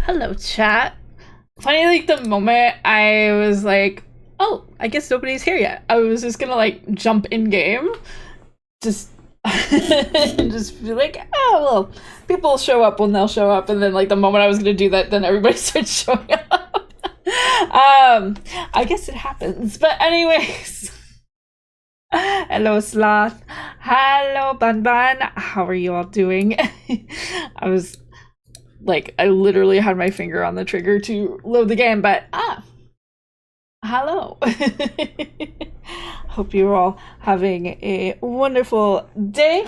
Hello, chat. Funny, like the moment I was like, "Oh, I guess nobody's here yet." I was just gonna like jump in game, just just be like, "Oh well, people will show up when they'll show up." And then like the moment I was gonna do that, then everybody started showing up. I guess it happens. But anyways, hello Sloth. Hello Bun Bun. How are you all doing? I was like, I literally had my finger on the trigger to load the game, but hello. Hope you're all having a wonderful day.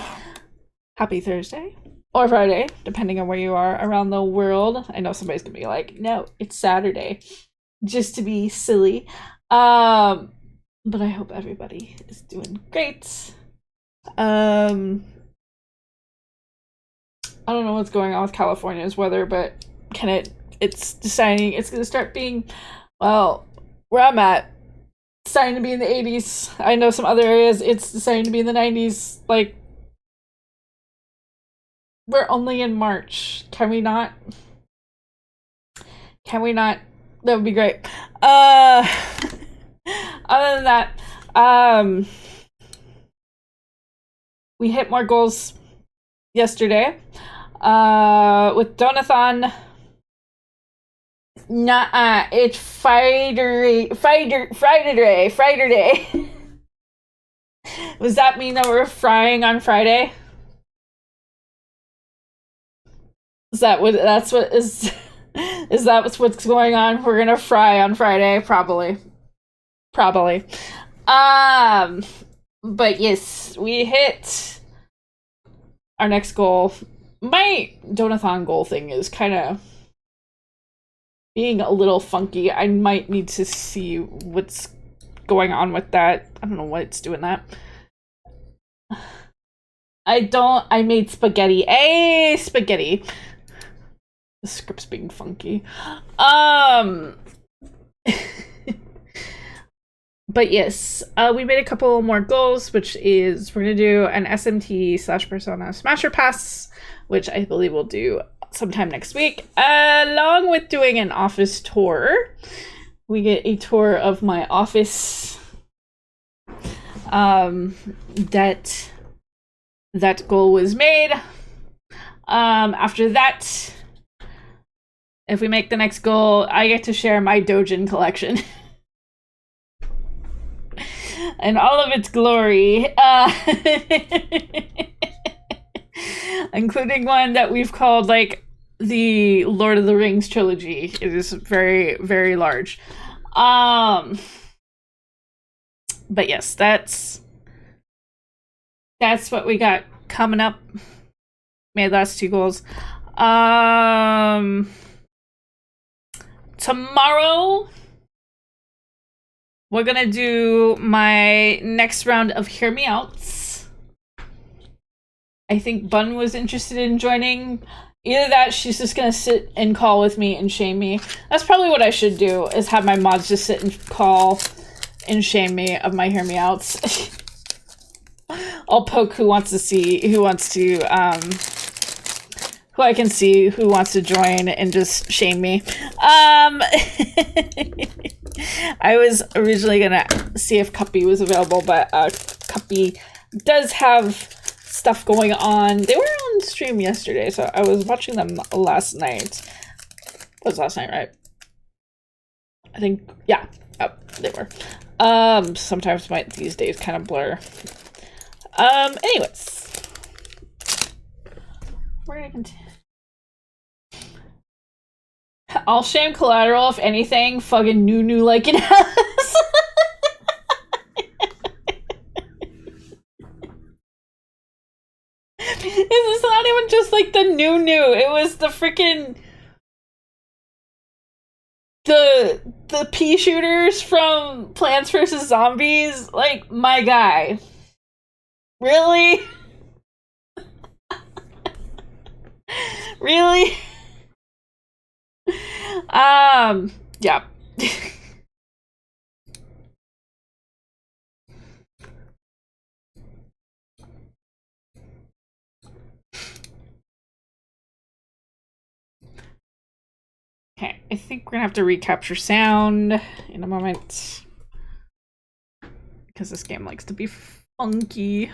Happy Thursday or Friday, depending on where you are around the world. I know somebody's gonna be like, no, it's Saturday, just to be silly. But I hope everybody is doing great. I don't know what's going on with California's weather, but it's deciding it's going to start being, well, where I'm at, it's starting to be in the 80s. I know some other areas it's deciding to be in the 90s. Like, we're only in March. Can we not? Can we not? That would be great. Other than that, we hit more goals yesterday. With Donathon. Nah, it's Friday. Does that mean that we're frying on Friday? Is that what that's what is is that what's going on? We're gonna fry on Friday, probably. Probably. But yes, we hit our next goal. My Donathon goal thing is kind of being a little funky. I might need to see what's going on with that. I don't know why it's doing that. I made spaghetti. Hey, spaghetti. The script's being funky. But yes, we made a couple more goals, which is we're gonna do an SMT/Persona Smasher Pass, which I believe we'll do sometime next week, along with doing an office tour. We get a tour of my office. That goal was made. After that, if we make the next goal, I get to share my Dojin collection. And all of its glory, including one that we've called like the Lord of the Rings trilogy. It is very, very large. But yes, that's what we got coming up. Made last two goals. Tomorrow we're gonna do my next round of Hear Me Outs. I think Bun was interested in joining. Either that, she's just gonna sit and call with me and shame me. That's probably what I should do, is have my mods just sit and call and shame me of my Hear Me Outs. I'll poke who wants to who I can see who wants to join and just shame me. I was originally gonna see if Cuppy was available, but Cuppy does have stuff going on. They were on stream yesterday, so I was watching them last night. It was last night, right? I think, yeah. Oh, they were. Sometimes these days kind of blur. Anyways. We're gonna continue. I'll shame Collateral if anything. Fucking Nunu like it has. It's not even just like the Nunu. It was the freaking the pea shooters from Plants vs. Zombies. Like, my guy. Really? Really? Yeah. I think we're gonna have to recapture sound in a moment. Because this game likes to be funky.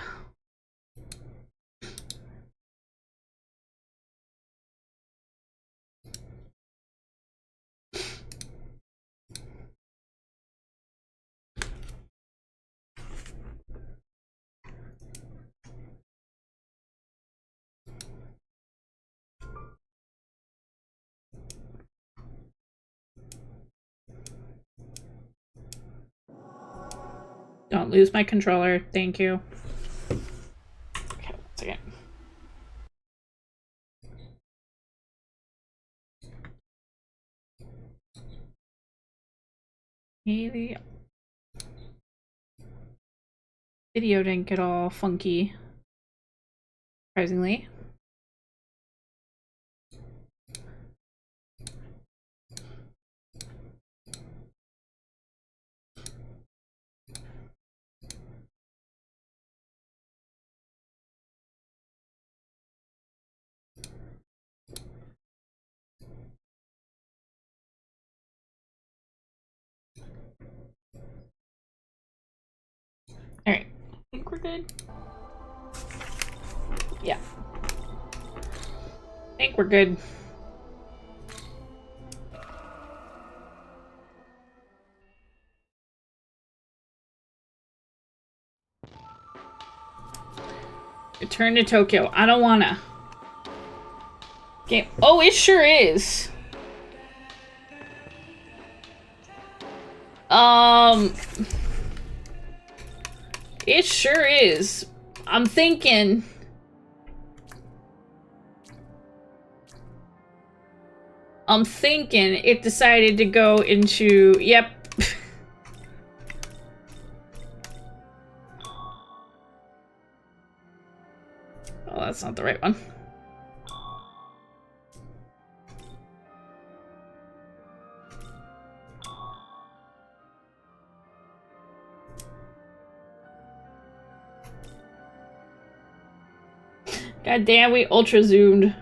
Don't lose my controller. Thank you. Okay, 1 second. Maybe video didn't get all funky, surprisingly. Alright, I think we're good. Yeah. I think we're good. Return to Tokyo. I don't wanna. Game. Oh, it sure is. It sure is. I'm thinking. It decided to go into. Yep. Oh, that's not the right one. God damn, we ultra zoomed.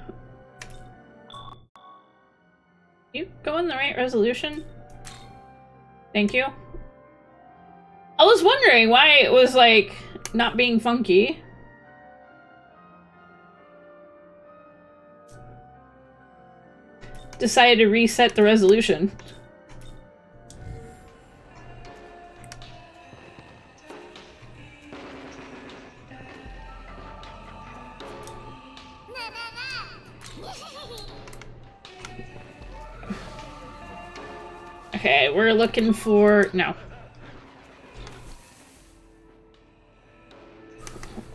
You go in the right resolution? Thank you. I was wondering why it was like not being funky. Decided to reset the resolution. Okay, we're looking for... no.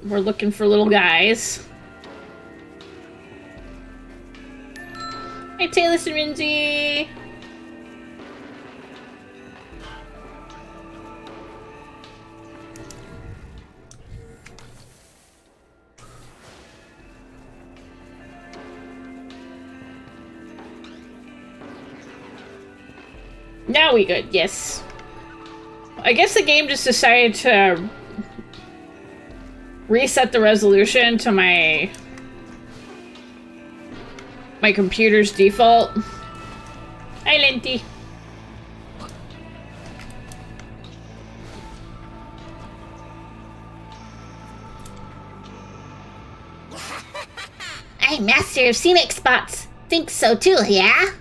We're looking for little guys. Hey, Taylor and Rinzy! Now we good, yes. I guess the game just decided to reset the resolution to my computer's default. Hi, Linty. I'm master of scenic spots. Think so too, yeah?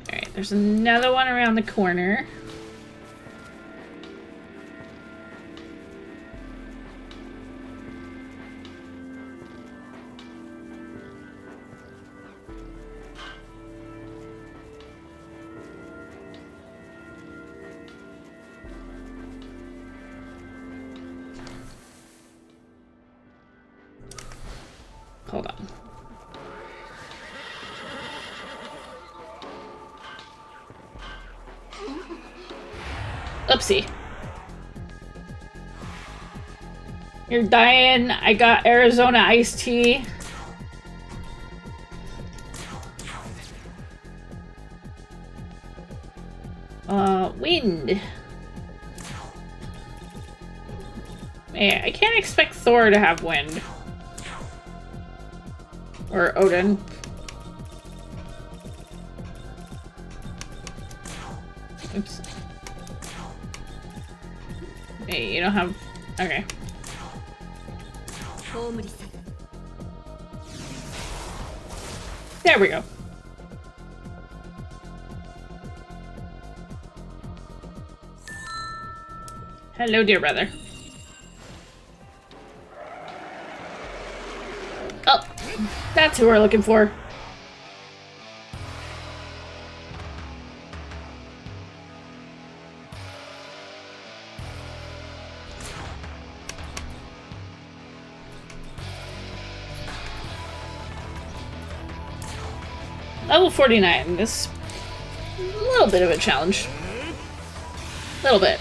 Alright, there's another one around the corner. Hold on. Oopsie. You're dying. I got Arizona iced tea. Wind. Yeah, I can't expect Thor to have wind. Or Odin. Oops. Hey, you don't have... Okay. There we go. Hello, dear brother. Oh, that's who we're looking for. Level 49. This a little bit of a challenge. A little bit.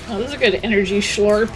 Oh, this is a good energy slurp.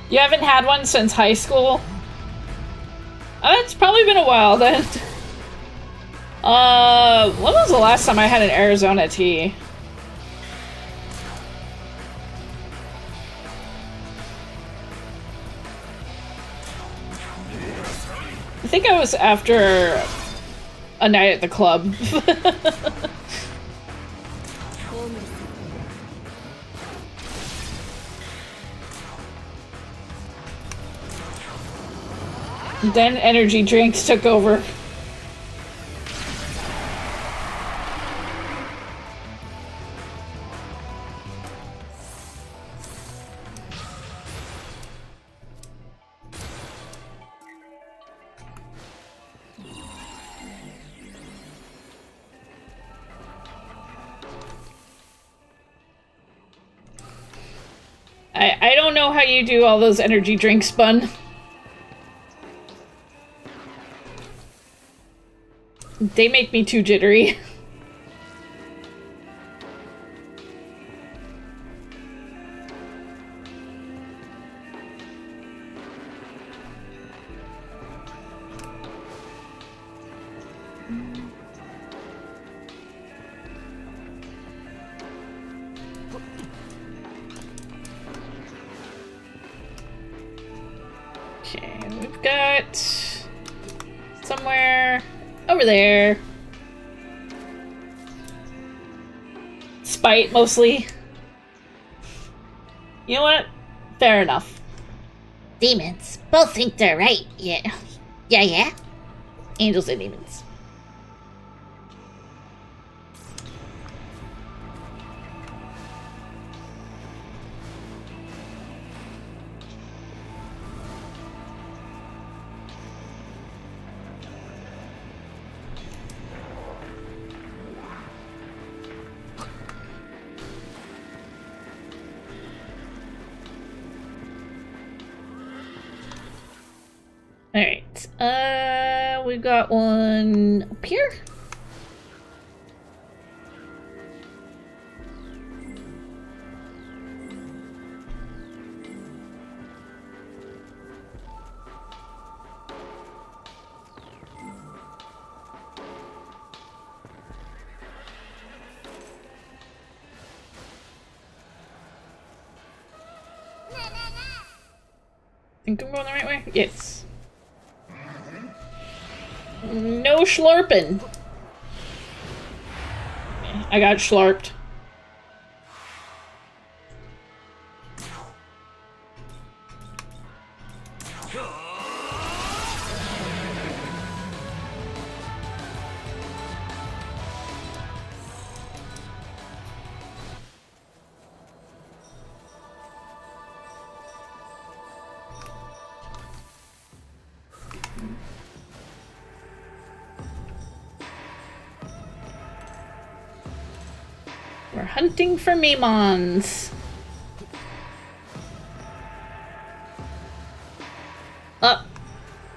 You haven't had one since high school? It's probably been a while then. When was the last time I had an Arizona tea? I think I was after a night at the club. Then energy drinks took over. I don't know how you do all those energy drinks, Bun. They make me too jittery. Okay, we've got somewhere over there. Spite, mostly. You know what? Fair enough. Demons. Both think they're right. Yeah. Yeah. Angels and demons. Alright, we've got one up here. Think I'm going the right way? Yes. No schlurping. I got schlarped. We're hunting for Memons. Oh,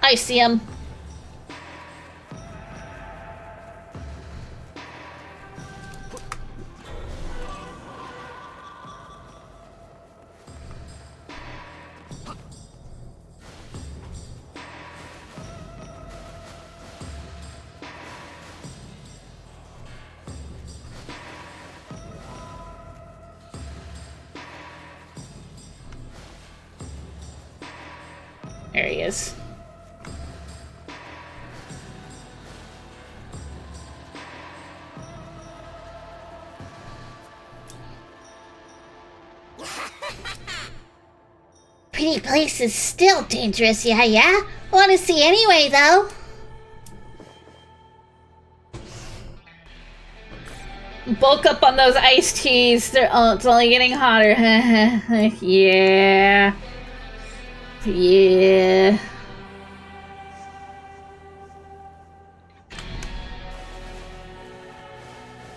I see him. There he is. Pretty place is still dangerous, yeah? Want to see anyway, though. Bulk up on those iced teas. It's only getting hotter. Yeah. Yeah.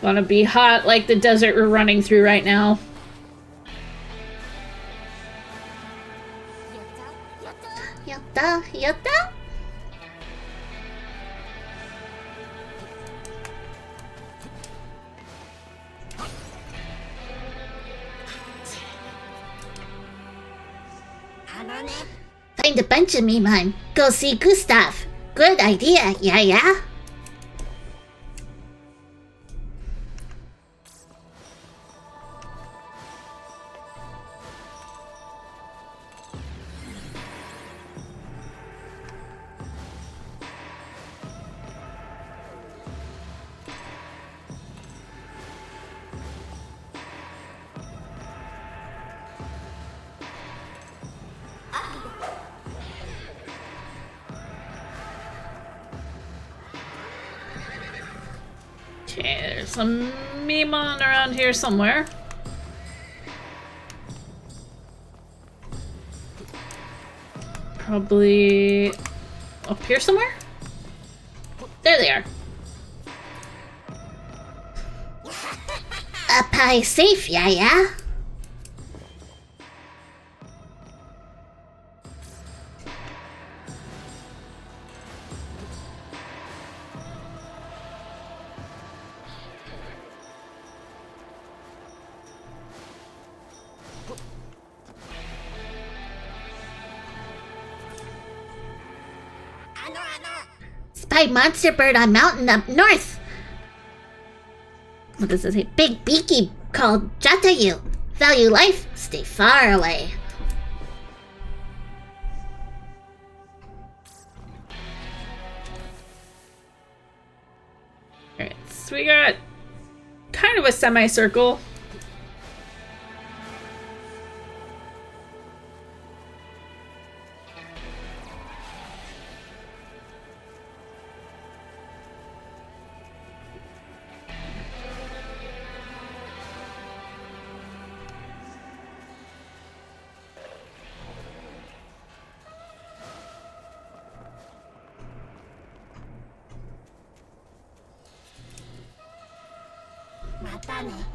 Wanna be hot like the desert we're running through right now. Yatta, yatta. Find a bunch of Memon. Go see Gustav. Good idea, yeah? Okay, there's some Memon around here somewhere. Probably up here somewhere? There they are. Up high safe, yeah? Spy monster bird on mountain up north. What does it say? Big beaky called Jatayu. Value life, stay far away. Alright, so we got kind of a semicircle.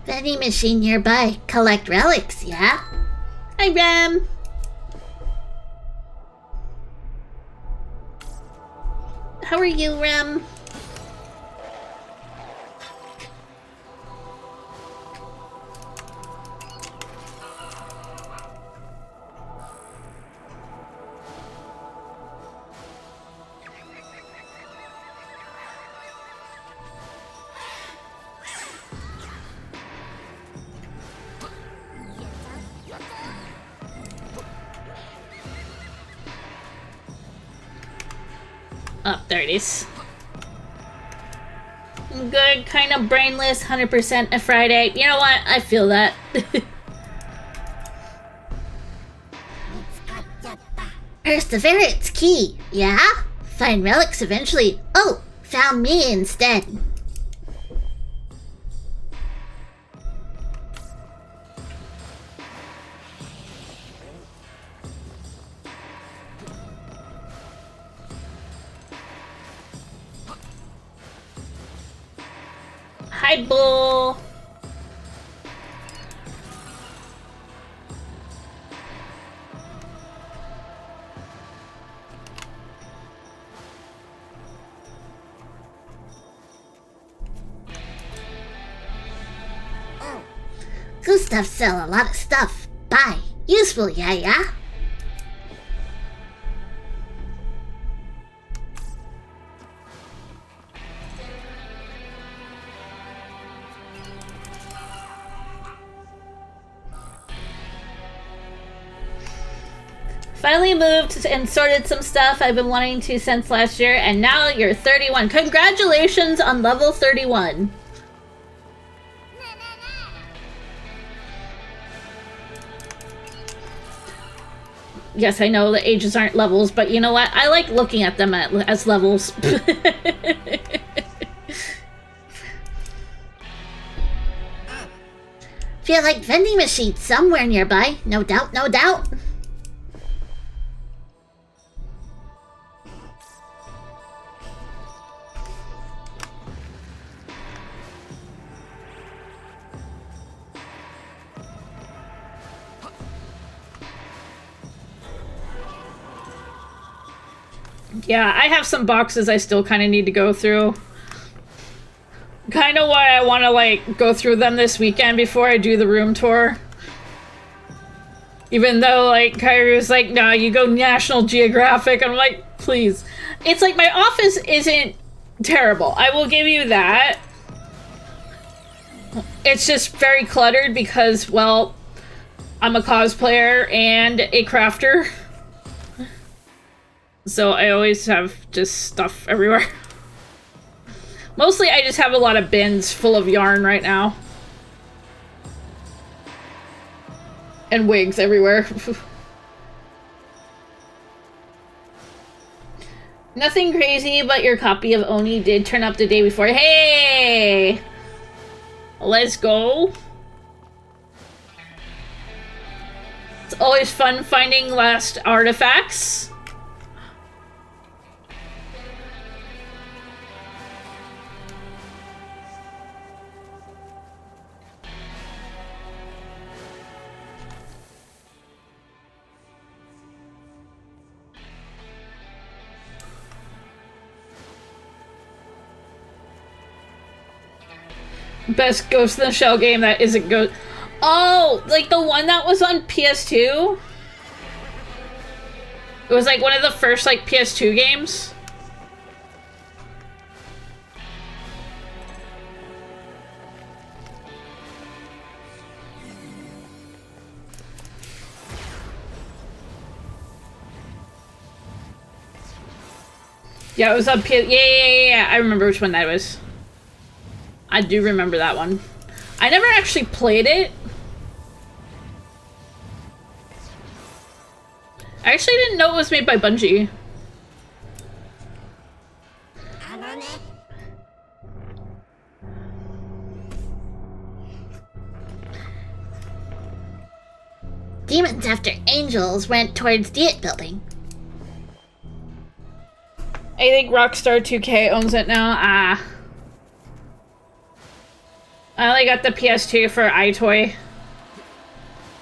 Vending machine nearby. Collect relics, yeah? Hi, Rem! How are you, Rem? Oh, there it is. Good, kind of brainless, 100% a Friday. You know what? I feel that. Perseverance key, yeah? Find relics eventually. Oh, found me instead. Hi, Bull. Gustav sell a lot of stuff. Buy. Useful, yeah? Finally moved and sorted some stuff I've been wanting to since last year, and now you're 31. Congratulations on level 31. Yes, I know the ages aren't levels, but you know what? I like looking at them as levels. Feel like vending machines somewhere nearby. No doubt, no doubt. Yeah, I have some boxes I still kind of need to go through. Kind of why I want to, like, go through them this weekend before I do the room tour. Even though, like, Kairu's like, no, you go National Geographic. I'm like, please. It's like, my office isn't terrible. I will give you that. It's just very cluttered because, well, I'm a cosplayer and a crafter. So I always have just stuff everywhere. Mostly I just have a lot of bins full of yarn right now. And wigs everywhere. Nothing crazy, but your copy of Oni did turn up the day before. Hey! Let's go. It's always fun finding last artifacts. Best Ghost in the Shell game that isn't Ghost. Oh, like the one that was on PS2? It was like one of the first like PS2 games. Yeah, it was on PS. Yeah. I remember which one that was. I do remember that one. I never actually played it. I actually didn't know it was made by Bungie. Demons after angels went towards Diet building. I think Rockstar 2K owns it now. Ah. I only got the PS2 for iToy.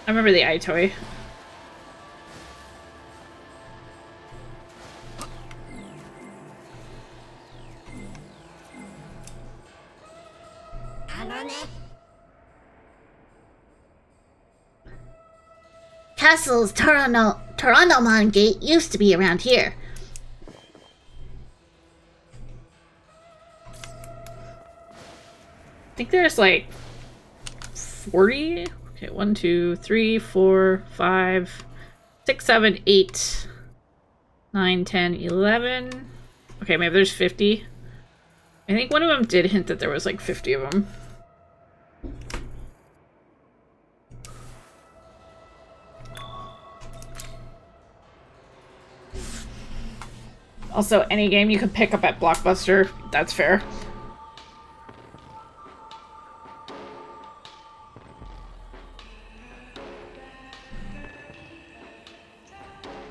I remember the iToy. Castle's Torontomon Gate used to be around here. I think there's like 40. Okay, 1, 2, 3, 4, 5, 6, 7, 8, 9, 10, 11. Okay, maybe there's 50. I think one of them did hint that there was like 50 of them. Also, any game you can pick up at Blockbuster, that's fair.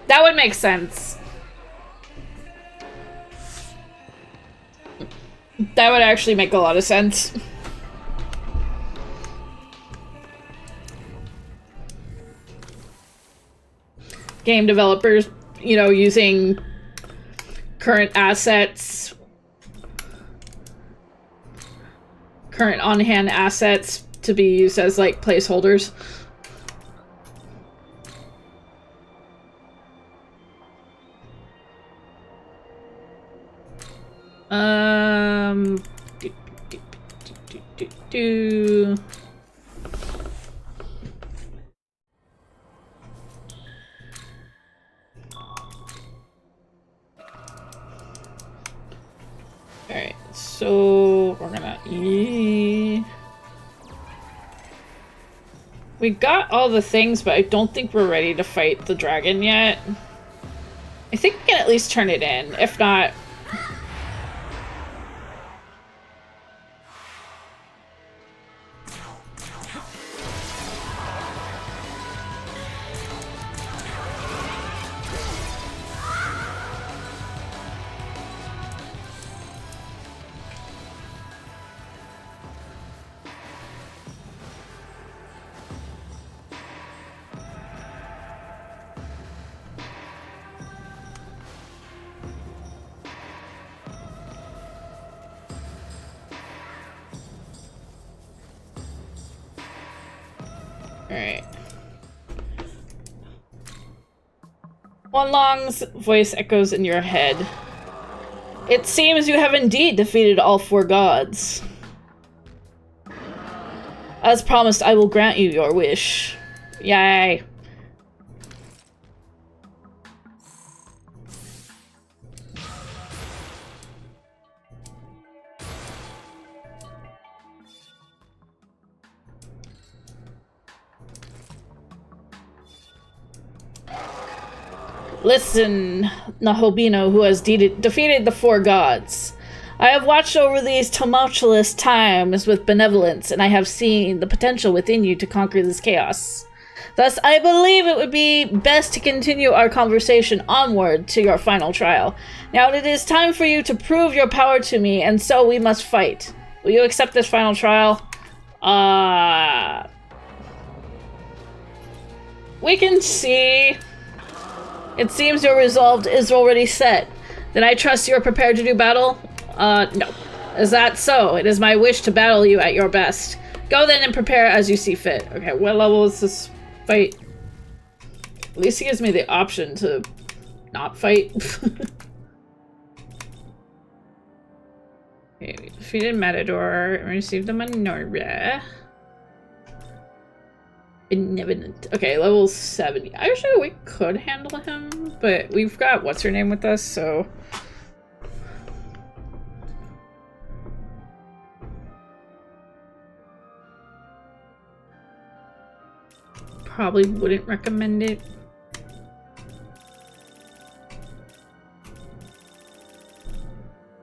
That would make sense. That would actually make a lot of sense. Game developers, you know, using current assets, current on-hand assets to be used as, like, placeholders. Alright, so we're gonna we got all the things, but I don't think we're ready to fight the dragon yet. I think we can at least turn it in. If not, alright. Wanlong's voice echoes in your head. It seems you have indeed defeated all 4 gods. As promised, I will grant you your wish. Yay. Listen, Nahobino, who has defeated the 4 gods. I have watched over these tumultuous times with benevolence, and I have seen the potential within you to conquer this chaos. Thus, I believe it would be best to continue our conversation onward to your final trial. Now it is time for you to prove your power to me, and so we must fight. Will you accept this final trial? We can see. It seems your resolve is already set. Then I trust you are prepared to do battle? No. Is that so? It is my wish to battle you at your best. Go then and prepare as you see fit. Okay, what level is this fight? At least he gives me the option to not fight. Okay, we defeated Matador and received the Minerva. Benevolent. Okay, level 70. Actually, we could handle him, but we've got what's-her-name with us, so... Probably wouldn't recommend it.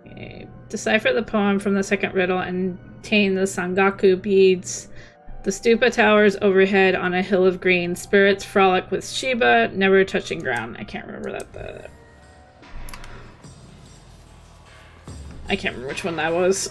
Okay. Decipher the poem from the second riddle and obtain the Sangaku beads. The stupa towers overhead on a hill of green. Spirits frolic with Shiba, never touching ground. I can't remember that. I can't remember which one that was.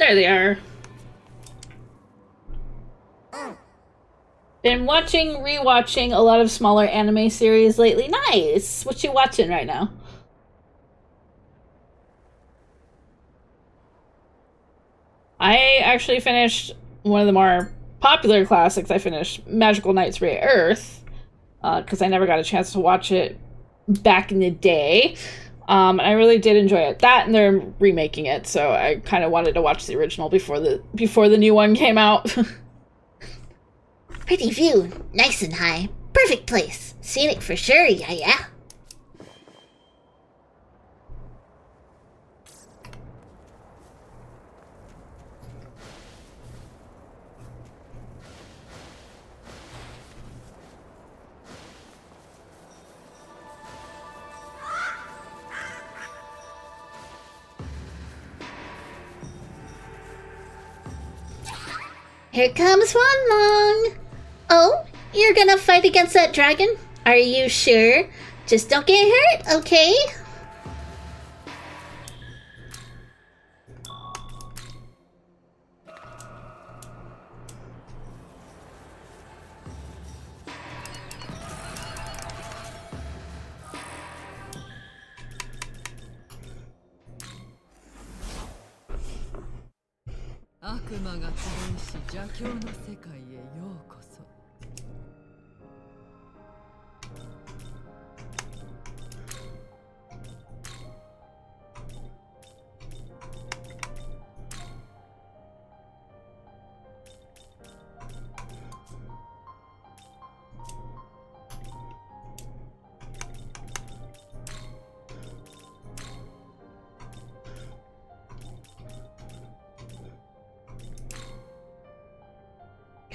There they are. Been rewatching a lot of smaller anime series lately. Nice! What you watching right now? I actually finished one of the more popular classics. I finished Magical Knights Re-Earth, because I never got a chance to watch it back in the day. I really did enjoy it. That and they're remaking it, so I kind of wanted to watch the original before the new one came out. Pretty view, nice and high. Perfect place. Scenic for sure, yeah. Here comes One Long. Oh, you're gonna fight against that dragon? Are you sure? Just don't get hurt, okay?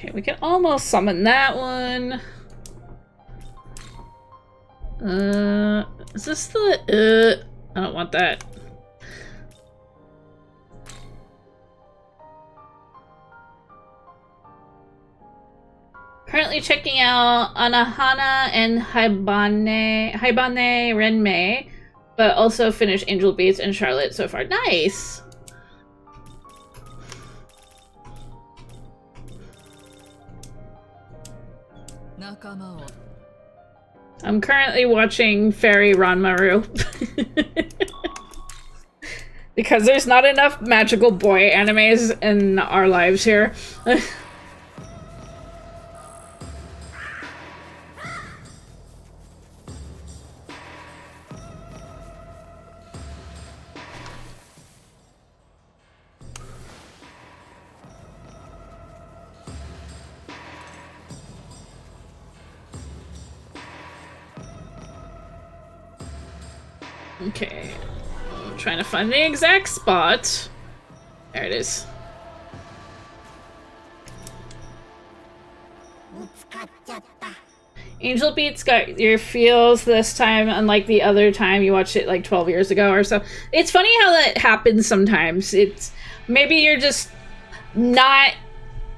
Okay, we can almost summon that one. Is this the, I don't want that. Currently checking out Anahana and Haibane Renmei, but also finished Angel Beats and Charlotte so far. Nice! I'm currently watching Fairy Ranmaru. Because there's not enough magical boy animes in our lives here. Okay, I'm trying to find the exact spot. There it is. Angel Beats got your feels this time, unlike the other time you watched it like 12 years ago or so. It's funny how that happens sometimes. It's maybe you're just not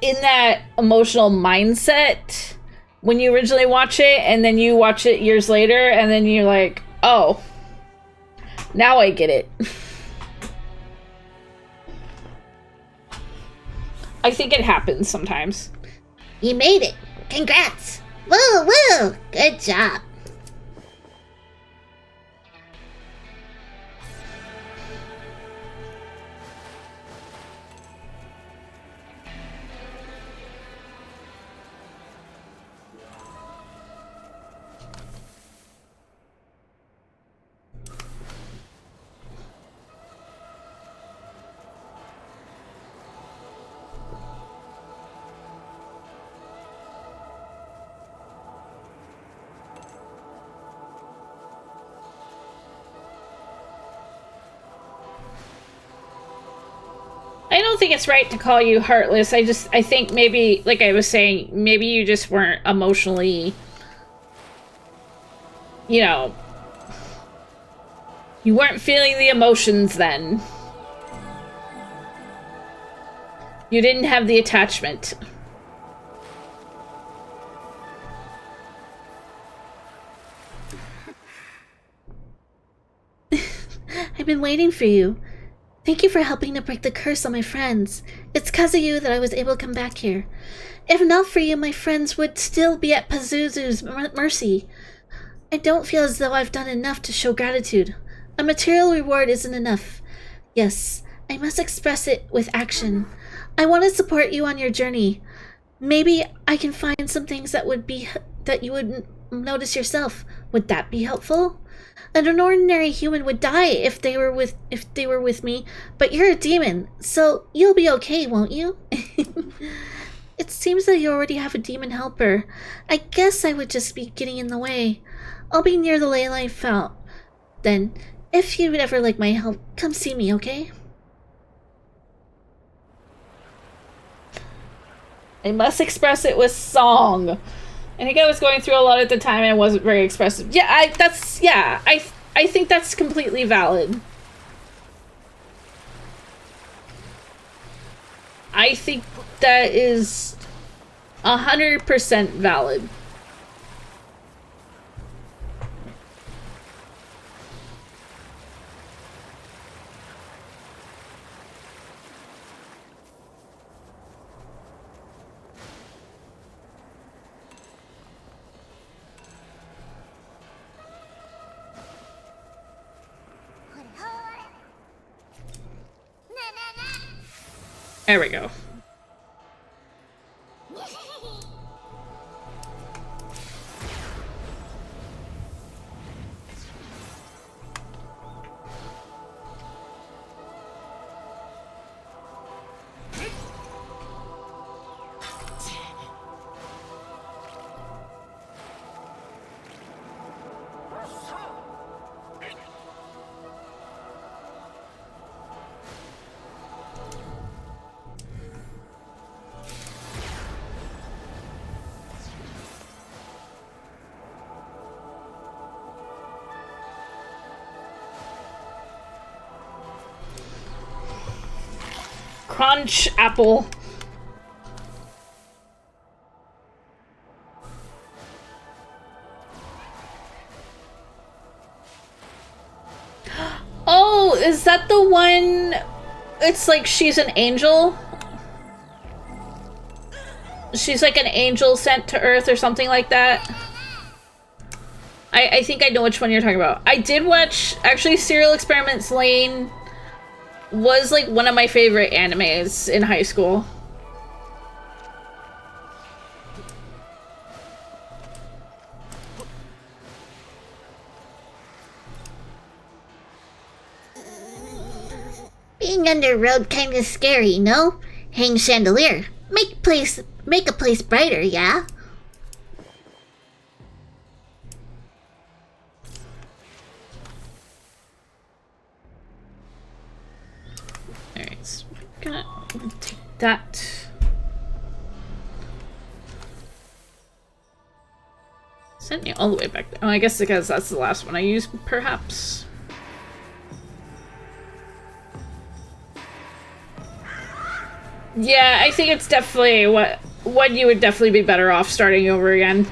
in that emotional mindset when you originally watch it, and then you watch it years later, and then you're like, oh. Now I get it. I think it happens sometimes. You made it. Congrats. Woo, woo. Good job. I don't think it's right to call you heartless. I think maybe, like I was saying, maybe you just weren't emotionally, you know, you weren't feeling the emotions then. You didn't have the attachment. I've been waiting for you. Thank you for helping to break the curse on my friends. It's because of you that I was able to come back here. If not for you, my friends would still be at Pazuzu's mercy. I don't feel as though I've done enough to show gratitude. A material reward isn't enough. Yes, I must express it with action. I want to support you on your journey. Maybe I can find some things that you would notice yourself. Would that be helpful? An ordinary human would die if they were with me, but you're a demon, so you'll be okay, won't you? It seems that you already have a demon helper. I guess I would just be getting in the way. I'll be near the ley line fount. Then, if you would ever like my help, come see me, okay? I must express it with song. I think I was going through a lot at the time and wasn't very expressive. Yeah, I think that's completely valid. I think that is 100% valid. There we go. Crunch apple. Oh, is that the one? It's like she's an angel. She's like an angel sent to Earth or something like that. I think I know which one you're talking about. I did watch, actually, Serial Experiments Lane was like one of my favorite animes in high school. Being under road kinda scary, no? Hang chandelier. Make a place brighter, yeah? Alright, so I'm gonna take that. Sent me all the way back there. Oh, I guess because that's the last one I used, perhaps. Yeah, I think it's definitely what you would definitely be better off starting over again.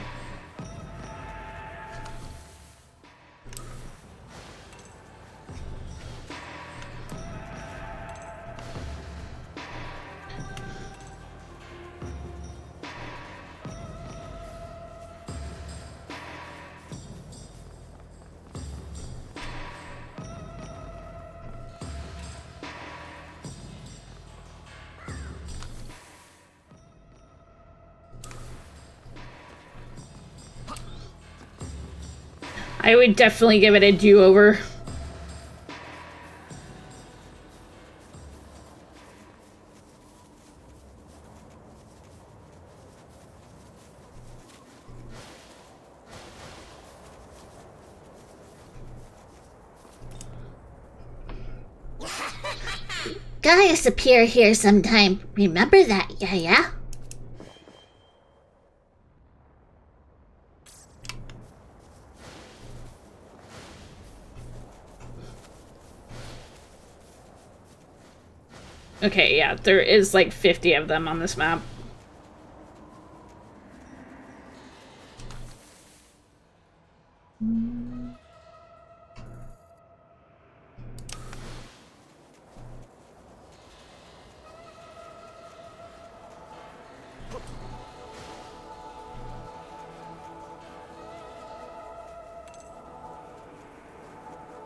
I would definitely give it a do-over. Guys appear here sometime. Remember that, yeah? Okay, yeah, there is like 50 of them on this map.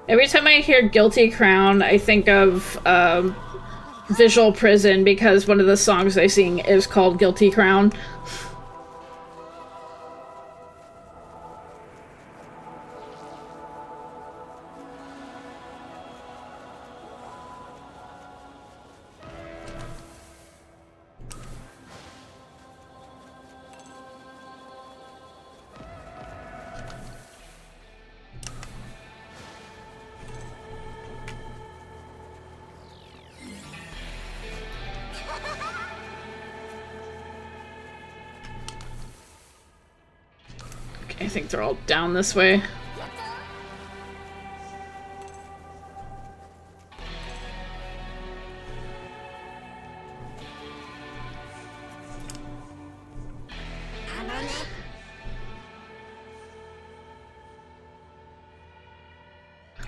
Every time I hear Guilty Crown, I think of Visual Prison because one of the songs they sing is called Guilty Crown. I think they're all down this way.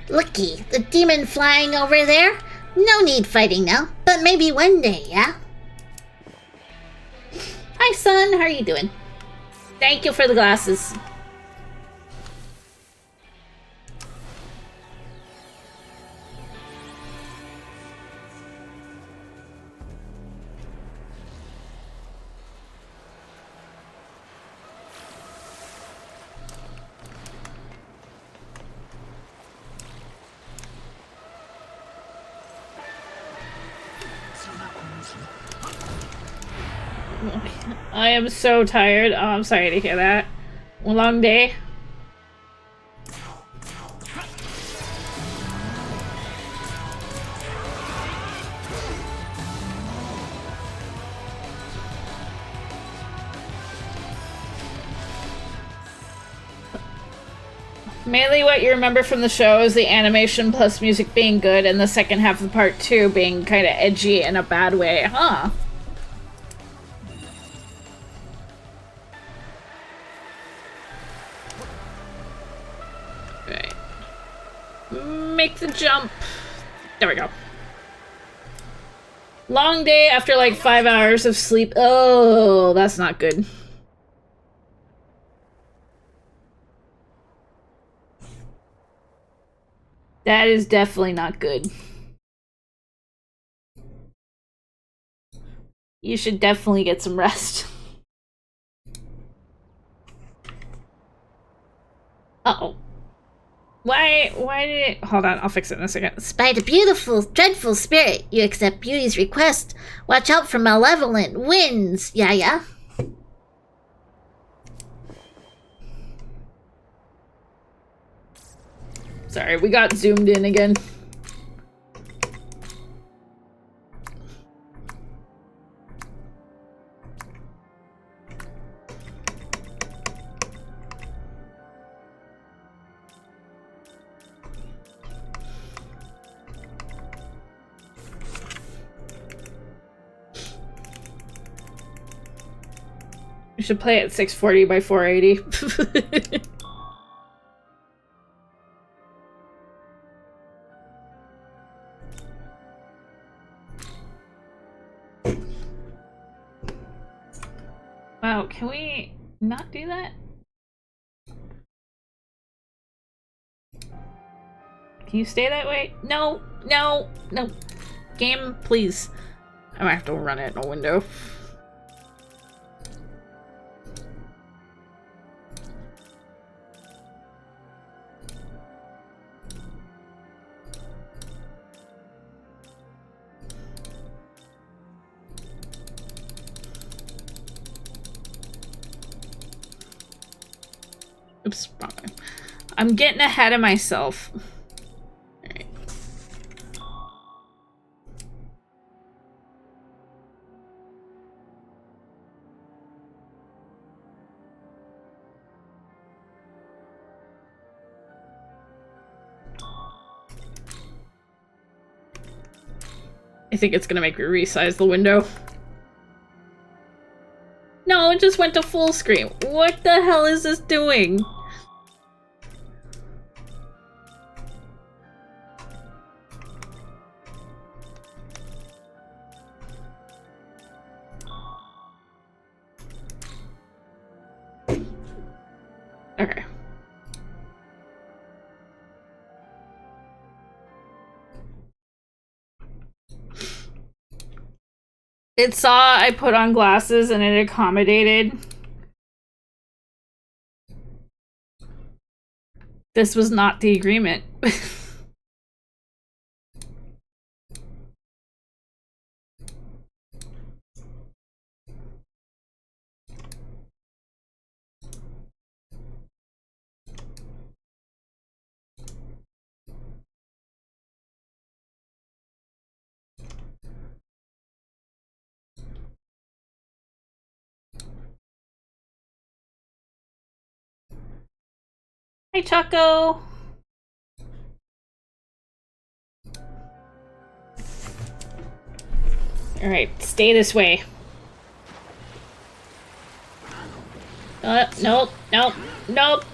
Looky, the demon flying over there? No need fighting now, but maybe one day, yeah? Hi, son. How are you doing? Thank you for the glasses. I am so tired. Oh, I'm sorry to hear that. A long day. Mainly what you remember from the show is the animation plus music being good and the second half of part 2 being kind of edgy in a bad way, huh? Right. Make the jump. There we go. Long day after like 5 hours of sleep. Oh, that's not good. That is definitely not good. You should definitely get some rest. Uh-oh. Why did it... Hold on, I'll fix it in a second. By the beautiful, dreadful spirit, you accept Beauty's request. Watch out for malevolent winds, yeah? Sorry, we got zoomed in again. We should play at 640 by 480. Wow, can we not do that? Can you stay that way? No. Game, please. I might have to run it in a window. Oops, wrong way. I'm getting ahead of myself. Alright. I think it's gonna make me resize the window. No, it just went to full screen. What the hell is this doing? Okay. It saw I put on glasses and it accommodated. This was not the agreement. Hey, Taco. Alright, stay this way. Nope, nope, nope.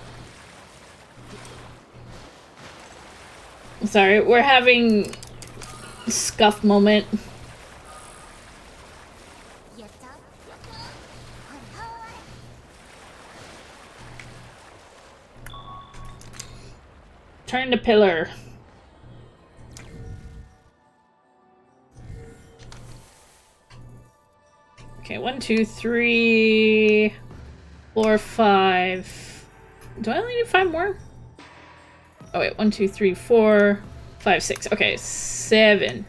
Sorry, we're having scuff moment. Turn the pillar. Okay, 1, 2, 3, 4, 5. Do I only need 5 more? Oh wait, 1, 2, 3, 4, 5, 6. Okay, 7.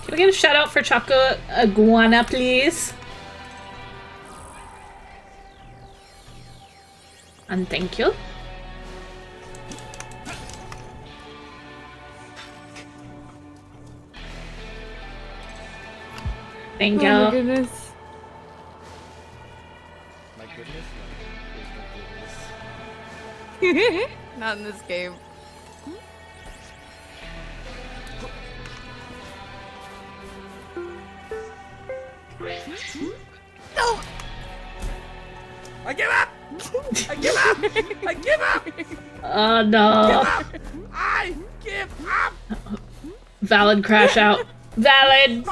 Can we get a shout out for Choco Iguana, please? And thank you. Thank you. Oh my goodness. My goodness? Where's my goodness? Not in this game. No! I give up! I give up! I give up! Oh no. I give up! Valid crash out. Valid!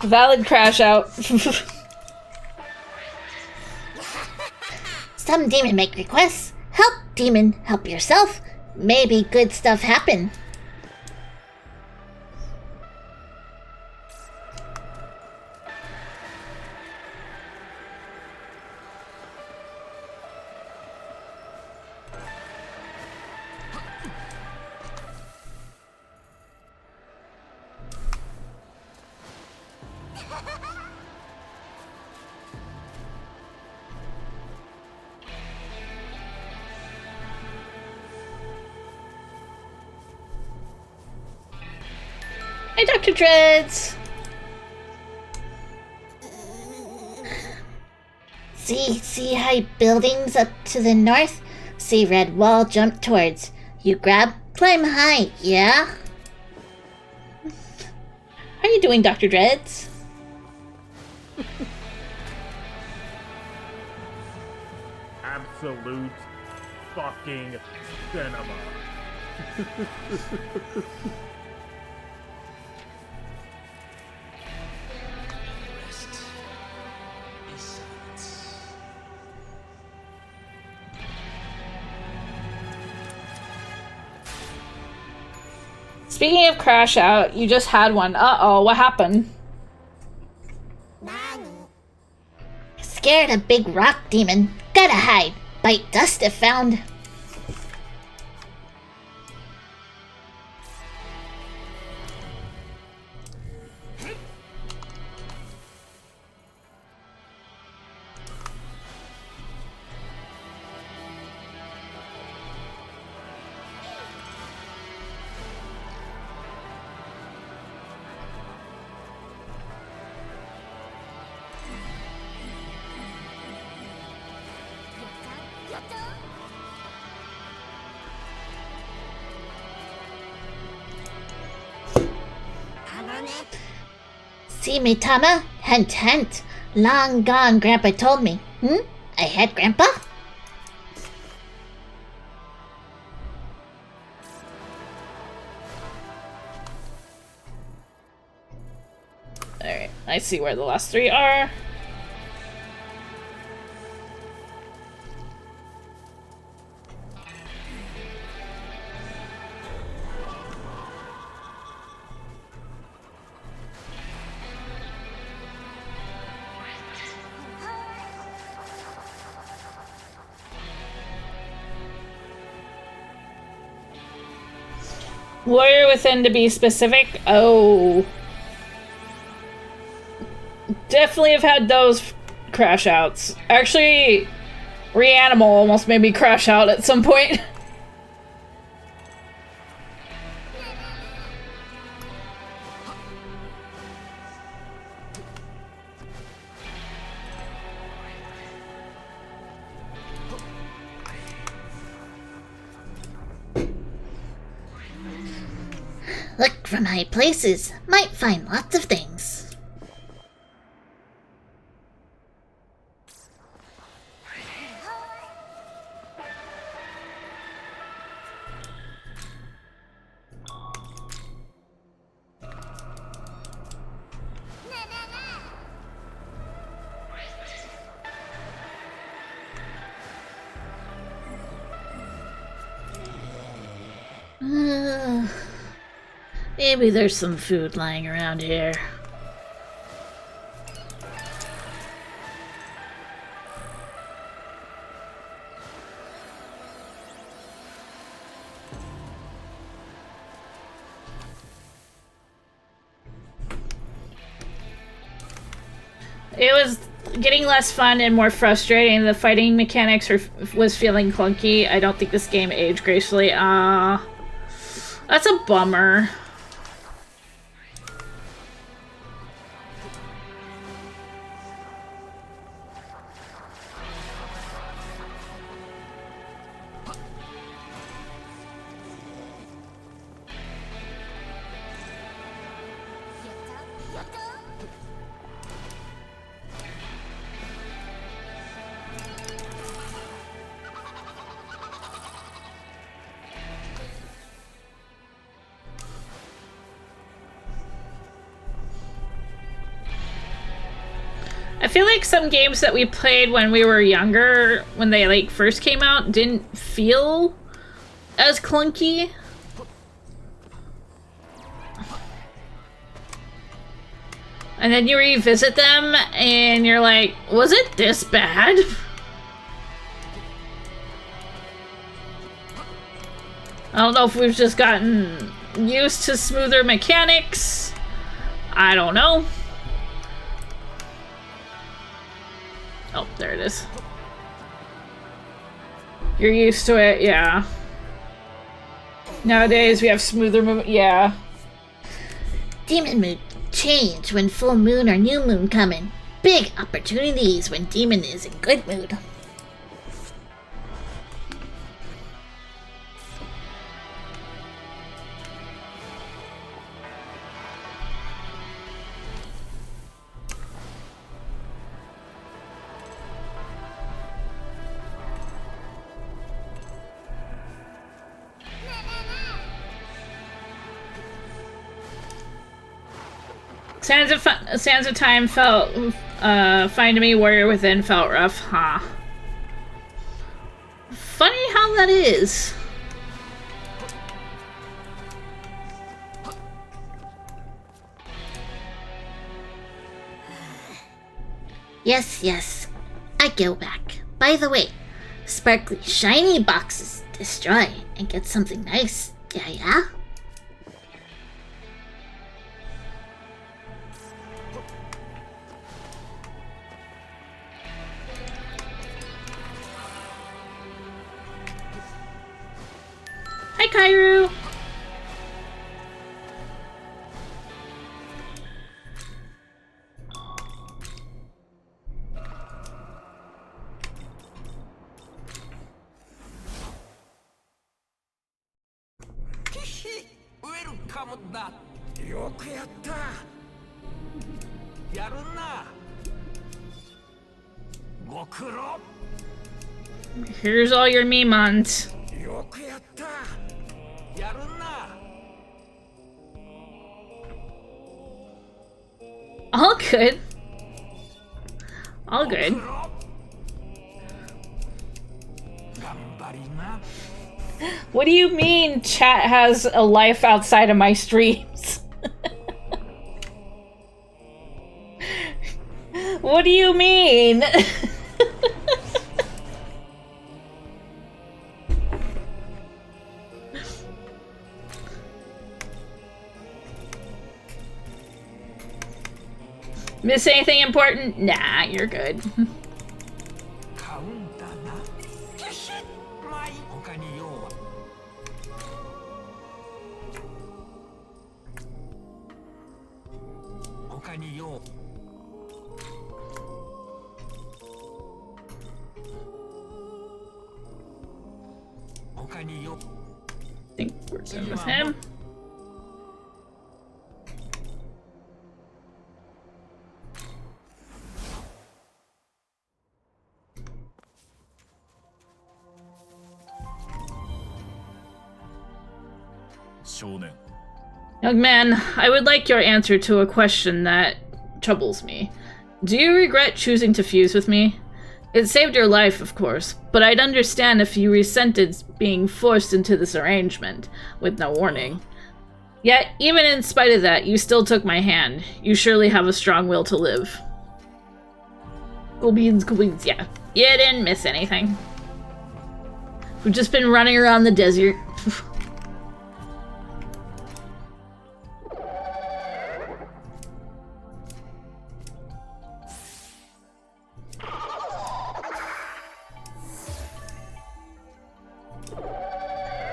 Valid crash out. Some demon make requests. Help, demon, help yourself. Maybe good stuff happen. Hey, Dr. Dreads! See high buildings up to the north? See red wall jump towards. You grab, climb high, yeah? How are you doing, Dr. Dreads? Absolute fucking cinema. Speaking of crash out, you just had one. Uh-oh, what happened? Scared a big rock demon. Gotta hide. Bite dust if found. See me, Tama? Hunt, hunt. Long gone, Grandpa told me. I had Grandpa? Alright, I see where the last 3 are. Warrior Within, to be specific. Oh. Definitely have had those crash outs. Actually, Reanimal almost made me crash out at some point. Look from high places. Might find lots of things. Maybe there's some food lying around here. It was getting less fun and more frustrating. The fighting mechanics was feeling clunky. I don't think this game aged gracefully. That's a bummer. I feel like some games that we played when we were younger, when they like first came out, didn't feel as clunky. And then you revisit them and you're like, was it this bad? I don't know if we've just gotten used to smoother mechanics. I don't know. Oh, there it is. You're used to it, yeah. Nowadays we have smoother movement, yeah. Demon mood change when full moon or new moon coming. Big opportunities when demon is in good mood. Sands of Time felt fine to me. Warrior Within felt rough, huh? Funny how that is. Yes, I go back. By the way, sparkly shiny boxes destroy and get something nice. Yeah? Hi, Kairu. Welcome back. よくやった。やるな。ご苦労。 Here's all your Mimons. よくやった。やるな。 All good. All good. 頑張りな。 What do you mean chat has a life outside of my streams? What do you mean? Miss anything important? Nah, you're good. カウンターな。よし。まあいい。他に用は。他に用。 Think we're done with him. Young man, I would like your answer to a question that troubles me. Do you regret choosing to fuse with me? It saved your life, of course, but I'd understand if you resented being forced into this arrangement, with no warning. Yet, even in spite of that, you still took my hand. You surely have a strong will to live. Cool beans, yeah. You didn't miss anything. We've just been running around the desert.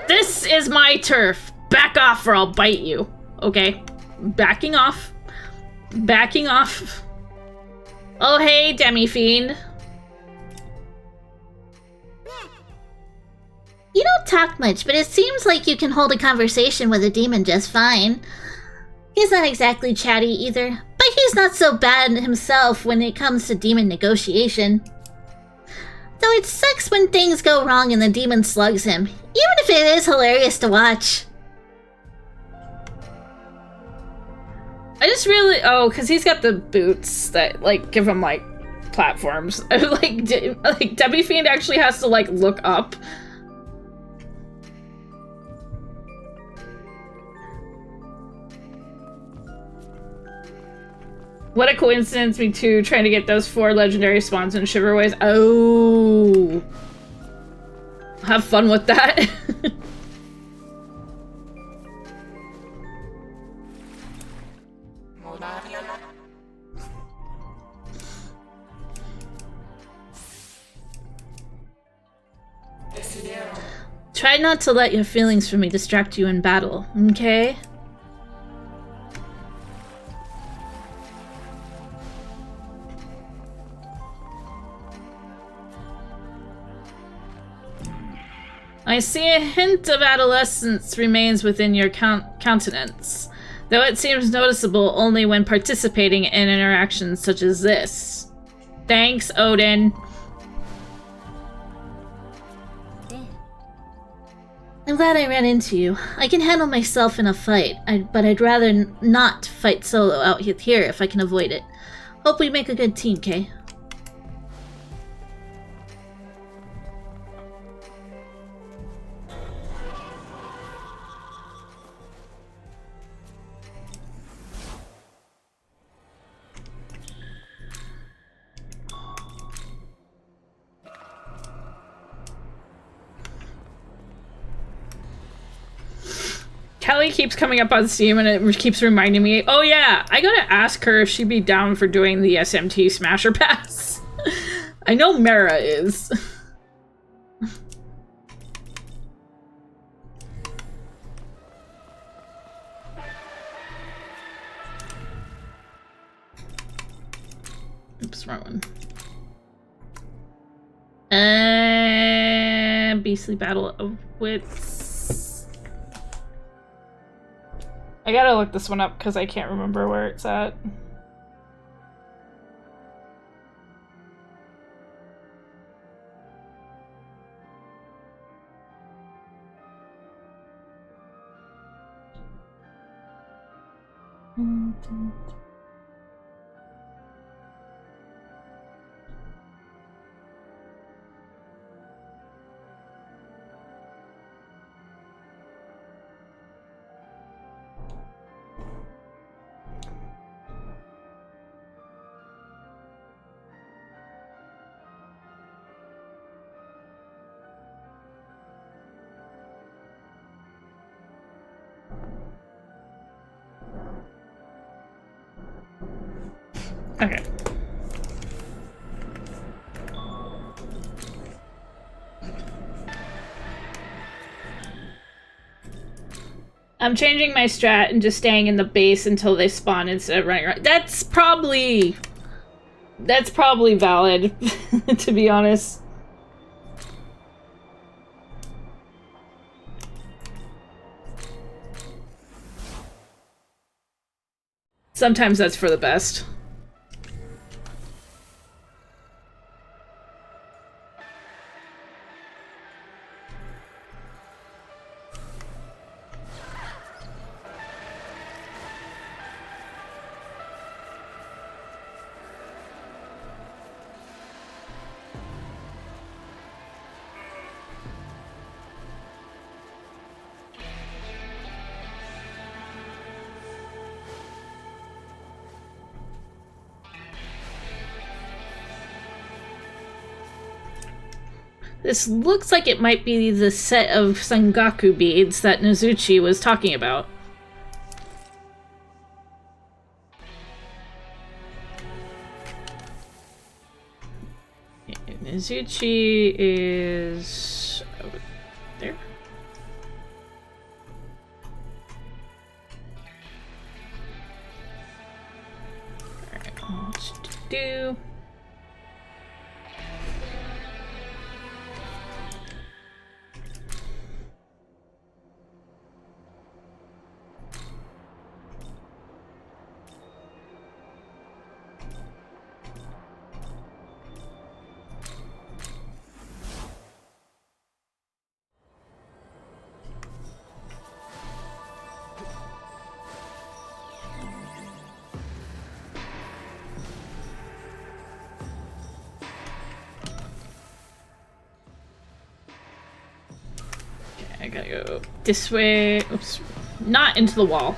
This is my turf. Back off or I'll bite you. Okay. Backing off. Backing off. Oh, hey, Demi-Fiend. You don't talk much, but it seems like you can hold a conversation with a demon just fine. He's not exactly chatty either, but he's not so bad himself when it comes to demon negotiation. Though it sucks when things go wrong and the demon slugs him, even if it is hilarious to watch. I just really... Oh, because he's got the boots that, like, give him, like, platforms. like, Demi-Fiend actually has to, like, look up. What a coincidence, me too, trying to get those 4 legendary spawns in Shiverways. Oh. Have fun with that. Try not to let your feelings for me distract you in battle, okay? I see a hint of adolescence remains within your countenance, though it seems noticeable only when participating in interactions such as this. Thanks, Odin. I'm glad I ran into you. I can handle myself in a fight, but I'd rather not fight solo out here if I can avoid it. Hope we make a good team, Kay. Kelly keeps coming up on Steam and it keeps reminding me, oh yeah, I gotta ask her if she'd be down for doing the SMT Smasher Pass. I know Mara is. Oops, wrong one. Beastly Battle of Wits. I gotta look this one up because I can't remember where it's at. Okay. I'm changing my strat and just staying in the base until they spawn instead of running around. That's probably valid, to be honest. Sometimes that's for the best. This looks like it might be the set of Sangaku beads that Nozuchi was talking about. Nozuchi is over there. Alright, let's do. I gotta go this way. Oops. Not into the wall.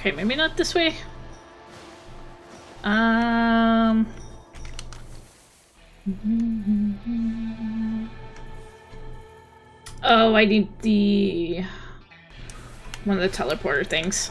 Okay, maybe not this way. Oh, I need the one of the teleporter things.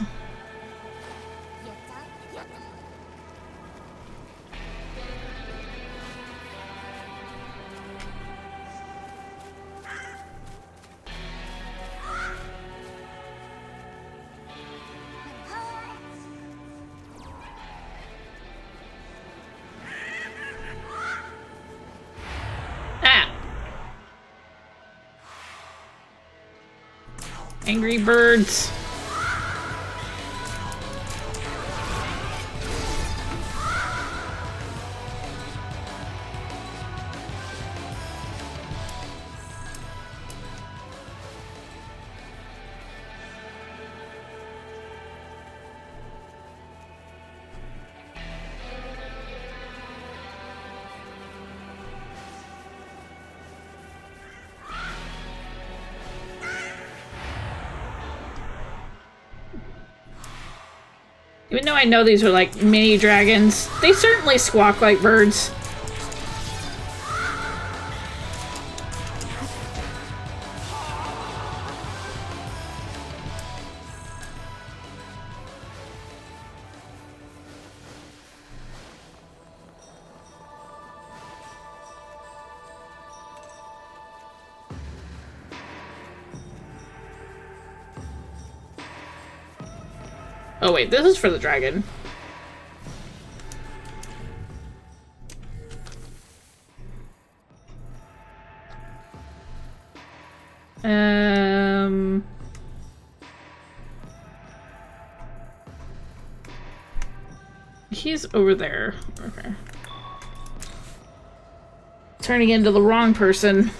Angry birds. Even though I know these are like mini dragons, they certainly squawk like birds. Oh wait, this is for the dragon. He's over there. Okay. Turning into the wrong person.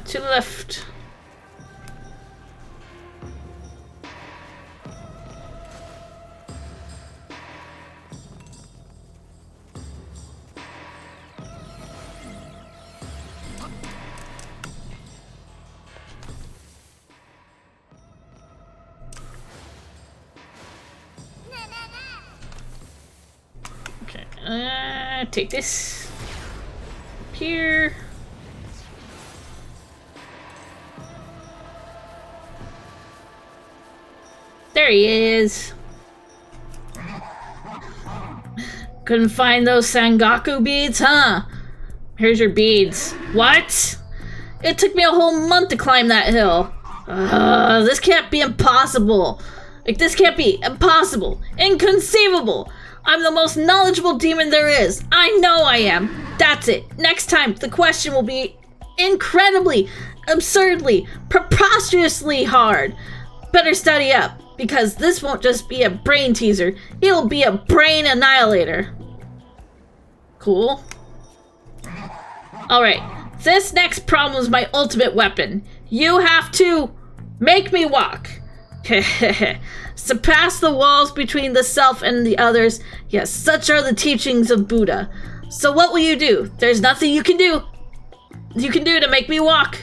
To the left. Okay, take this. Here. There he is. Couldn't find those Sangaku beads, huh? Here's your beads. What? It took me a whole month to climb that hill. This can't be impossible. Like, this can't be impossible. Inconceivable. I'm the most knowledgeable demon there is. I know I am. That's it. Next time, the question will be incredibly, absurdly, preposterously hard. Better study up, because this won't just be a brain teaser. It'll be a brain annihilator. Cool. Alright, this next problem is my ultimate weapon. You have to make me walk. Surpass the walls between the self and the others. Yes, such are the teachings of Buddha. So what will you do? There's nothing you can do. To make me walk.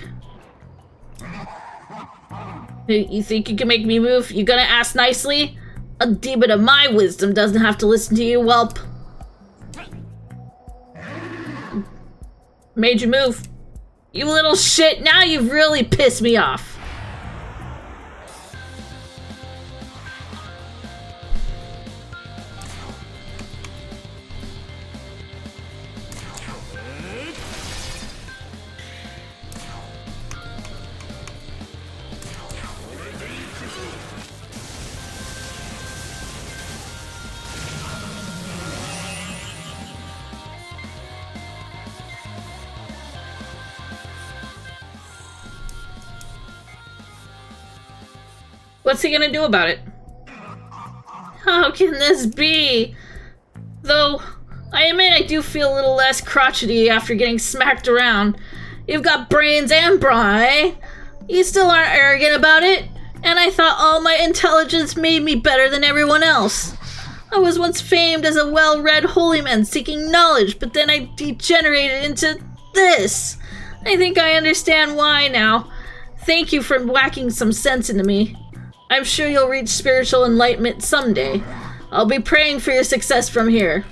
You think you can make me move? You gonna ask nicely? A demon of my wisdom doesn't have to listen to you, whelp. Made you move. You little shit, now you've really pissed me off. What's he gonna do about it? How can this be? Though, I admit I do feel a little less crotchety after getting smacked around. You've got brains and brawn, eh? You still aren't arrogant about it? And I thought all my intelligence made me better than everyone else. I was once famed as a well-read holy man seeking knowledge, but then I degenerated into this. I think I understand why now. Thank you for whacking some sense into me. I'm sure you'll reach spiritual enlightenment someday. I'll be praying for your success from here.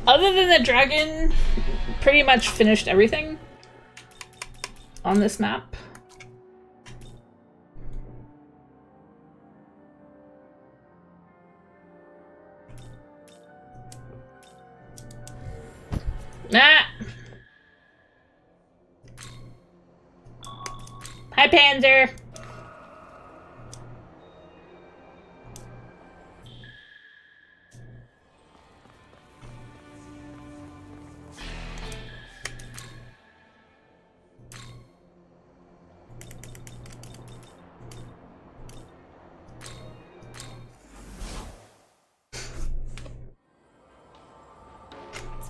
Other than the dragon, pretty much finished everything on this map. Ah! Hi, Panzer!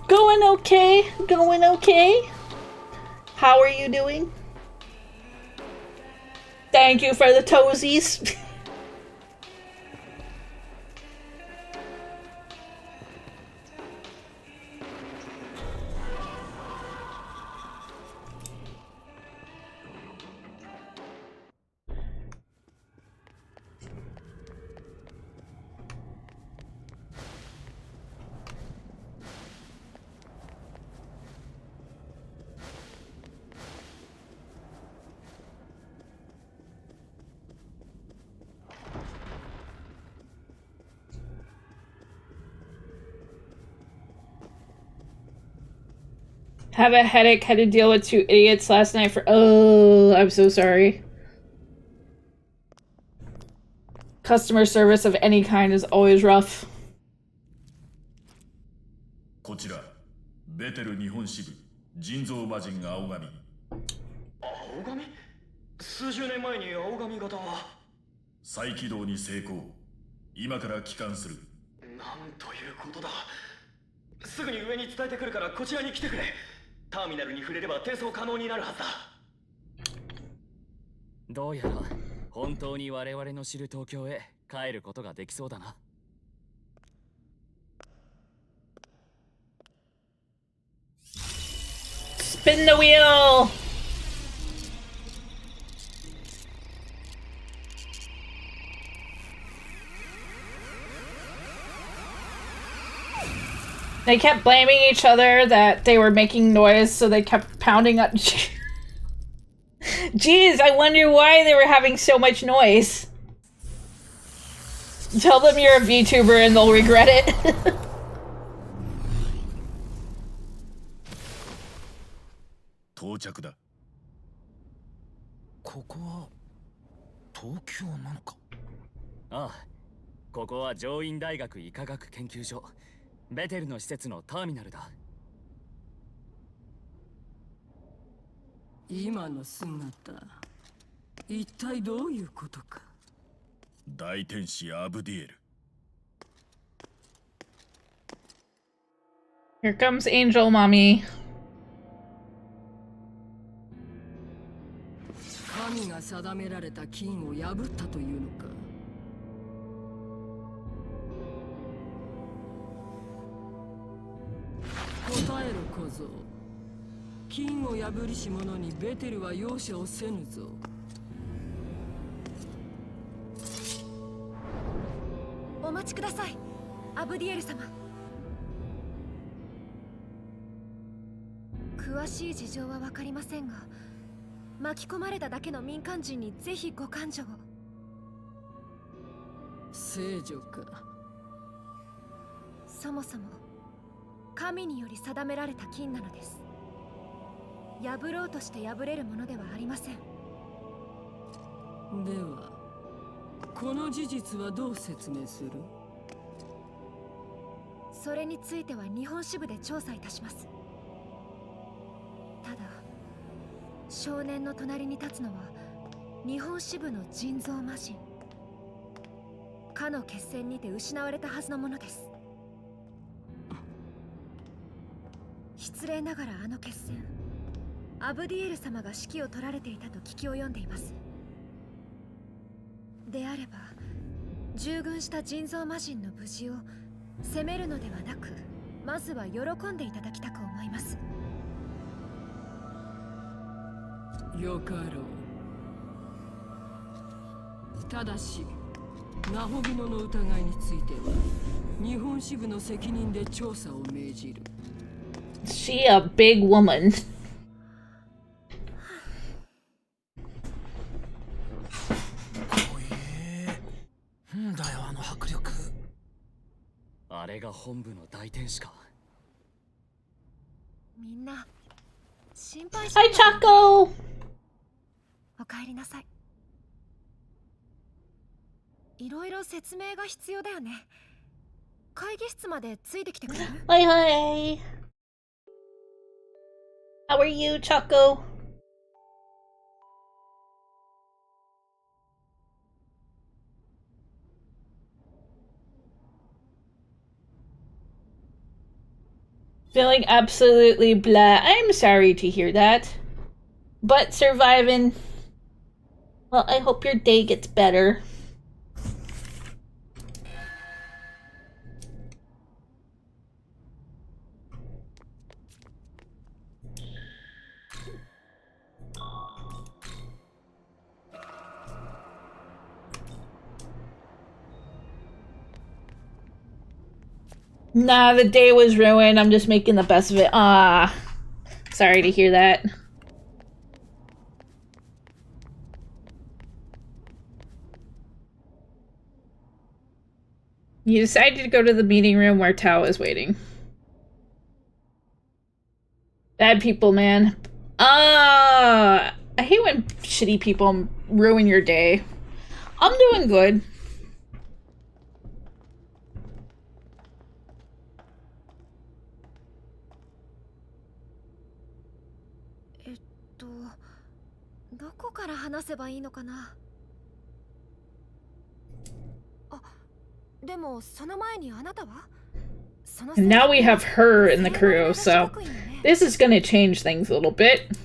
Going okay. Going okay. How are you doing? Thank you for the toesies. Have a headache, had to deal with 2 idiots last night for- Oh, I'm so sorry. Customer service of any kind is always rough. こちら、ベテル日本支部、人造魔人青髪。青髪？数十年前に青髪型は。再起動に成功。今から帰還する。なんということだ。すぐに上に伝えてくるからこちらに来てくれ。ターミナルに触れれば転送可能になるはずだ。どうやら本当に我々の知る東京へ帰ることができそうだな。Spin the wheel! They kept blaming each other that they were making noise, so they kept pounding up. Jeez, I wonder why they were having so much noise. Tell them you're a VTuber and they'll regret it. 到着だ。ここは東京なのか。ああ、ここは上院大学医科学研究所、ベテルの施設のターミナルだ。今の姿、一体どういうことか。大天使アブディエル。Here comes Angel Mommy. 神が定められた禁を破ったというのか。答えろ小僧。禁を破りし者にベテルは容赦をせぬぞ。お待ちください、アブディエル様。詳しい事情は分かりませんが、巻き込まれただけの民間人にぜひご感情を。聖女か。そもそも神により定められた禁なのです。破ろうとして破れるものではありません。ではこの事実はどう説明する？それについては日本支部で調査いたします。ただ少年の隣に立つのは日本支部の人造魔人。かの決戦にて失われたはずのものです。失礼ながらあの決戦、アブディエル様が指揮を取られていたと聞き及んでいます。であれば従軍した人造魔人の無事を責めるのではなく、まずは喜んでいただきたく思います。よかろう。ただしナホギノの疑いについては日本支部の責任で調査を命じる。She a big woman. なんだよあの迫力。あれが本部の大天使か。みんな心配して Hi, Choco! おかえりなさい。いろいろ説明が必要だよね。会議室までついてきてくれる？ Hi, hi! How are you, Choco? Feeling absolutely blah. I'm sorry to hear that. But surviving. Well, I hope your day gets better. Nah, the day was ruined. I'm just making the best of it. Ah, sorry to hear that. You decided to go to the meeting room where Tao is waiting. Bad people, man. I hate when shitty people ruin your day. I'm doing good. And now we have her in the crew, so this is gonna change things a little bit.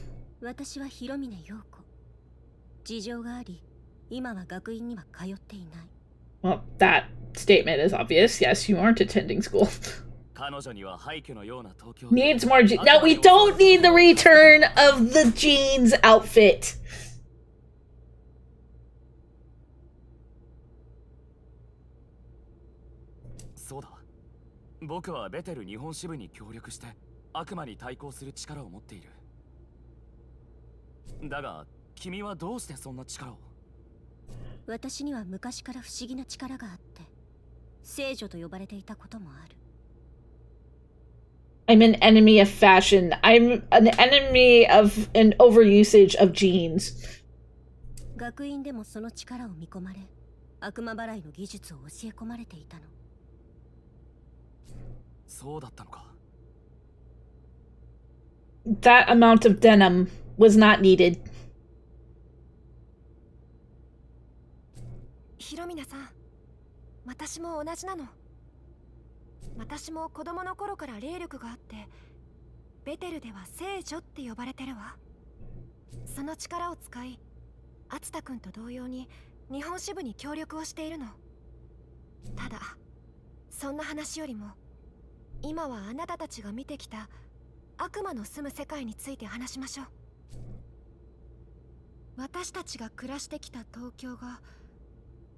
Well, that statement is obvious. Yes, you aren't attending school. Needs more jeans. No, we don't need the return of the jeans outfit. I'm an enemy of fashion. I'm an enemy of an overusage of jeans. 学院でもその力を見込まれ、悪魔払いの技術を教え込まれていたの。そうだったのか。That amount of denim was not needed. ヒロミナさん、私も同じなの。私も子供の頃から霊力があって、ベテルでは聖女って呼ばれてるわ。その力を使い、アツタ君と同様に日本支部に協力をしているの。ただ、そんな話よりも、今はあなたたちが見てきた悪魔の住む世界について話しましょう。私たちが暮らしてきた東京が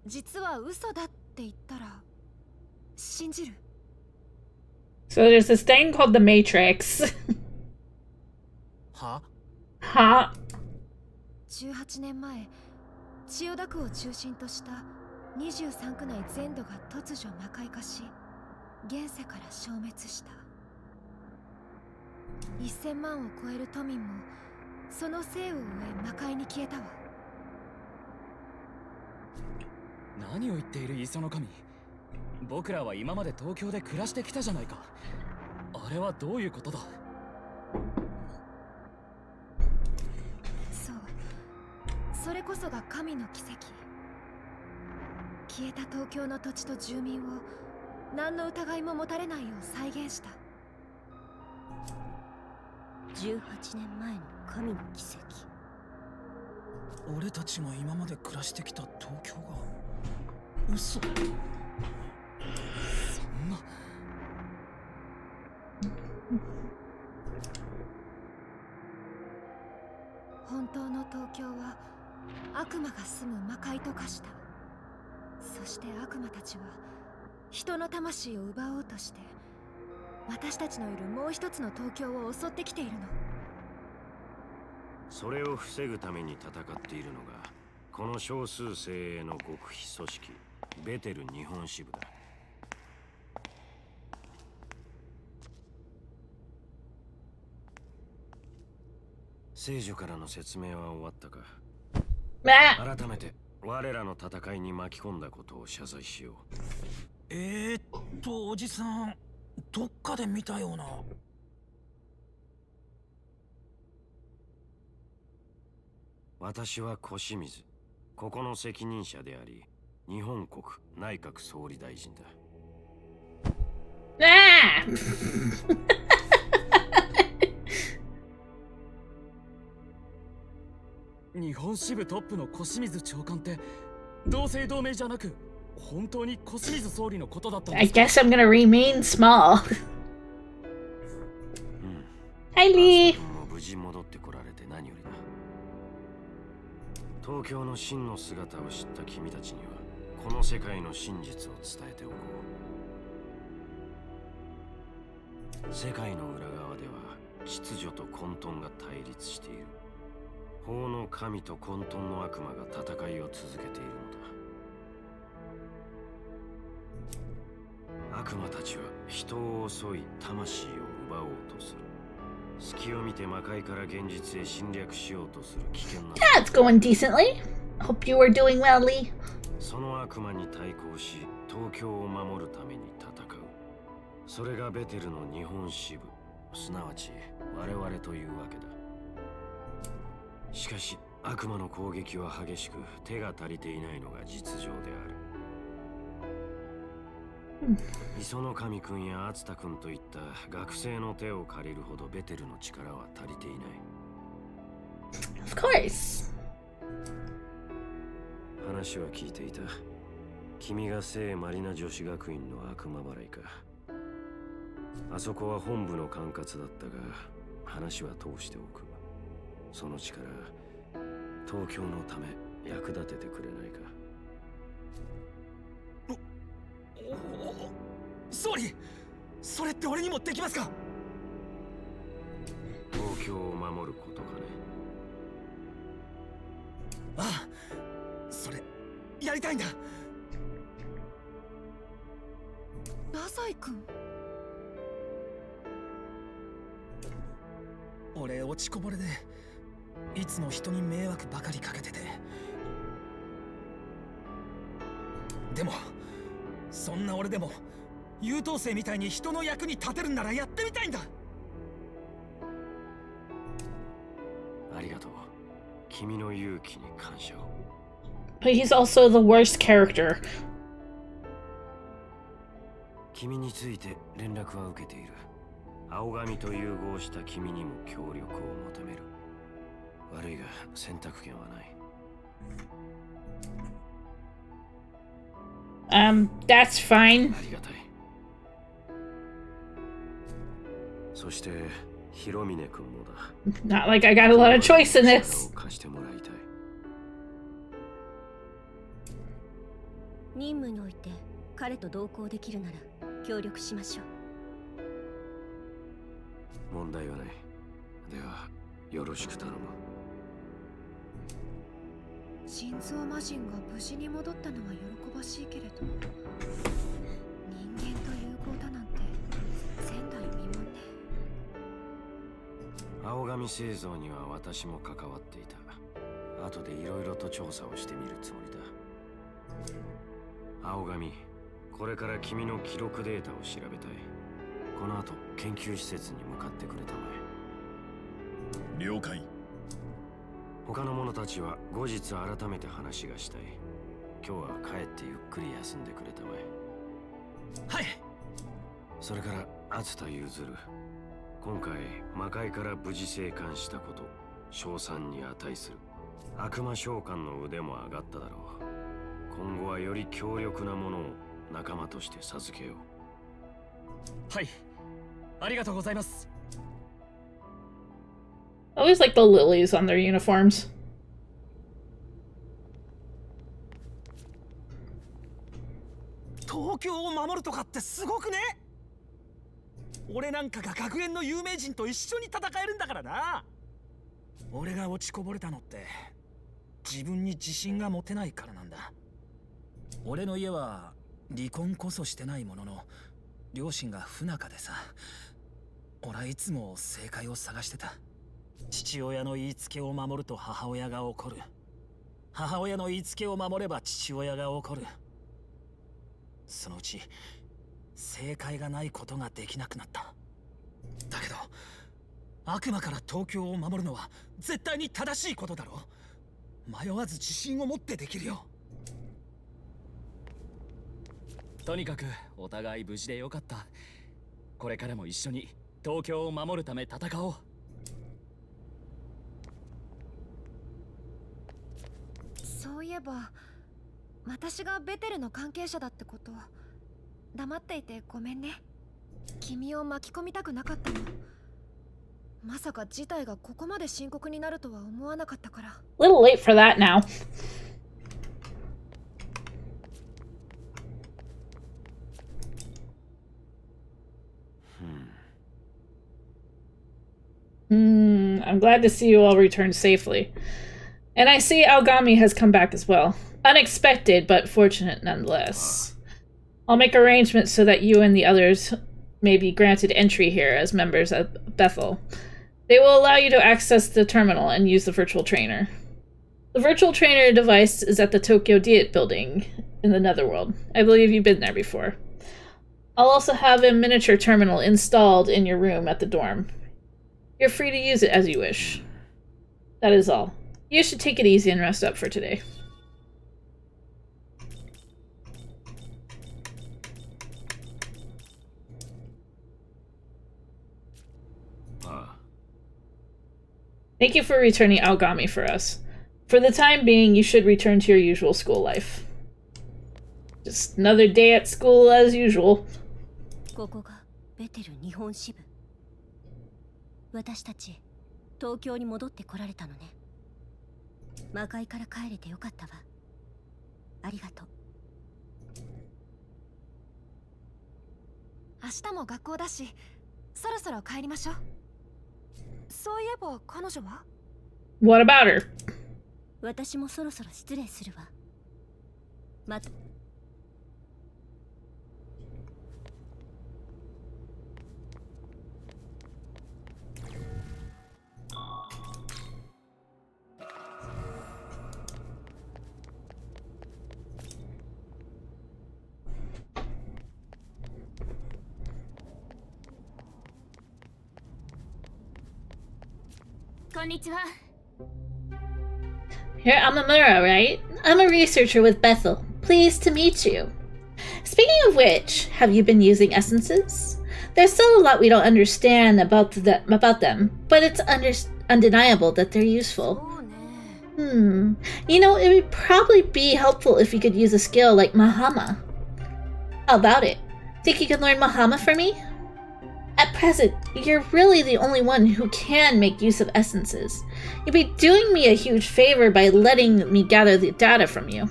実は嘘だって言ったら信じる？ So there's this thing called the Matrix. は18年前、千代田区を中心とした23区内全土が突如魔界化し、現世から消滅した。1000万を超える都民もその生を終え魔界に消えたわ。何を言っている磯の神。僕らは今まで東京で暮らしてきたじゃないか。あれはどういうことだ？そう、それこそが神の奇跡。消えた東京の土地と住民を何の疑いも持たれないよう再現した。18年前の神の奇跡。俺たちが今まで暮らしてきた東京が嘘。そんな。本当の東京は悪魔が住む魔界と化した。そして悪魔たちは人の魂を奪おうとして私たちのいるもう一つの東京を襲ってきているの。それを防ぐために戦っているのがこの少数精鋭の極秘組織ベテル日本支部だ。聖女からの説明は終わったか？改めて我らの戦いに巻き込んだことを謝罪しよう。おじさん、どっかで見たような。私は小清水、ここの責任者であり、日本国内閣総理大臣だ。本支部トップの小清水長官って同姓同名じゃなく本当に小清水総理のことだったん I ですか？ guess I'm gonna remain small. Hi, Lee. 無事戻ってこられて何よりだ。東京の真の姿を知った君たちにはこの世界の真実を伝えておこう。世界の裏側では秩序と混沌が対立している。法の神と混沌の悪魔が戦いを続けているのだ。悪魔たちは人を襲い魂を奪おうとする。隙を見て魔界から現実へ侵略しようとする危険な。Yeah, it's going decently. Hope you are doing well, Lee. その悪魔に対抗し東京を守るために戦う。それがベテルの日本支部、すなわち我々というわけだ。しかし悪魔の攻撃は激しく手が足りていないのが実情である。磯野神君や熱田君といった学生の手を借りるほどベテルの力は足りていない。Of course. 話は聞いていた。君が聖マリナ女子学院の悪魔払いか。あそこは本部の管轄だったが、話は通しておく。その力、東京のため役立ててくれないか。総理、それって俺にもできますか？東京を守ることかね。ああ、それやりたいんだ。ラザイ君、俺落ちこぼれでいつも人に迷惑ばかりかけてて、でもそんな俺でも優等生みたいに人の役に立てるんならやってみたいんだ。ありがとう。君の勇気に感謝を。But he's also the worst character. 君について連絡は受けている。青髪と融合した君にも協力を求める。悪いが選択権はない。That's fine. ありがたい。そして広峰君もだ。Not like I got a lot of choice in this. 貸してもらいたい。任務において彼と同行できるなら協力しましょう。問題はない。ではよろしく頼む。心臓魔人が無事に戻ったのは喜ばしいけれど、人間と融合だなんて前代未聞ね。青髪製造には私も関わっていた。後でいろいろと調査をしてみるつもりだ。青髪、これから君の記録データを調べたい。この後研究施設に向かってくれたまえ。了解。他の者たちは後日改めて話がしたい。今日は帰ってゆっくり休んでくれたまえ。はい。それから熱田譲る。今回魔界から無事生還したこと、称賛に値する。悪魔召喚の腕も上がっただろう。今後はより強力なものを仲間として授けよう。はい、ありがとうございます。I always like the lilies on their uniforms. 東京を守るとかってすごくね。俺なんかが学園の有名人と一緒に戦えるんだからな。俺が落ちこぼれたのって自分に自信が持てないからなんだ。俺の家は離婚こそしてないものの両親が不仲でさ、俺はいつも正解を探してた。父親の言いつけを守ると母親が怒る。母親の言いつけを守れば父親が怒る。そのうち正解がないことができなくなった。だけど悪魔から東京を守るのは絶対に正しいことだろう。迷わず自信を持ってできるよ。とにかくお互い無事でよかった。これからも一緒に東京を守るため戦おう。そういえば私がベテルの関係者だってこと黙っていてごめんね。君を巻き込みたくなかったの。まさか事態がここまで深刻になるとは思わなかったから。Little late for that now. I'm glad to see you all returned safely. And I see Aogami has come back as well. Unexpected, but fortunate nonetheless. I'll make arrangements so that you and the others may be granted entry here as members of Bethel. They will allow you to access the terminal and use the virtual trainer. The virtual trainer device is at the Tokyo Diet building in the Netherworld. I believe you've been there before. I'll also have a miniature terminal installed in your room at the dorm. You're free to use it as you wish. That is all. You should take it easy and rest up for today. Thank you for returning Aogami for us. For the time being, you should return to your usual school life. Just another day at school as usual. ここがベテル日本支部。私たち東京に戻ってこられたのね。魔界から帰れてよかったわ。ありがとう。明日も学校だし、そろそろ帰りましょう。そういえば彼女は？ What about her? 私もそろそろ失礼するわ。また。You're Amamura, right? I'm a researcher with Bethel. Pleased to meet you. Speaking of which, have you been using essences? There's still a lot we don't understand about them, but it's undeniable that they're useful. You know, it would probably be helpful if you could use a skill like Mahama. How about it? Think you can learn Mahama for me? At present, you're really the only one who can make use of essences. You'd be doing me a huge favor by letting me gather the data from you.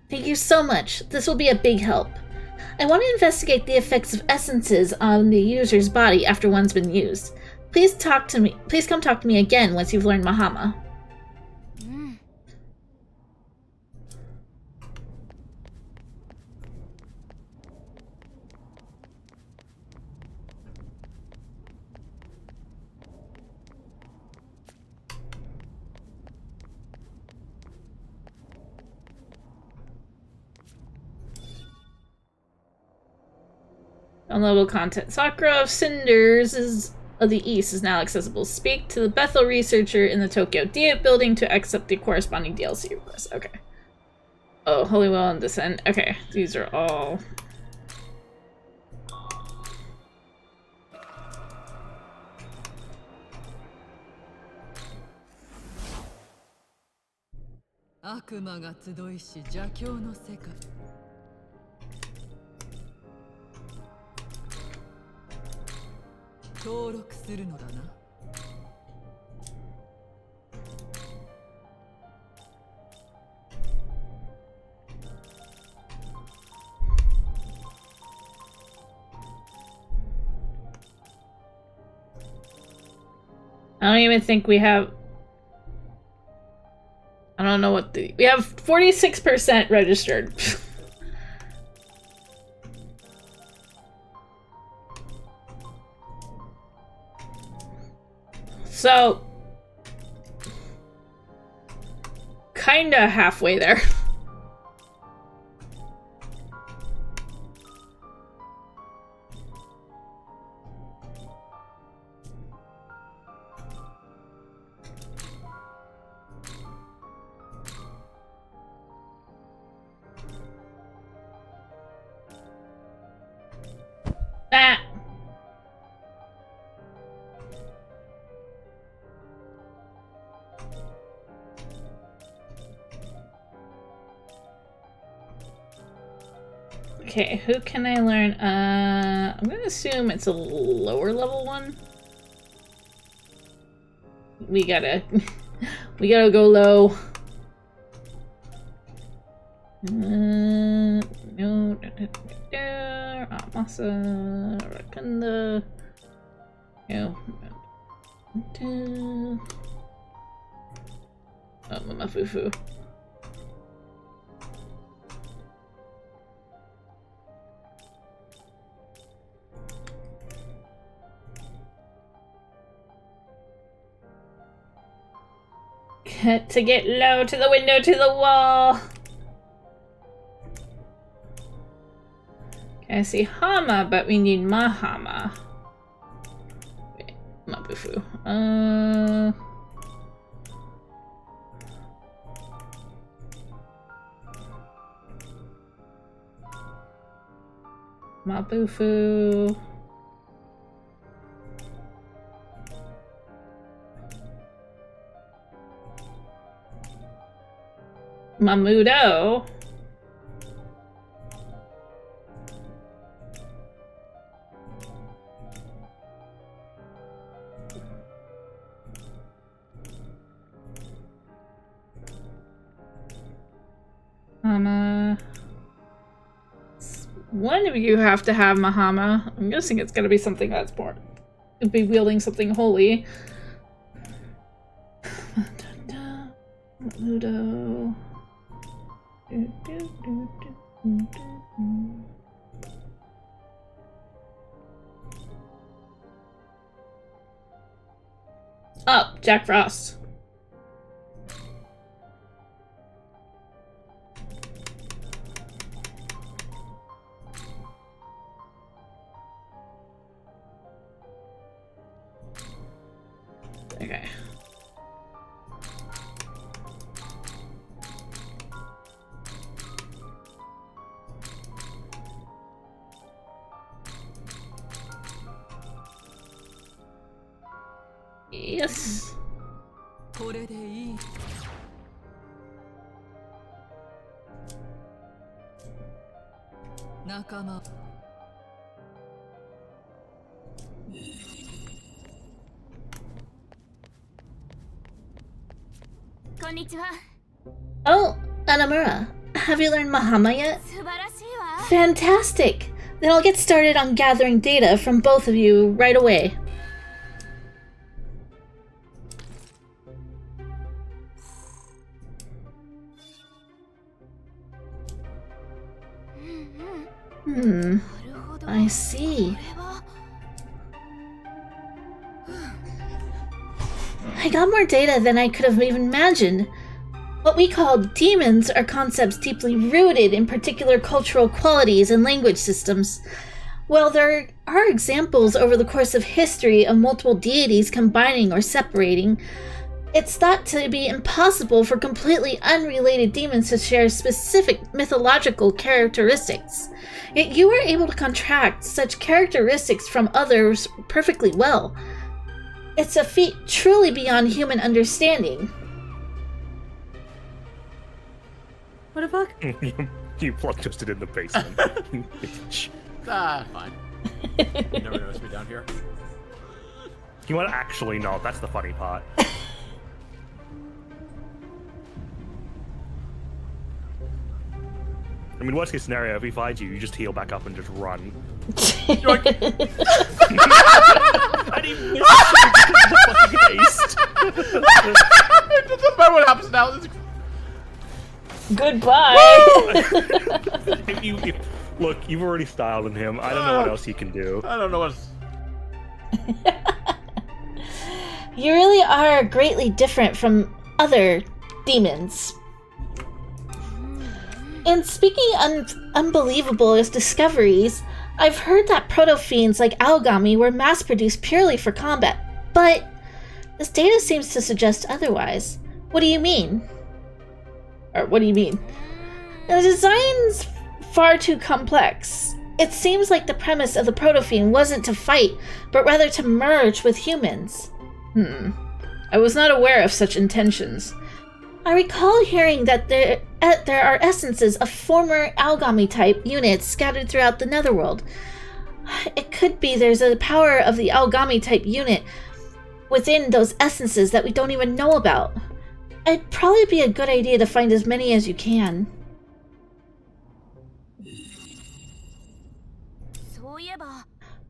Thank you so much. This will be a big help. I want to investigate the effects of essences on the user's body after one's been used. Please come talk to me again once you've learned Mahama. Downloadable content. Sakura of Cinders of the East is now accessible. Speak to the Bethel researcher in the Tokyo Diet building to accept the corresponding DLC request. Okay. Oh, Holy Well and Descent. Okay, these are all... I don't even think we have... I don't know what the... We have 46% registered. So... Kinda halfway there. Ah. Okay, who can I learn? I'm gonna assume it's a lower level one. We gotta go low. No, Amasa, Rakanda. No. Oh, Mamafufu. To get low, to the window, to the wall. Okay, I see Hama, but we need Mahama. Wait, Mabufu. Mabufu. Mamudo. One of you have to have Mahama. I'm guessing it's gonna be something that's more. It'd be wielding something holy. Mamudo. Oh, Jack Frost. Okay. Yes. これでいい。仲間。Konnichiwa. Oh, Anamura. Have you learned Mahama yet? Fantastic! Then I'll get started on gathering data from both of you right away. I see. I got more data than I could have even imagined. What we call demons are concepts deeply rooted in particular cultural qualities and language systems. While there are examples over the course of history of multiple deities combining or separating, it's thought to be impossible for completely unrelated demons to share specific mythological characteristics. Yet you were able to contract such characteristics from others perfectly well. It's a feat truly beyond human understanding. What the fuck? You plot twisted in the basement. You bitch. Fine. You never noticed me down here. You might actually not. That's the funny part. I mean, worst case scenario, if he finds you, you just heal back up and just run. You're like... I didn't miss you because of the fucking haste. It doesn't matter what happens now. Goodbye. Look, you've already styled in him. I don't know what else you can do. I don't know what's... You really are greatly different from other demons. And speaking unbelievable as discoveries, I've heard that proto-fiends like Aogami were mass-produced purely for combat, but this data seems to suggest otherwise. What do you mean? Or what do you mean? The design's far too complex. It seems like the premise of the proto-fiend wasn't to fight, but rather to merge with humans. I was not aware of such intentions. I recall hearing that there are essences of former Algami-type units scattered throughout the Netherworld. It could be there's a power of the Algami-type unit within those essences that we don't even know about. It'd probably be a good idea to find as many as you can.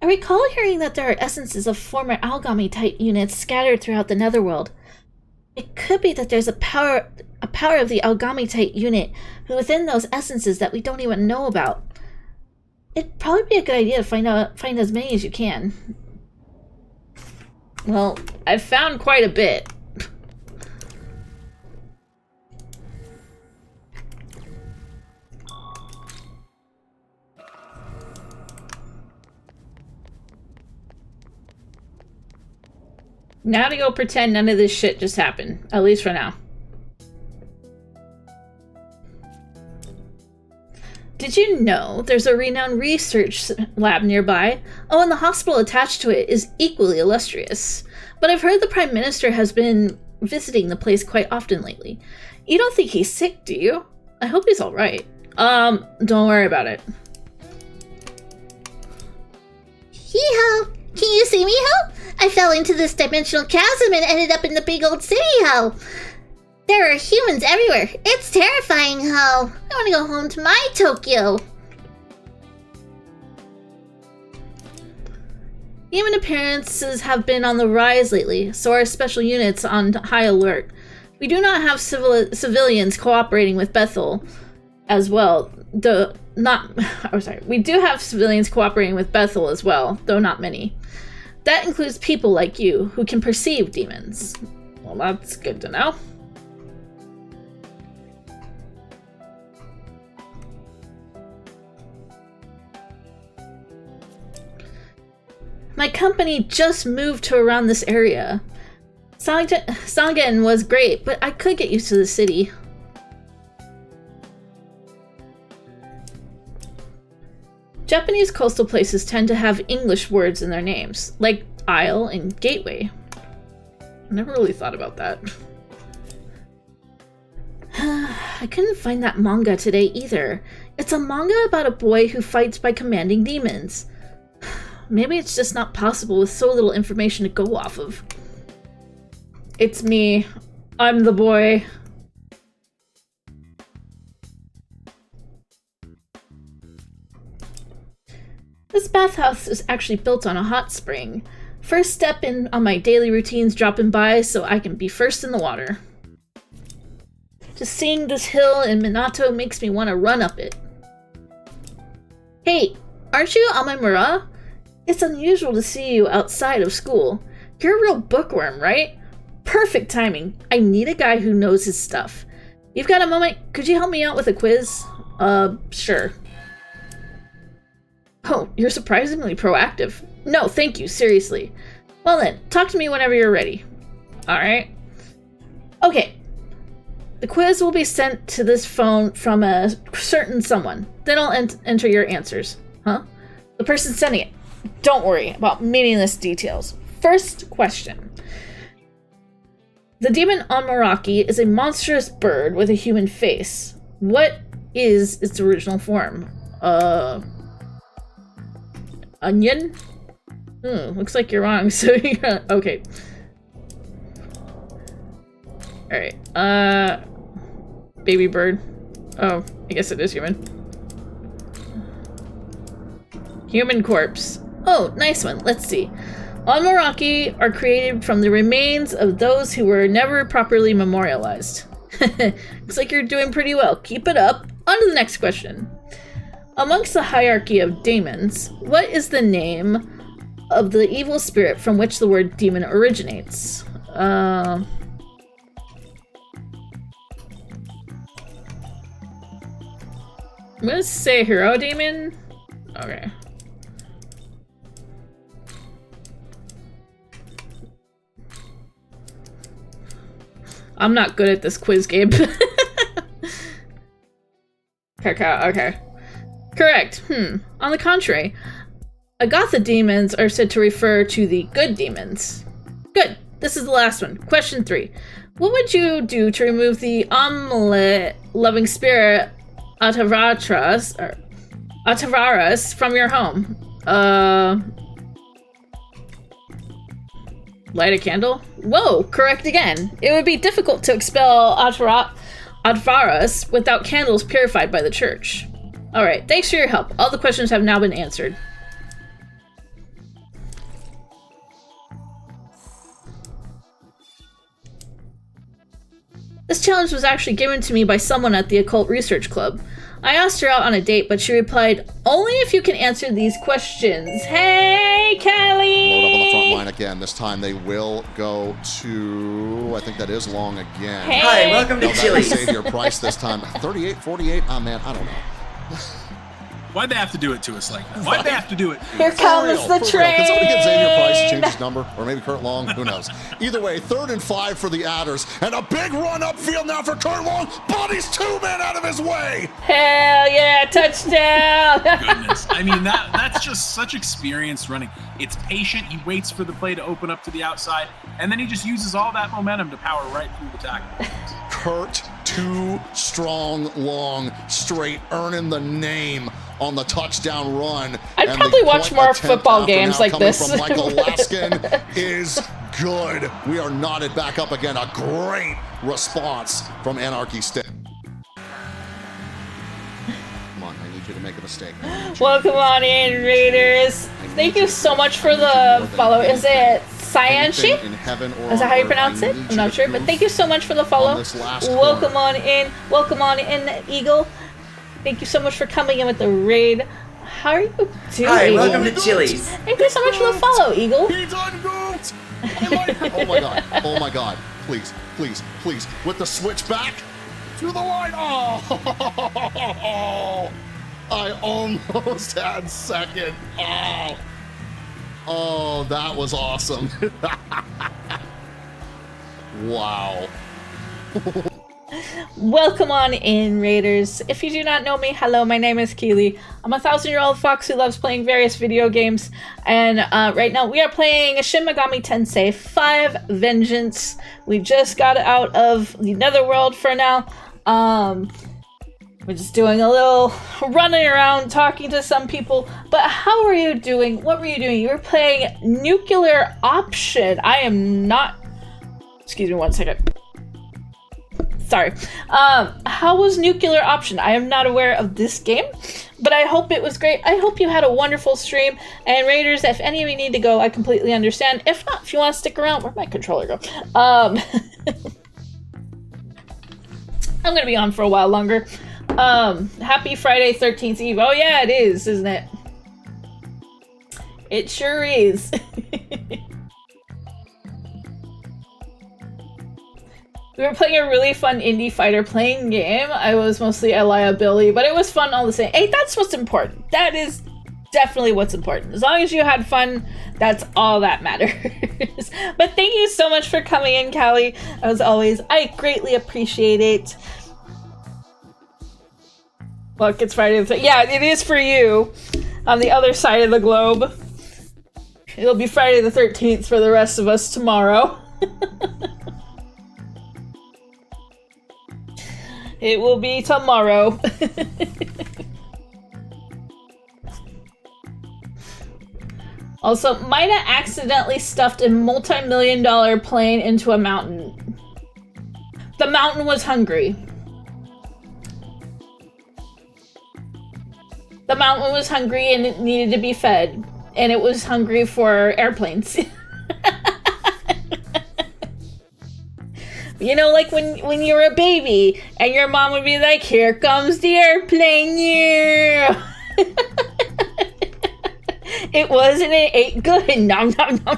I recall hearing that there are essences of former Algami-type units scattered throughout the Netherworld. It could be that there's a power of the Algami-type unit within those essences that we don't even know about. It'd probably be a good idea to find as many as you can. Well, I've found quite a bit. Now to go pretend none of this shit just happened, at least for now. Did you know there's a renowned research lab nearby? Oh, and the hospital attached to it is equally illustrious. But I've heard the Prime Minister has been visiting the place quite often lately. You don't think he's sick, do you? I hope he's alright. Don't worry about it. Hee-ho! Can you see me, ho? I fell into this dimensional chasm and ended up in the big old city, ho! There are humans everywhere. It's terrifying, ho! I want to go home to my Tokyo. Human appearances have been on the rise lately, so are special units on high alert. We do not have civilians cooperating with Bethel as well, though not... Oh, sorry. We do have civilians cooperating with Bethel as well, though not many. That includes people like you, who can perceive demons. Well, that's good to know. My company just moved to around this area. Sangen was great, but I could get used to the city. Japanese coastal places tend to have English words in their names, like Isle and Gateway. I never really thought about that. I couldn't find that manga today either. It's a manga about a boy who fights by commanding demons. Maybe it's just not possible with so little information to go off of. It's me. I'm the boy. This bathhouse is actually built on a hot spring. First step in on my daily routines dropping by so I can be first in the water. Just seeing this hill in Minato makes me want to run up it. Hey, aren't you Amemura? It's unusual to see you outside of school. You're a real bookworm, right? Perfect timing. I need a guy who knows his stuff. You've got a moment? Could you help me out with a quiz? Sure. Oh, you're surprisingly proactive. No, thank you, seriously. Well then, talk to me whenever you're ready. Alright. Okay. The quiz will be sent to this phone from a certain someone. Then I'll enter your answers. Huh? The person sending it. Don't worry about meaningless details. First question. The demon Amaraki is a monstrous bird with a human face. What is its original form? Onion? Looks like you're wrong, so you're... Okay. Alright, baby bird. Oh, I guess it is human. Human corpse. Oh, nice one. Let's see. Amaraki are created from the remains of those who were never properly memorialized. Looks like you're doing pretty well. Keep it up. On to the next question. Amongst the hierarchy of demons, what is the name of the evil spirit from which the word demon originates? I'm gonna say hero demon. Okay. I'm not good at this quiz game. Okay. Correct. On the contrary, Agatha demons are said to refer to the good demons. Good. this is the last one. Question 3. What would you do to remove the omelet-loving spirit Atavaras from your home? Light a candle? Whoa, correct again. It would be difficult to expel Atavaras without candles purified by the church. Alright, thanks for your help. All the questions have now been answered. This challenge was actually given to me by someone at the Occult Research Club. I asked her out on a date, but she replied, "Only if you can answer these questions." Hey, Kelly! Load up on the front line again. This time they will go to, I think that is long again. Hey. Hi, welcome to Chili's. Xavier Price this time. 38-48? Oh, man, I don't know. Why'd they have to do it to us like that? Why'd they have to do it? Here comes the train! Can somebody get Xavier Price to change his number? Or maybe Kurt Long? Who knows? Either way, 3rd and 5 for the Adders. And a big run upfield now for Kurt Long. Bodies 2 men out of his way! Hell yeah, touchdown! Goodness. I mean, that's just such experienced running. It's patient. He waits for the play to open up to the outside, and then he just uses all that momentum to power right through the tackle. Kurt, 2 strong, long, straight, earning the name on the touchdown run. I'd probably watch more football games like this. From Michael Laskin is good. We are knotted back up again. A great response from Anarchy Stick. Come on, I need you to make a mistake. Welcome on in, Raiders. Thank you so much for the follow. Is it Cyanshi? Is that how you pronounce it? I'm not sure, but thank you so much for the follow. Welcome on in. Welcome on in, Eagle. Thank you so much for coming in with the raid. How are you doing? Hi, welcome to Chili's. Thank you so much for the follow, Eagle. Oh my god. Oh my god. Please, please, please. With the switch back to the line. Oh, I almost had second. Oh, that was awesome. Wow. Welcome on in, Raiders. If you do not know me, hello, my name is Keely. I'm a 1,000-year-old fox who loves playing various video games, and right now we are playing Shin Megami Tensei 5 Vengeance. We just got out of the Netherworld for now. We're just doing a little running around, talking to some people. But how are you doing? What were you doing? You were playing Nuclear Option. I am not... Excuse me one second. Sorry. How was Nuclear Option? I am not aware of this game, but I hope it was great. I hope you had a wonderful stream. And Raiders, if any of you need to go, I completely understand. If not, if you want to stick around, where'd my controller go? I'm gonna be on for a while longer. Happy Friday 13th Eve. Oh yeah, it is, isn't it? It sure is. We were playing a really fun indie fighter playing game. I was mostly a liability, but it was fun all the same. Hey, that's what's important. That is definitely what's important. As long as you had fun, that's all that matters. But thank you so much for coming in, Callie. As always, I greatly appreciate it. Look, it's Friday the 13th. Yeah, it is for you on the other side of the globe. It'll be Friday the 13th for the rest of us tomorrow. It will be tomorrow. Also, Mida accidentally stuffed a multi-million-dollar plane into a mountain. The mountain was hungry. The mountain was hungry and it needed to be fed. And it was hungry for airplanes. You know, like when you were a baby and your mom would be like, "Here comes the airplane, yeah." It was and it ate good. Nom nom nom.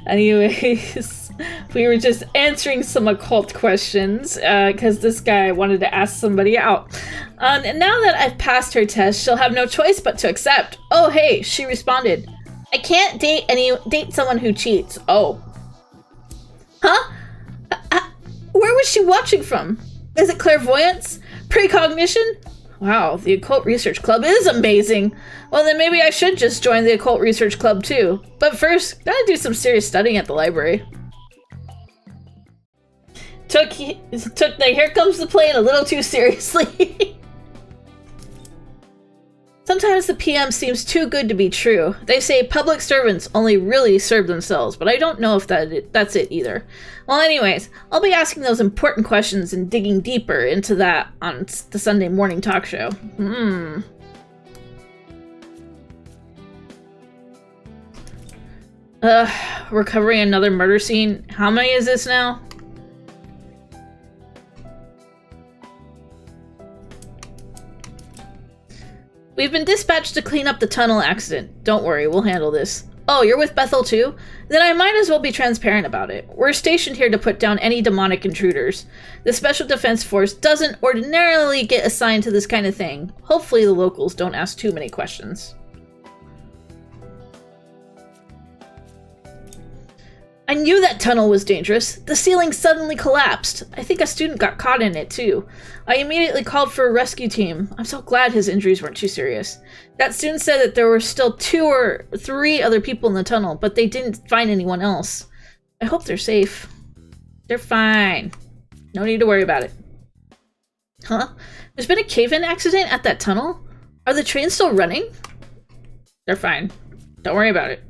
Anyways, we were just answering some occult questions because this guy wanted to ask somebody out. And now that I've passed her test, she'll have no choice but to accept. Oh, hey, she responded. I can't date someone who cheats. Oh. Huh? Where was she watching from? Is it clairvoyance? Precognition? Wow, the Occult Research Club is amazing! Well, then maybe I should just join the Occult Research Club too. But first, gotta do some serious studying at the library. Took the here comes the plane a little too seriously. Sometimes the PM seems too good to be true. They say public servants only really serve themselves, but I don't know if that's it either. Well, anyways, I'll be asking those important questions and digging deeper into that on the Sunday morning talk show. Recovering another murder scene. How many is this now? We've been dispatched to clean up the tunnel accident. Don't worry, we'll handle this. Oh, you're with Bethel too? Then I might as well be transparent about it. We're stationed here to put down any demonic intruders. The Special Defense Force doesn't ordinarily get assigned to this kind of thing. Hopefully the locals don't ask too many questions. I knew that tunnel was dangerous. The ceiling suddenly collapsed. I think a student got caught in it, too. I immediately called for a rescue team. I'm so glad his injuries weren't too serious. That student said that there were still 2 or 3 other people in the tunnel, but they didn't find anyone else. I hope they're safe. They're fine. No need to worry about it. Huh? There's been a cave-in accident at that tunnel? Are the trains still running? They're fine. Don't worry about it.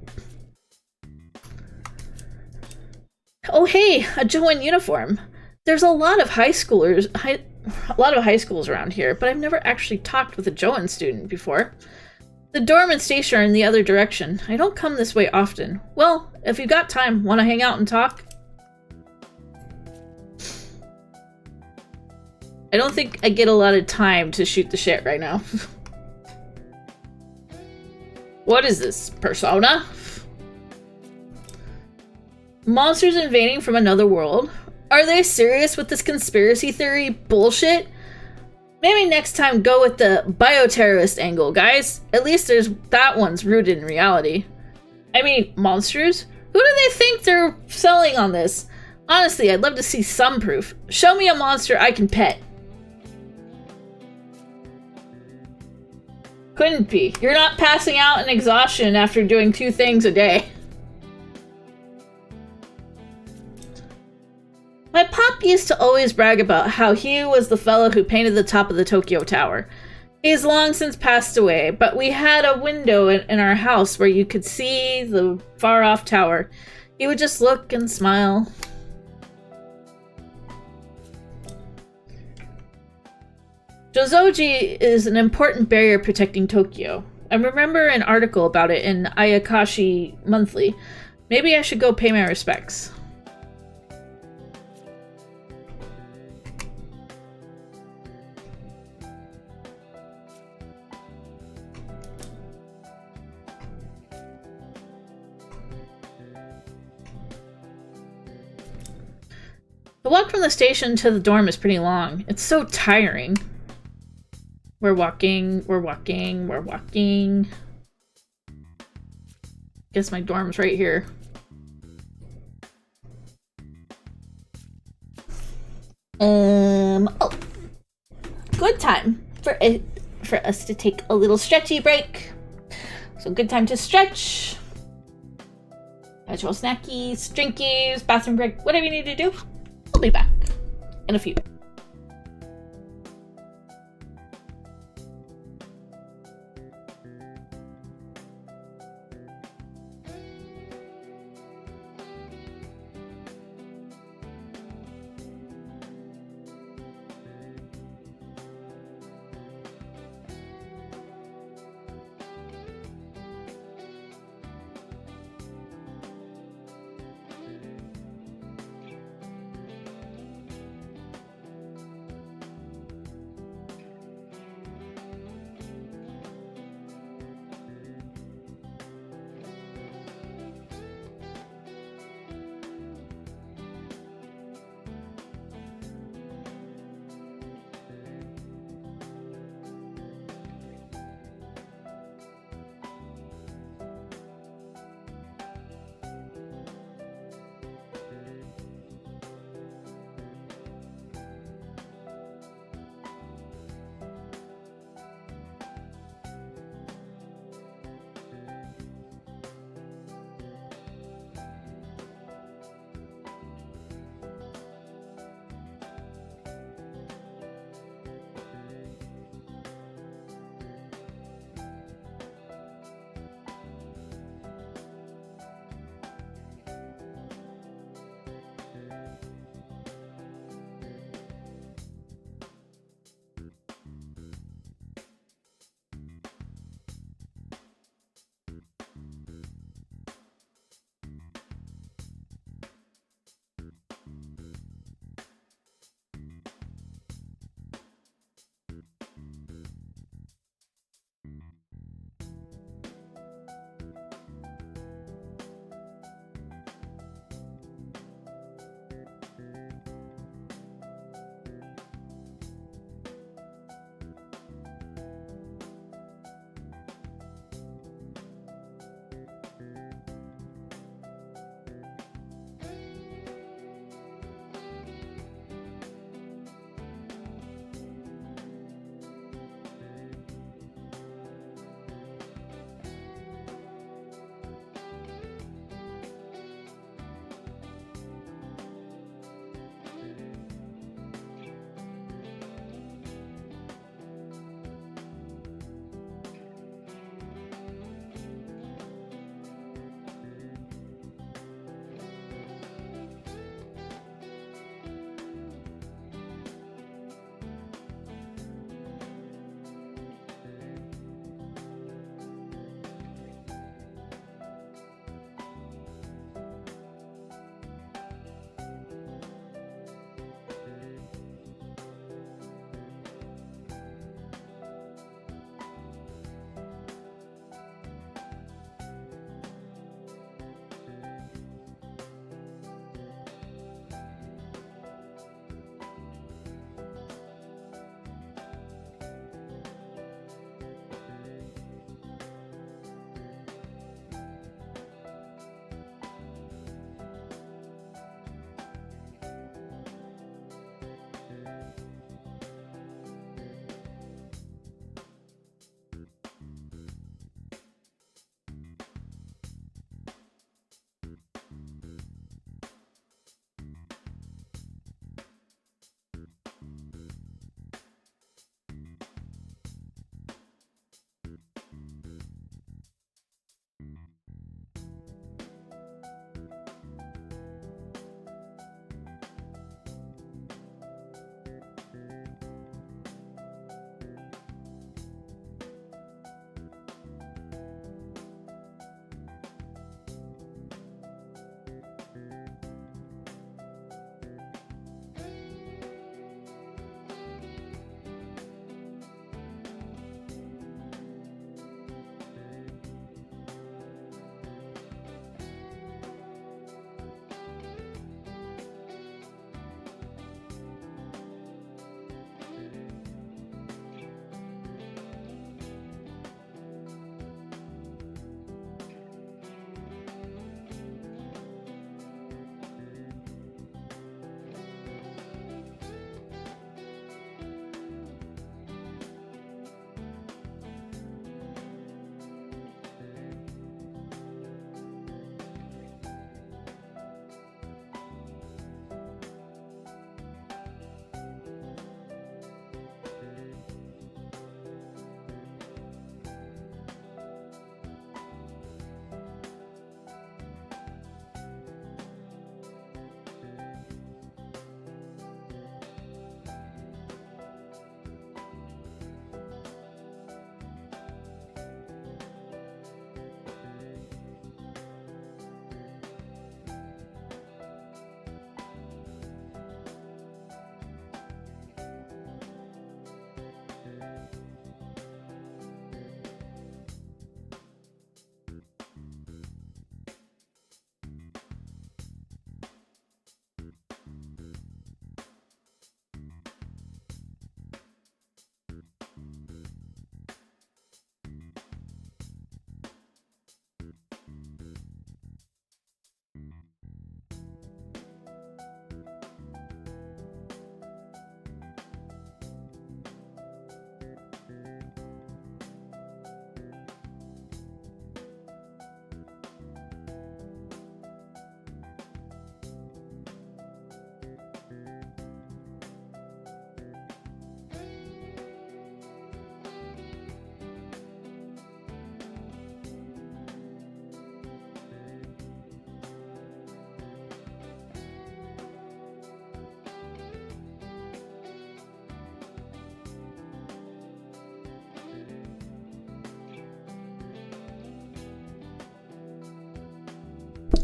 Oh hey, a Joe in uniform. There's a lot of high schools around here, but I've never actually talked with a Joan student before. The dorm and station are in the other direction. I don't come this way often. Well, if you've got time, want to hang out and talk? I don't think I get a lot of time to shoot the shit right now. What is this, Persona? Monsters invading from another world? Are they serious with this conspiracy theory bullshit? Maybe next time go with the bioterrorist angle, guys. At least that one's rooted in reality. I mean, monsters? Who do they think they're selling on this? Honestly, I'd love to see some proof. Show me a monster I can pet. Couldn't be. You're not passing out in exhaustion after doing 2 things a day. My pop used to always brag about how he was the fellow who painted the top of the Tokyo Tower. He's long since passed away, but we had a window in our house where you could see the far-off tower. He would just look and smile. Jozoji is an important barrier protecting Tokyo. I remember an article about it in Ayakashi Monthly. Maybe I should go pay my respects. The walk from the station to the dorm is pretty long. It's so tiring. We're walking. Guess my dorm's right here. Oh. Good time for us to take a little stretchy break. So good time to stretch. Casual snackies, drinkies, bathroom break, whatever you need to do. I'll be back in a few.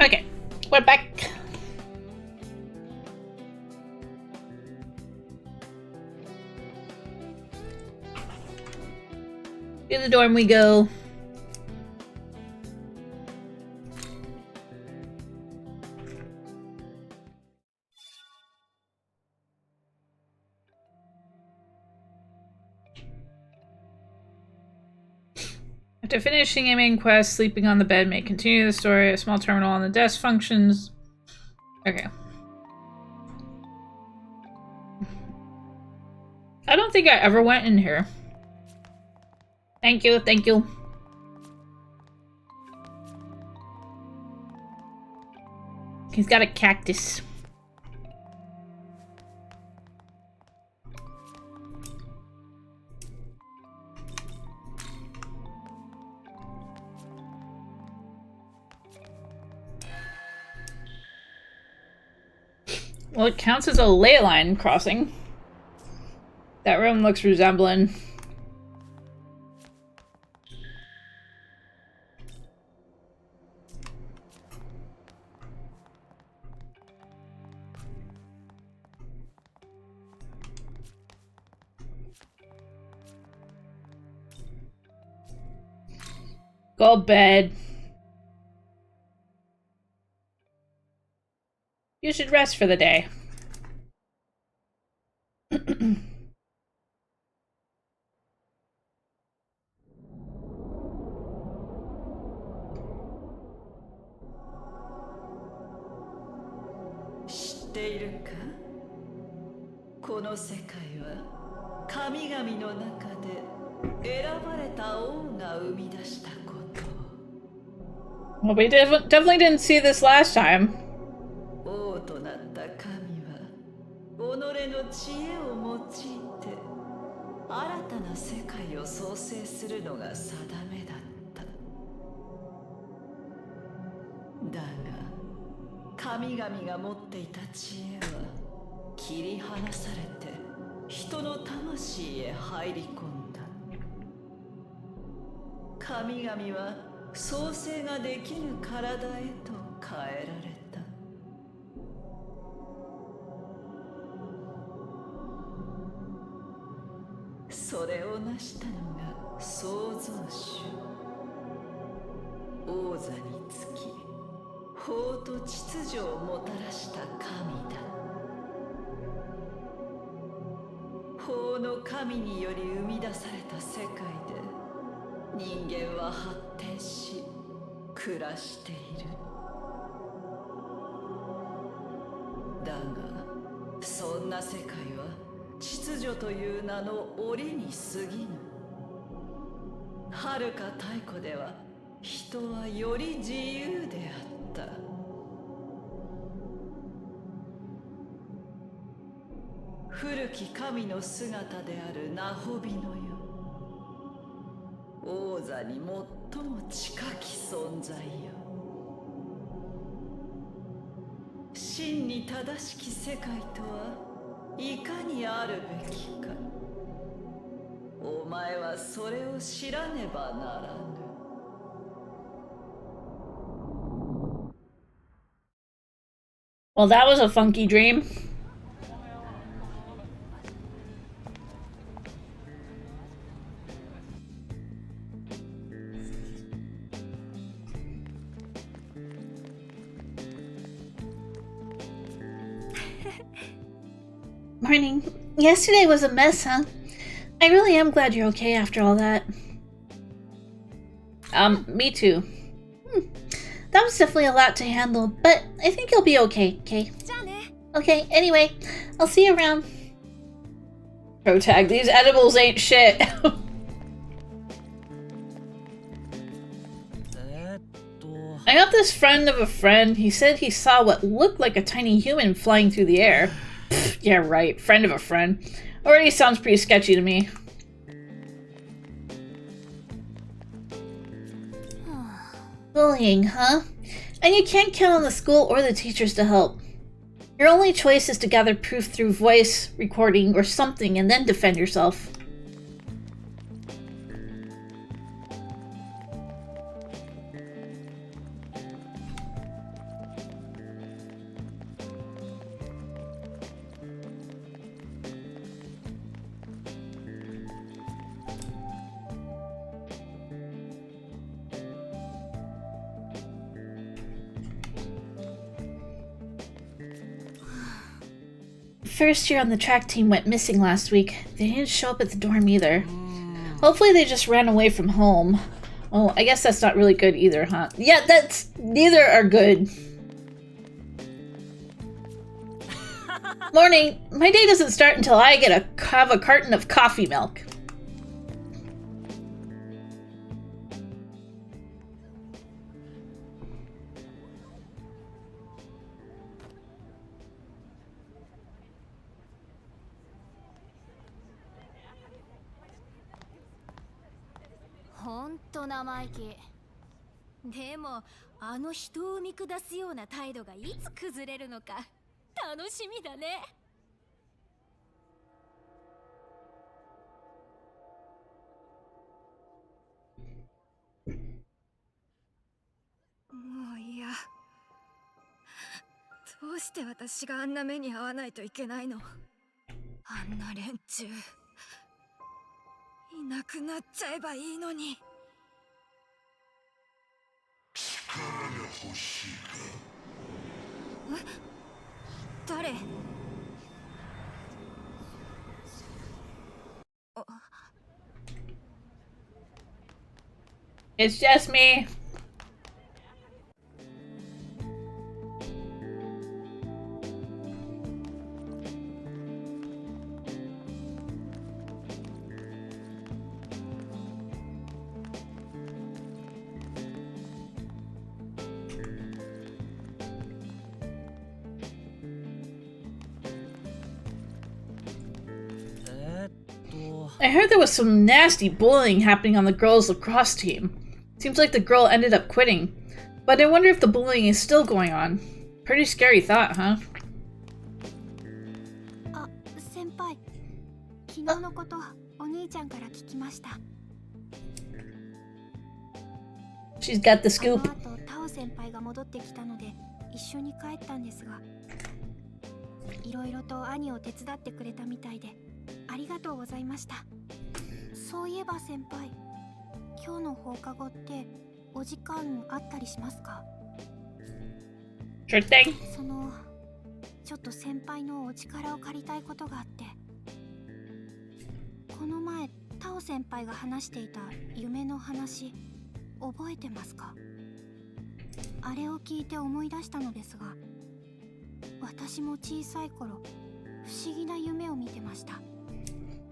Okay, we're back. To the dorm we go. After finishing a main quest, sleeping on the bed may continue the story. A small terminal on the desk functions. Okay. I don't think I ever went in here. Thank you, thank you. He's got a cactus. Well, it counts as a ley line crossing. That room looks resembling. Go bed. You should rest for the day. Well, we definitely didn't see this last time. 王となった神は己の知恵を用いて新たな世界を創生するのが定めだった。だが神々が持っていた知恵は切り離されて人の魂へ入り込んだ。神々は創生ができぬ体へと変えられた。それを成したのが創造主。王座につき法と秩序をもたらした神だ。法の神により生み出された世界で人間は発展し暮らしている。だがそんな世界は秩序という名の檻に過ぎぬ。遥か太古では人はより自由であった。古き神の姿であるナホビのよ、王座に最も近き存在よ。真に正しき世界とはいかにあるべきか。お前はそれを知らねばならぬ。Well, that was a funky dream. Morning. Yesterday was a mess, huh? I really am glad you're okay after all that. Me too. That was definitely a lot to handle, but I think you'll be okay, okay? Okay, anyway, I'll see you around. Pro tag, these edibles ain't shit. I got this friend of a friend. He said he saw what looked like a tiny human flying through the air. Pfft, yeah, right. Friend of a friend. Already sounds pretty sketchy to me. Bullying, huh? And you can't count on the school or the teachers to help. Your only choice is to gather proof through voice recording or something and then defend yourself. first year on the track team went missing last week. They didn't show up at the dorm either. Hopefully they just ran away from home. Well, I guess that's not really good either, huh? Yeah, neither are good. Morning. My day doesn't start until I have a carton of coffee milk.ほんと生意気。でもあの人を見下すような態度がいつ崩れるのか楽しみだね。もういや。どうして私があんな目に遭わないといけないの。あんな連中いなくなっちゃえばいいのに。力が欲しいか。え？誰？It's just me. I heard there was some nasty bullying happening on the girls' lacrosse team. Seems like the girl ended up quitting. But I wonder if the bullying is still going on. Pretty scary thought, huh? あ、先輩。昨日のこと、お兄ちゃんから聞きました。She's got the scoop. あの後、タオ先輩が戻ってきたので、一緒に帰ったんですが、いろいろと兄を手伝ってくれたみたいで、ありがとうございました。そういえば先輩、今日の放課後ってお時間あったりしますか？ Sure thing. ちょっと先輩のお力を借りたいことがあって、この前タオ先輩が話していた夢の話覚えてますか？あれを聞いて思い出したのですが、私も小さい頃不思議な夢を見てました。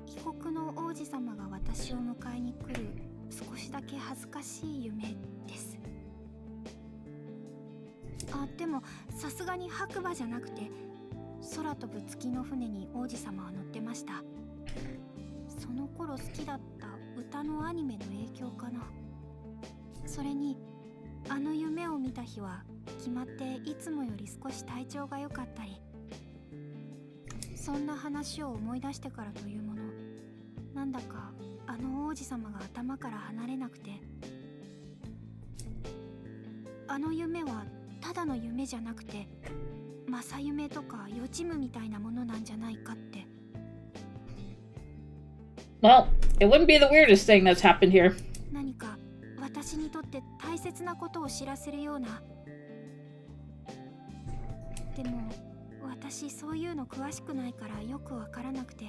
異国の王子様が私を迎えに来る少しだけ恥ずかしい夢です。あ、でもさすがに白馬じゃなくて空飛ぶ月の船に王子様は乗ってました。その頃好きだった歌のアニメの影響かな。それにあの夢を見た日は決まっていつもより少し体調が良かったり、そんな話を思い出してからというもの、なんだかあの王子様が頭から離れなくて、あの夢はただの夢じゃなくて正夢とか予知夢みたいなものなんじゃないかって。 Well, it wouldn't be the weirdest thing that's happened here. 何か私にとって大切なことを知らせるような。でも私そういうの詳しくないからよくわからなくて。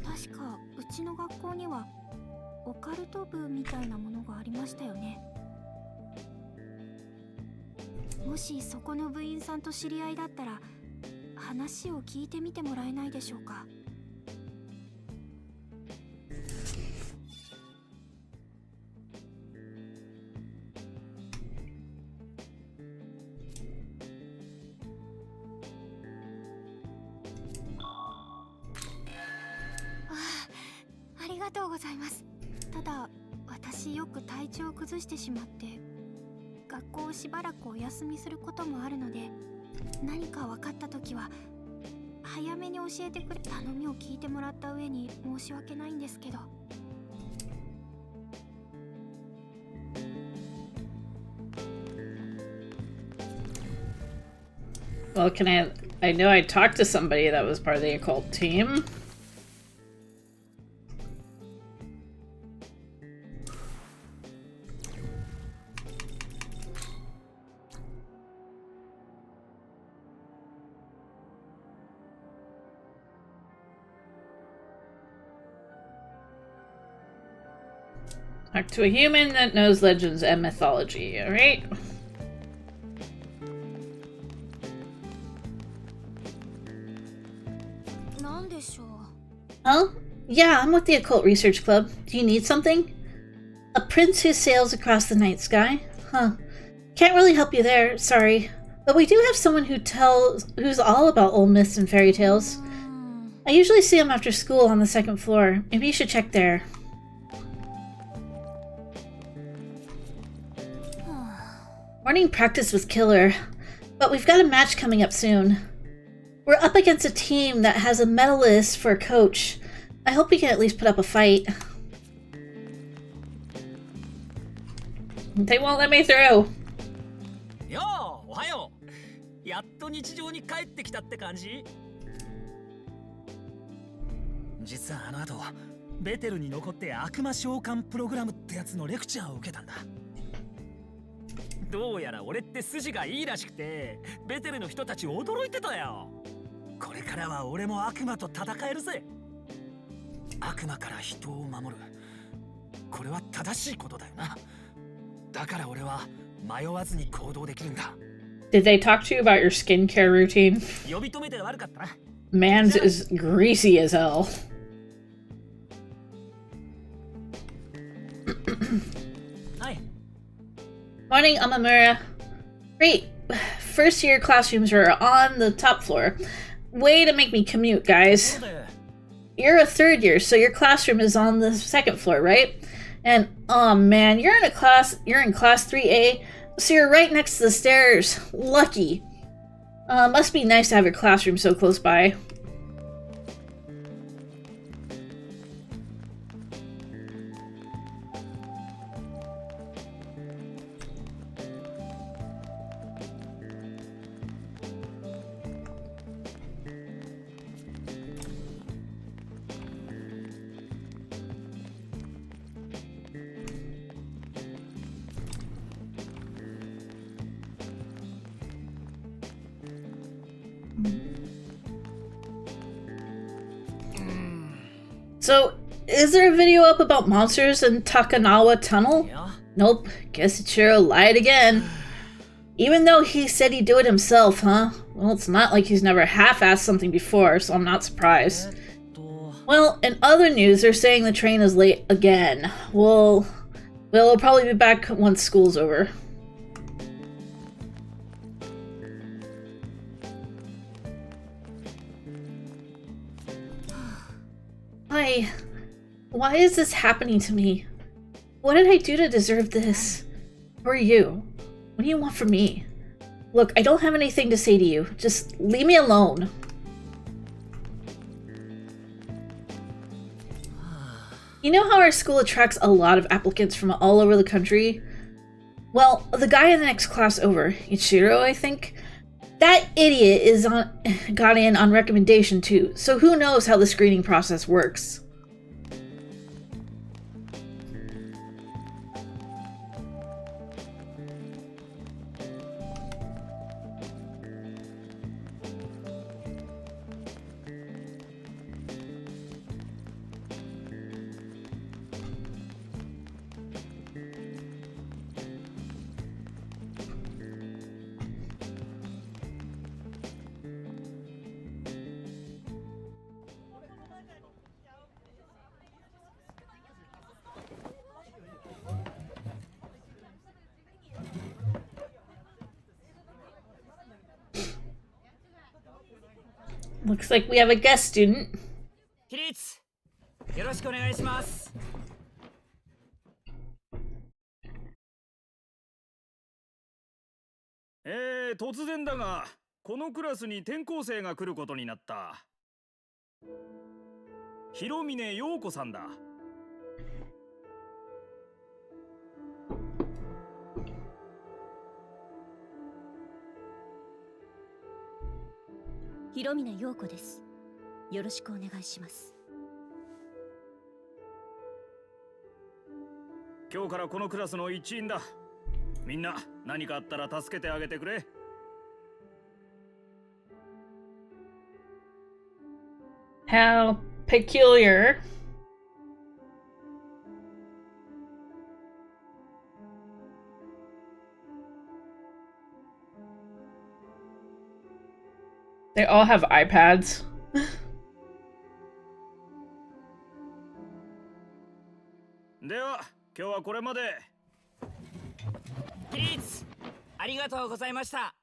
確かうちの学校にはオカルト部みたいなものがありましたよね。もしそこの部員さんと知り合いだったら話を聞いてみてもらえないでしょうか。ありがとうございます。ただ私よく体調を崩してしまって学校をしばらくお休みすることもあるので、何か分かった時は早めに教えてくれ。頼みを聞いてもらった上に申し訳ないんですけど。Well, I know I talked to somebody that was part of the occult team. Talk to a human that knows legends and mythology, alright? Huh? Yeah, I'm with the Occult Research Club. Do you need something? A prince who sails across the night sky? Huh. Can't really help you there, sorry. But we do have someone who's all about old myths and fairy tales. I usually see him after school on the second floor. Maybe you should check there. Morning practice was killer, but we've got a match coming up soon. We're up against a team that has a medalist for a coach. I hope we can at least put up a fight. They won't let me through. Yo, おはよう。やっと日常に帰ってきたって感じ？実はあの後、ベテルに残って悪魔召喚プログラムってやつのレクチャーを受けたんだ。どうやら俺って筋がいいらしくて、ベテルの人たち驚いてたよ。これからは俺も悪魔と戦えるぜ。悪魔から人を守る。これは正しいことだよな。だから俺は迷わずに行動できるんだ。Did they talk to you about your skincare routine? 呼び止めて悪かったな。Man's is greasy as hell. Morning, Amamura. Great. First year classrooms are on the top floor. Way to make me commute, guys. You're a third year, so your classroom is on the second floor, right? And oh man, you're in class 3A, so you're right next to the stairs. Lucky. Must be nice to have your classroom so close by. So, is there a video up about monsters in Takanawa Tunnel? Yeah. Nope, guess it's sure lied again. Even though he said he'd do it himself, huh? Well, it's not like he's never half-assed something before, so I'm not surprised. Well, in other news, they're saying the train is late again. Well, it'll probably be back once school's over. Why is this happening to me? What did I do to deserve this? Who are you? What do you want from me? Look, I don't have anything to say to you. Just leave me alone. You know how our school attracts a lot of applicants from all over the country? Well, the guy in the next class over, Ichiro, I think, that idiot got in on recommendation too, so who knows how the screening process works. Looks like we have a guest student. 起立。よろしくお願いします。突然だが、このクラスに転校生が来ることになった。広峰陽子さんだ。広峰陽子です。よろしくお願いします。今日からこのクラスの一員だ。みんな何かあったら助けてあげてくれ。How peculiar. They all have iPads. では今日はこれまで。起立ありがとうございました。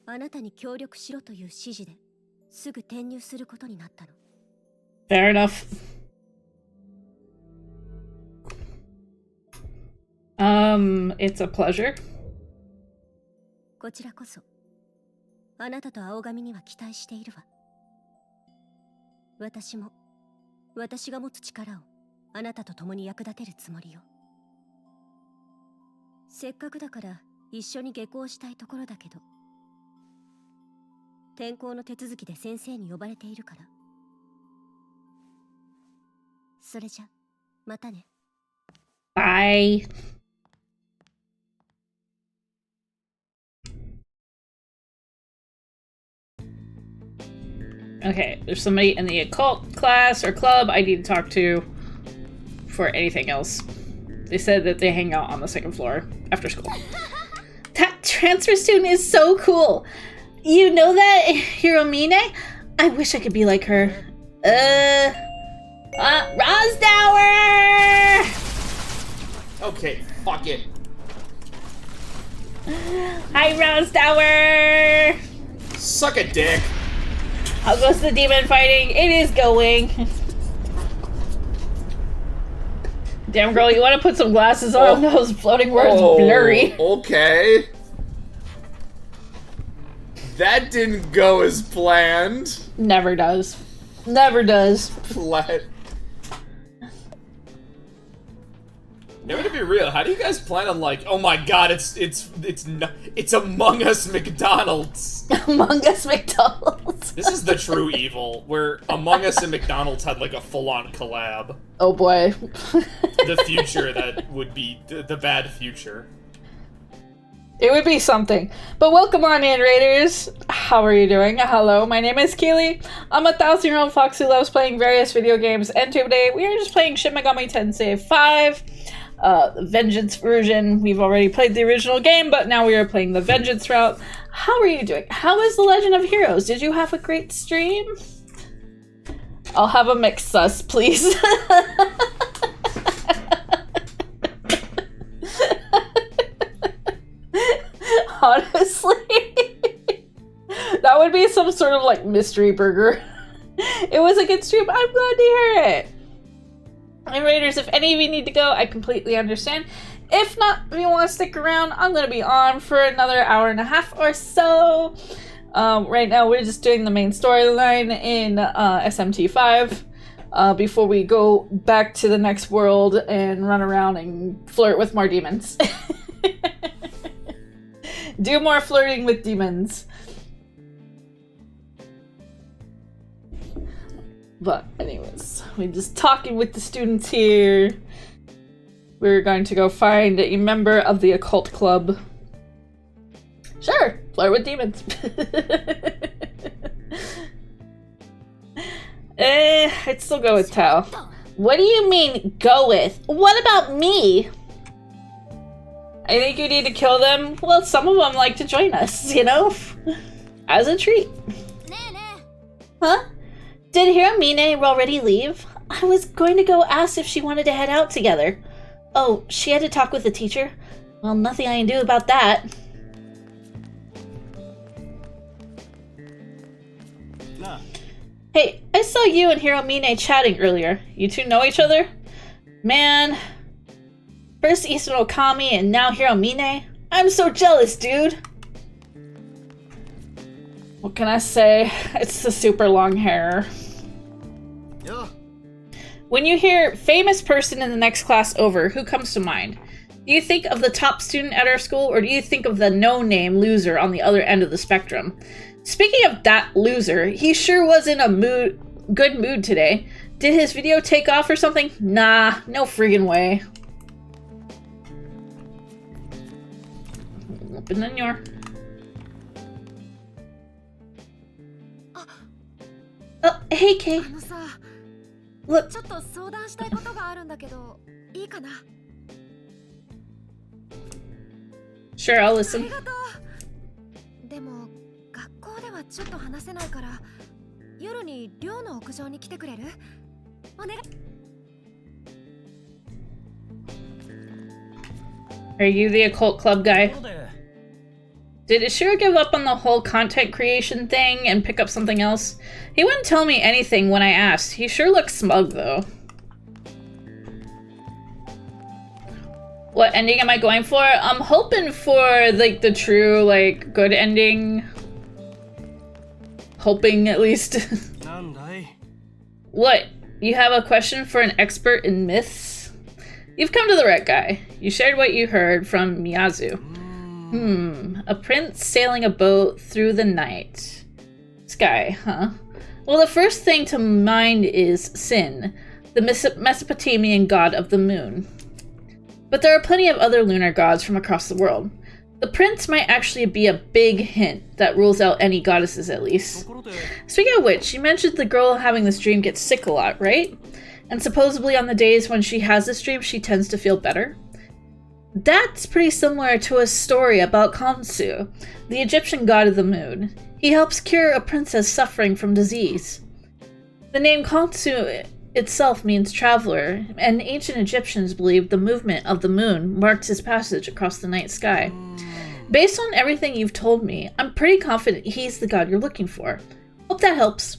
あなたに協力しろという指示ですぐ転入することになったの。Fair enough. It's a pleasure. こちらこそ、あなたと青髪には期待しているわ。私も、私が持つ力をあなたと共に役立てるつもりよ。せっかくだから一緒に下校したいところだけど、転校の手続きで先生に呼ばれているから。それじゃ、またね。Bye. Okay, there's somebody in the occult class or club I need to talk to for anything else. They said that they hang out on the second floor after school. That transfer student is so cool. You know that, Hiromine? I wish I could be like her. Rosdower! Okay, fuck it. Hi, Rosdower! Suck a dick. How goes the demon fighting? It is going. Damn, girl, you want to put some glasses on? Those floating words blurry. Okay. That didn't go as planned. Never does. Never does. Never to be real, how do you guys plan on, like, oh my god, it's Among Us McDonald's. Among Us McDonald's. This is the true evil, where Among Us and McDonald's had like a full-on collab. Oh boy. The future that would be the bad future. It would be something. But welcome on in, Raiders. How are you doing? Hello, my name is Keely. I'm a 1,000-year-old fox who loves playing various video games, and today we are just playing Shin Megami Tensei 5. The Vengeance version. We've already played the original game, but now we are playing the Vengeance route. How are you doing? How is the Legend of Heroes? Did you have a great stream? I'll have a mixed sus, please. Honestly, that would be some sort of like mystery burger. It was a good stream. I'm glad to hear it. And Raiders, if any of you need to go, I completely understand. If not, if you want to stick around, I'm going to be on for another hour and a half or so. Right now, we're just doing the main storyline in SMT5 before we go back to the next world and run around and flirt with more demons. Do more flirting with demons. But anyways, we're just talking with the students here. We're going to go find a member of the occult club. Sure, flirt with demons. I'd still go with Tao. What do you mean, go with? What about me? I think you need to kill them. Well, some of them like to join us, you know? As a treat. Huh? Did Hiromine already leave? I was going to go ask if she wanted to head out together. Oh, she had to talk with the teacher? Well, nothing I can do about that. Nah. Hey, I saw you and Hiromine chatting earlier. You two know each other? Man. First Eastern Okami and now Hiromine? I'm so jealous, dude! What can I say? It's the super long hair. Yeah. When you hear famous person in the next class over, who comes to mind? Do you think of the top student at our school, or do you think of the no-name loser on the other end of the spectrum? Speaking of that loser, he sure was in a good mood today. Did his video take off or something? Nah, no friggin' way. Open the door. Oh, hey, Kay. Look. ちょっと相談したいことがあるんだけど、いいかな? Sure, I'll listen. ありがとう。でも学校ではちょっと話せないから、夜に寮の屋上に来てくれる？お願い。Are you the occult club guy? Did Ishiro give up on the whole content creation thing and pick up something else? He wouldn't tell me anything when I asked. He sure looks smug, though. What ending am I going for? I'm hoping for, like, the true, like, good ending. Hoping, at least. What? You have a question for an expert in myths? You've come to the right guy. You shared what you heard from Miyazu. A prince sailing a boat through the night sky, huh? Well, the first thing to mind is Sin, the Mesopotamian god of the moon. But there are plenty of other lunar gods from across the world. The prince might actually be a big hint that rules out any goddesses, at least. Speaking of which, you mentioned the girl having this dream gets sick a lot, right? And supposedly on the days when she has this dream, she tends to feel better. That's pretty similar to a story about Kitsune, the Egyptian god of the moon. He helps cure a princess suffering from disease. The name Kitsune itself means traveler, and ancient Egyptians believed the movement of the moon marked his passage across the night sky. Based on everything you've told me, I'm pretty confident he's the god you're looking for. Hope that helps.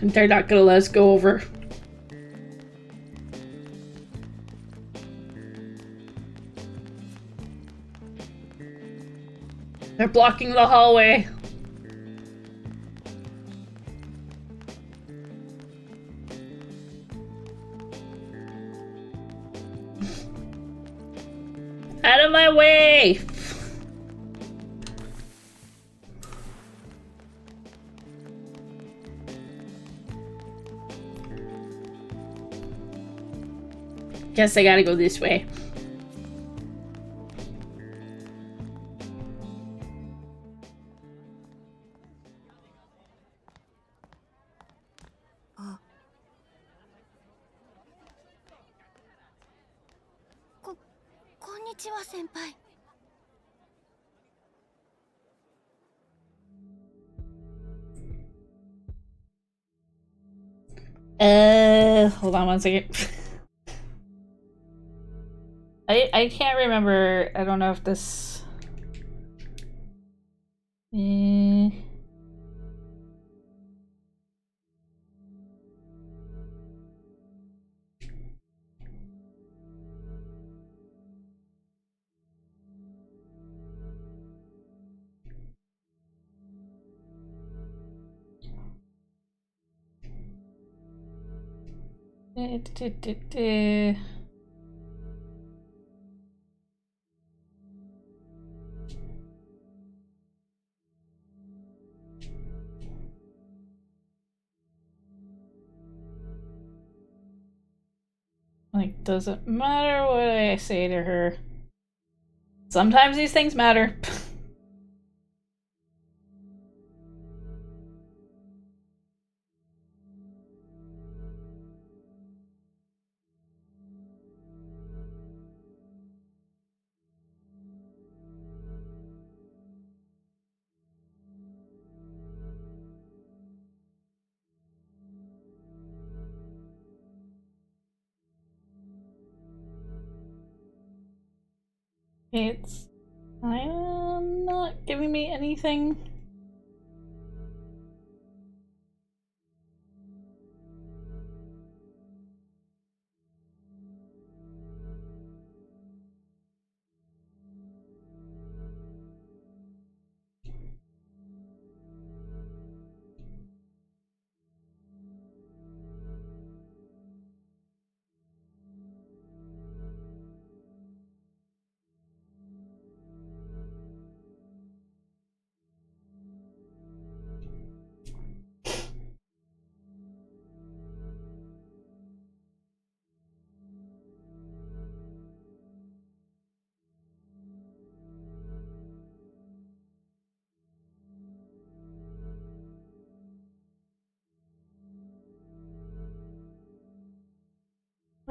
They're not gonna let us go over. They're blocking the hallway. Out of my way! Guess I gotta go this way. Konnichiwa, senpai. Hold on one second. I can't remember. I don't know if this. Like, doesn't matter what I say to her. Sometimes these things matter. It's not giving me anything.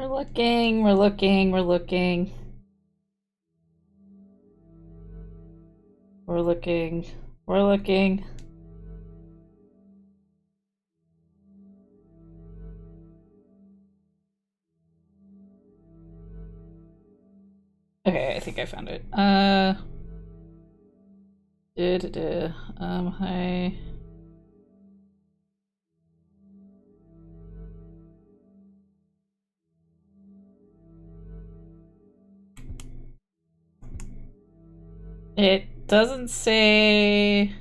We're looking, we're looking, we're looking. We're looking, we're looking. Okay, I think I found it. Hi. It doesn't say...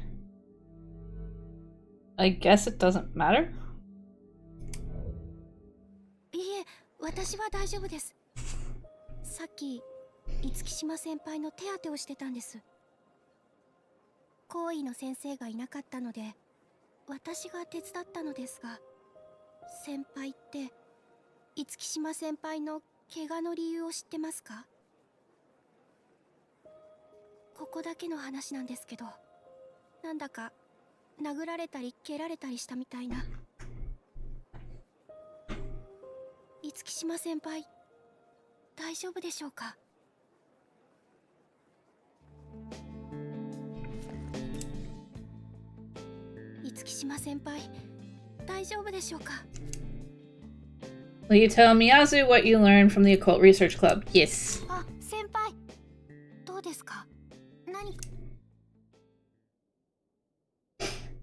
I guess it doesn't matter? いえ、私は大丈夫です。さっき、五木島先輩の手当てをしてたんです。行為の先生がいなかったので、私が手伝ったのですが、先輩って、五木島先輩の怪我の理由を知ってますか？ここだけの話なんですけど、なんだか殴られたり蹴られたりしたみたいな。五木島先輩、大丈夫でしょうか？五木島先輩、大丈夫でしょうか？ Will you tell Miyazu what you learned from the Occult Research Club? Yes. あ、先輩、どうですか？何か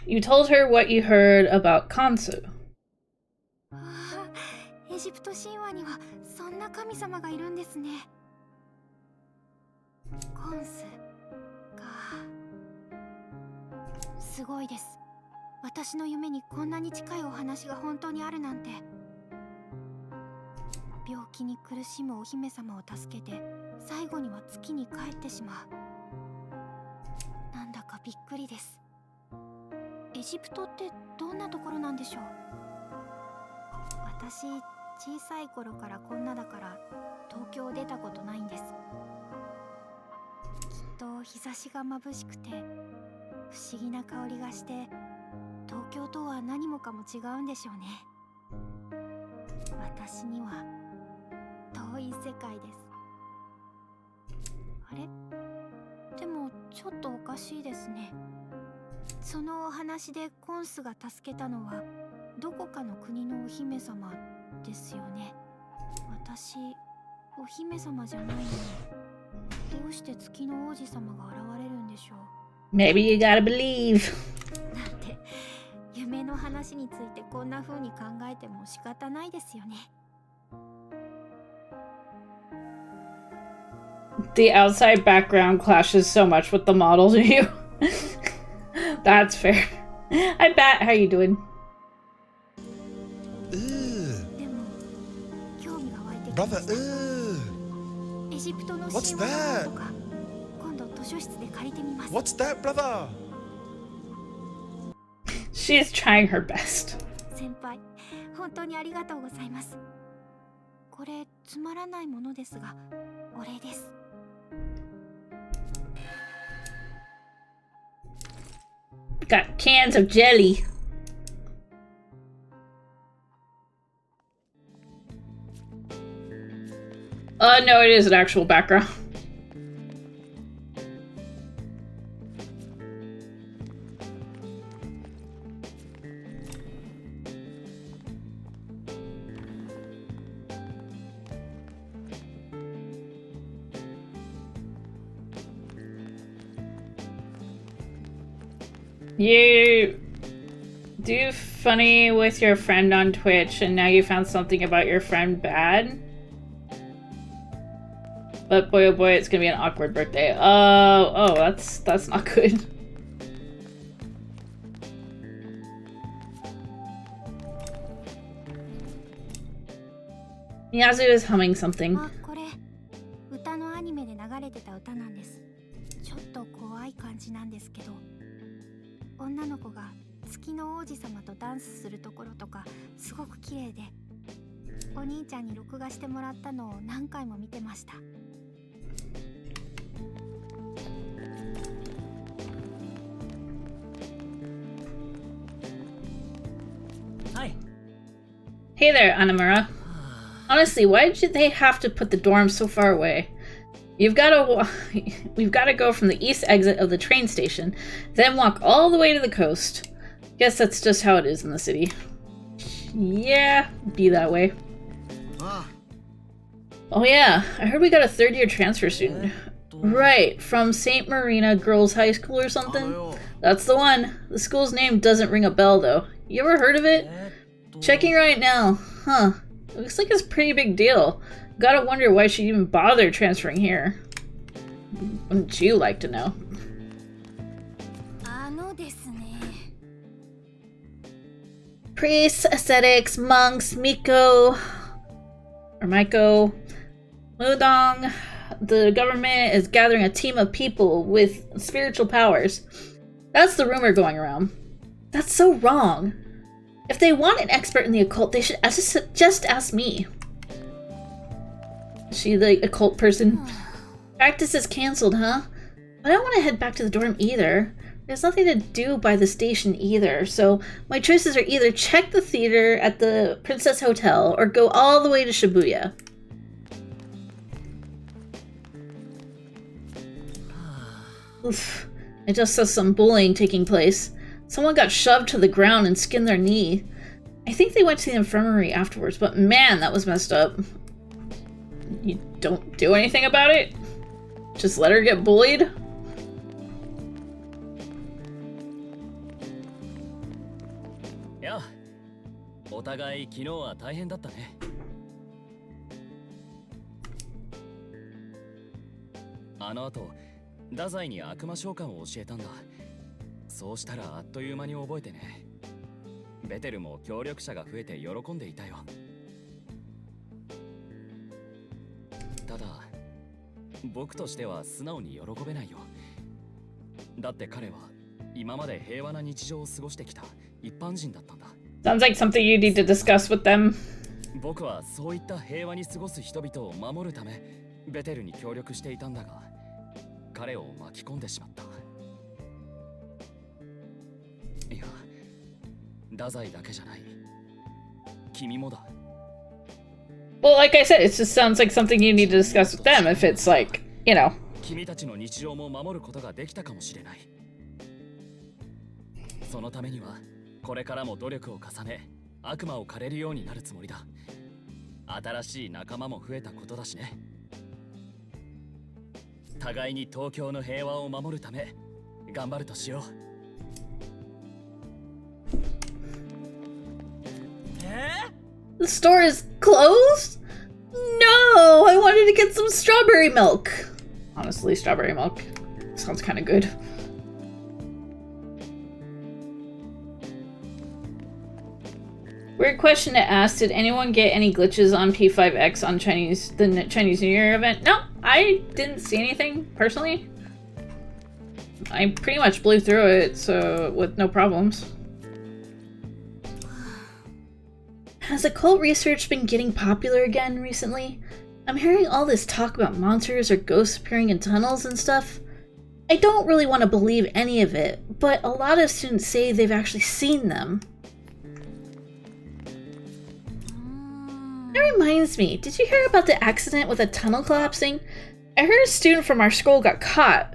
You told her what you heard about Kansu. エジプト神話にはそんな神様がいるんですね。コンスか。すごいです。私の夢にこんなに近いお話が本当にあるなんて。病気に苦しむお姫様を助けて、最後には月に帰ってしまう。なんだかびっくりです。エジプトってどんなところなんでしょう？私、小さい頃からこんなだから東京出たことないんです。きっと日差しが眩しくて不思議な香りがして、東京とは何もかも違うんでしょうね。私には遠い世界です。あれ？でもちょっとおかしいですね。そのお話でコンスが助けたのはどこかの国のお姫様ですよね。私、お姫様じゃないのに、どうして月の王子様が現れるんでしょう。 Maybe you gotta believe. なんて、夢の話についてこんな風に考えても仕方ないですよね。The outside background clashes so much with the model to you. That's fair. Hi, Bat. How you doing? Brother, What's that? What's that, brother? She's trying her best. 先輩、本当にありがとうございます。これつまらないものですが、お礼です。Got cans of jelly. No, it is an actual background. You do funny with your friend on Twitch, and now you found something about your friend bad? But boy oh boy, it's gonna be an awkward birthday. Oh, that's not good. Miyazu is humming something. これ歌のアニメで流れてた歌なんです。ちょっと怖い感じなんですけど、女の子が月の王子様とダンスするところとかすごく綺麗で、お兄ちゃんに録画してもらったのを何回も見てました。はい。 Hey there, Anamura. Honestly, why did they have to put the dorm so far away? We've got to go from the east exit of the train station, then walk all the way to the coast. Guess that's just how it is in the city. Yeah, be that way. Oh yeah, I heard we got a third-year transfer student. Right, from St. Marina Girls High School or something? That's the one. The school's name doesn't ring a bell, though. You ever heard of it? Checking right now. Huh. It looks like it's a pretty big deal. Gotta wonder why she'd even bother transferring here. Wouldn't you like to know? Priests, ascetics, monks, Miko, Mudong. The government is gathering a team of people with spiritual powers. That's the rumor going around. That's so wrong. If they want an expert in the occult, they should just ask me. Is she the occult person? Practice is cancelled, huh? I don't want to head back to the dorm either. There's nothing to do by the station either, so my choices are either check the theater at the Princess Hotel or go all the way to Shibuya. Oof. I just saw some bullying taking place. Someone got shoved to the ground and skinned their knee. I think they went to the infirmary afterwards, but man, that was messed up. You don't do anything about it? Just let her get bullied? Yeah. お互い昨日は大変だったね。あの後、太宰に悪魔召喚を教えたんだ。そうしたらあっという間に覚えてね。ベテルも協力者が増えて喜んでいたよ。ただ、僕としては素直に喜べないよ。だって彼は今まで平和な日常を過ごしてきた一般人だったんだ。Sounds like something you need to discuss with them. 僕はそういった平和に過ごす人々を守るためベテルに協力していたんだが、彼を巻き込んでしまった。いや、太宰だけじゃない。君もだ。Well, like I said, it just sounds like something you need to discuss with them if it's like, you know. 君たちの日常も守ることができたかもしれない。そのためにはこれからも努力を重ね、悪魔を狩れるようになるつもりだ。新しい仲間も増えたことだしね。互いに東京の平和を守るため頑張るとしよう。The store is closed? No! I wanted to get some strawberry milk. Honestly, strawberry milk sounds kind of good. Weird question to ask. Did anyone get any glitches on P5X on the Chinese New Year event? No, I didn't see anything personally. I pretty much blew through it, so with no problems. Has occult research been getting popular again recently? I'm hearing all this talk about monsters or ghosts appearing in tunnels and stuff. I don't really want to believe any of it, but a lot of students say they've actually seen them. That reminds me, did you hear about the accident with a tunnel collapsing? I heard a student from our school got caught,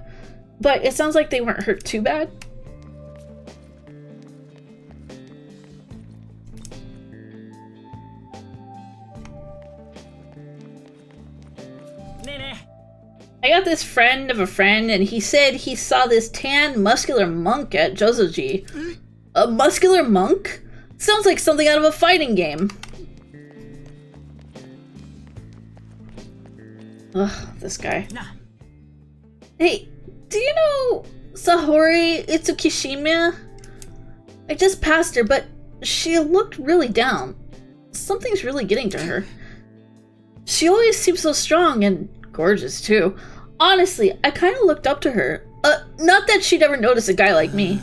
but it sounds like they weren't hurt too bad. I got this friend of a friend, and he said he saw this tan, muscular monk at Jozoji. A muscular monk? Sounds like something out of a fighting game. Ugh, this guy. Hey, do you know Sahori Itsukishima? I just passed her, but she looked really down. Something's really getting to her. She always seems so strong and gorgeous, too. Honestly, I kind of looked up to her. Not that she'd ever notice a guy like me.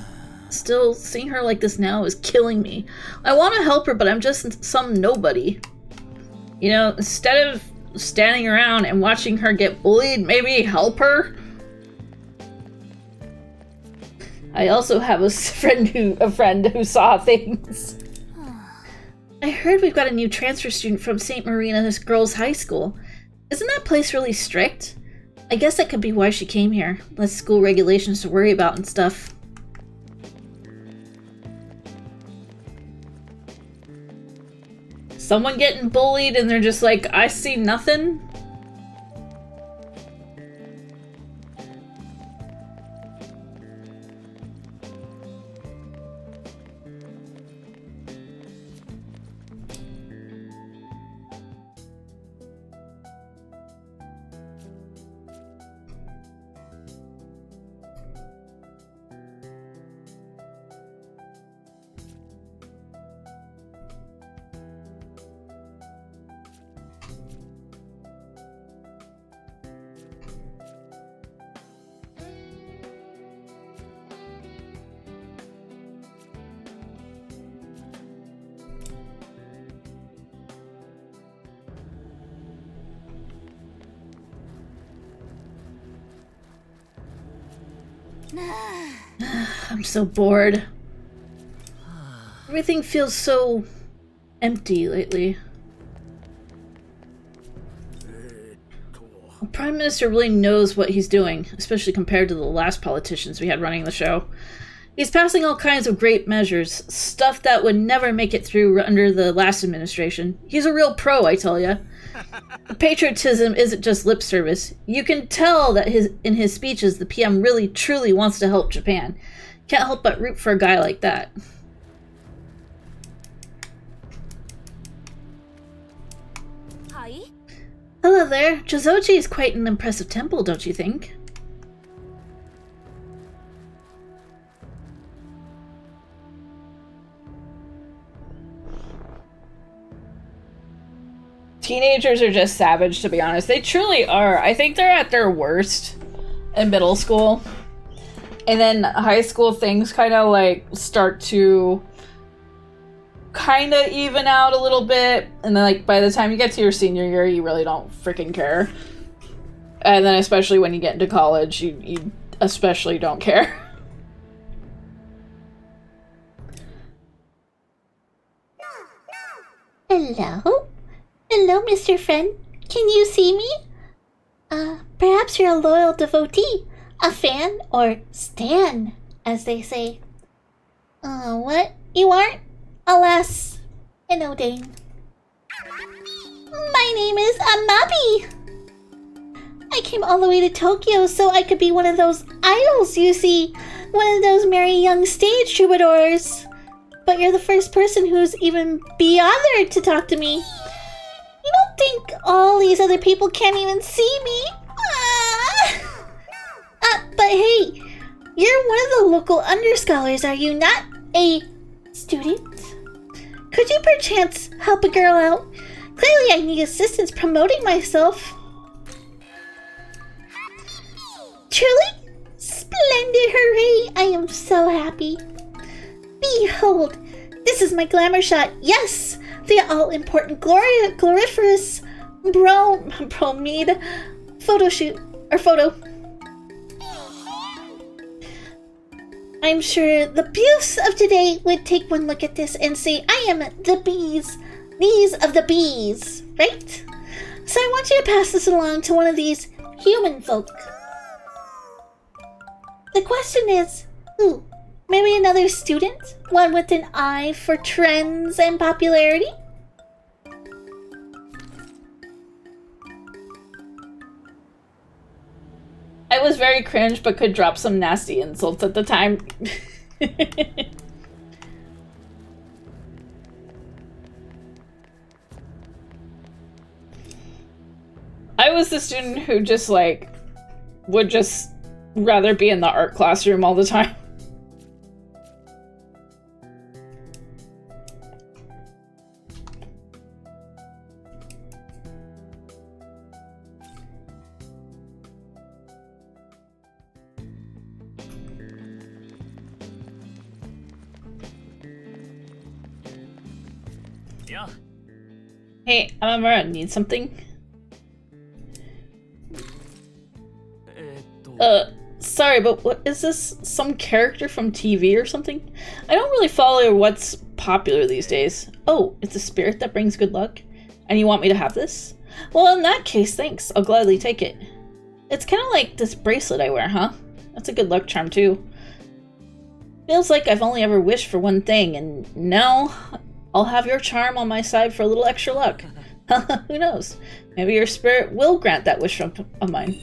Still, seeing her like this now is killing me. I want to help her, but I'm just some nobody. You know, instead of standing around and watching her get bullied, maybe help her? I also have a friend who saw things. I heard we've got a new transfer student from St. Marina's Girls' High School. Isn't that place really strict? I guess that could be why she came here. Less school regulations to worry about and stuff. Someone getting bullied and they're just like, I see nothing? I'm so bored. Everything feels so empty lately. The Prime Minister really knows what he's doing, especially compared to the last politicians we had running the show. He's passing all kinds of great measures, stuff that would never make it through under the last administration. He's a real pro, I tell ya. The patriotism isn't just lip service. You can tell that in his speeches the PM really truly wants to help Japan. Can't help but root for a guy like that. Hi. Hello there. Jozoji is quite an impressive temple, don't you think? Teenagers are just savage, to be honest. They truly are. I think they're at their worst in middle school. And then high school things kind of like start to kind of even out a little bit. And then like by the time you get to your senior year, you really don't freaking care. And then especially when you get into college, you especially don't care. Hello? Hello, Mr. Friend. Can you see me? Perhaps you're a loyal devotee, a fan, or stan, as they say. What? You aren't? Alas, an Odane. My name is Amabi. I came all the way to Tokyo so I could be one of those idols you see, one of those merry young stage troubadours. But you're the first person who's even bothered to talk to me. You don't think all these other people can't even see me? But hey, you're one of the local underscholars, are you not? A student? Could you perchance help a girl out? Clearly I need assistance promoting myself. Truly? Splendid, hooray! I am so happy. Behold, this is my glamour shot. Yes, the all-important gloriferous bromide photo shoot, or photo. I'm sure the beauths of today would take one look at this and say, I am the bees of the bees, right? So I want you to pass this along to one of these human folk. The question is, who? Maybe another student? One with an eye for trends and popularity? I was very cringe, but could drop some nasty insults at the time. I was the student who just like would just rather be in the art classroom all the time. Yeah. Hey, Amamura, need something? Sorry, but what is this? Some character from TV or something? I don't really follow what's popular these days. Oh, it's a spirit that brings good luck? And you want me to have this? Well, in that case, thanks. I'll gladly take it. It's kind of like this bracelet I wear, huh? That's a good luck charm, too. Feels like I've only ever wished for one thing, and now I'll have your charm on my side for a little extra luck. Who knows? Maybe your spirit will grant that wish of mine.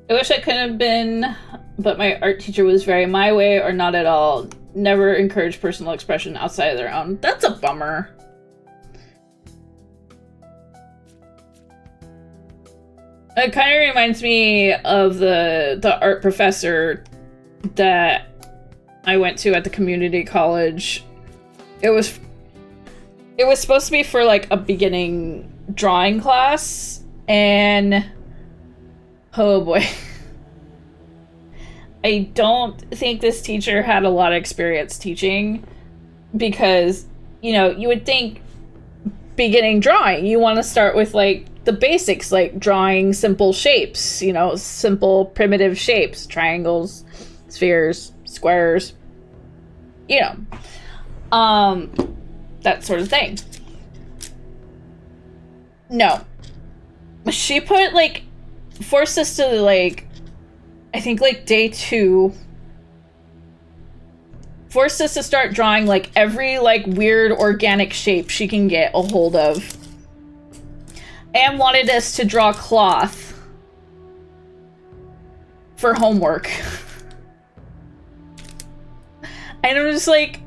I wish I could have been, but my art teacher was very my way or not at all. Never encouraged personal expression outside of their own. That's a bummer. It kind of reminds me of the art professor that I went to at the community college. It was supposed to be for like a beginning drawing class, and oh boy. I don't think this teacher had a lot of experience teaching, because, you know, you would think beginning drawing, you want to start with like the basics, like drawing simple shapes, you know, simple primitive shapes, triangles, spheres, squares, you know, that sort of thing. No. She put like, forced us to like, I think like day 2, forced us to start drawing like every like weird organic shape she can get a hold of, and wanted us to draw cloth for homework. And I'm just like,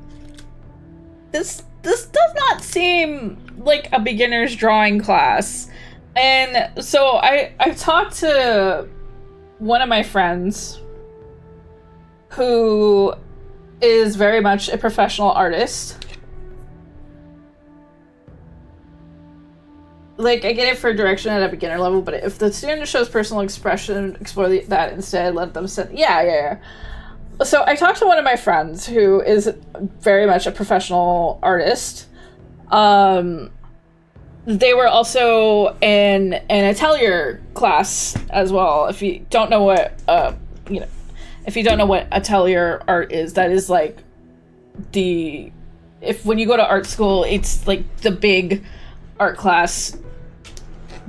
this does not seem like a beginner's drawing class. And so I talked to one of my friends who is very much a professional artist. Like, I get it for direction at a beginner level, but if the student shows personal expression, explore that instead, let them sit. Yeah. So I talked to one of my friends who is very much a professional artist. They were also in an atelier class as well. If you don't know what, if you don't know what atelier art is, that is like when you go to art school, it's like the big art class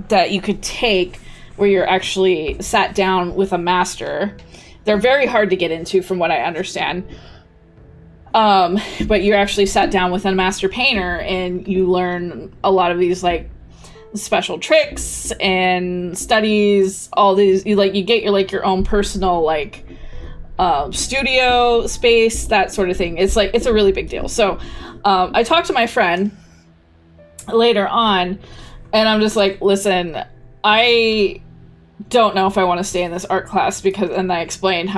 that you could take where you're actually sat down with a master. They're very hard to get into from what I understand. But you're actually sat down with a master painter and you learn a lot of these like special tricks and studies, all these, you get your own personal like studio space, that sort of thing. It's a really big deal. So I talked to my friend later on and I'm just like, listen, I don't know if I want to stay in this art class and I explained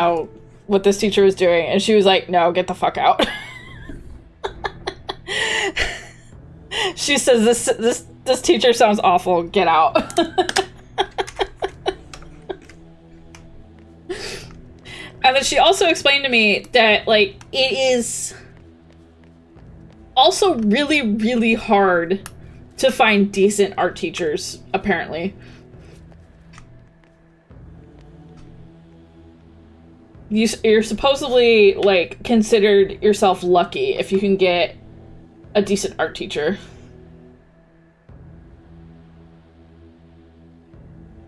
what this teacher was doing, and she was like, no, get the fuck out. She says, this teacher sounds awful, get out. And then she also explained to me that like it is also really, really hard to find decent art teachers, apparently. You're supposedly like considered yourself lucky if you can get a decent art teacher.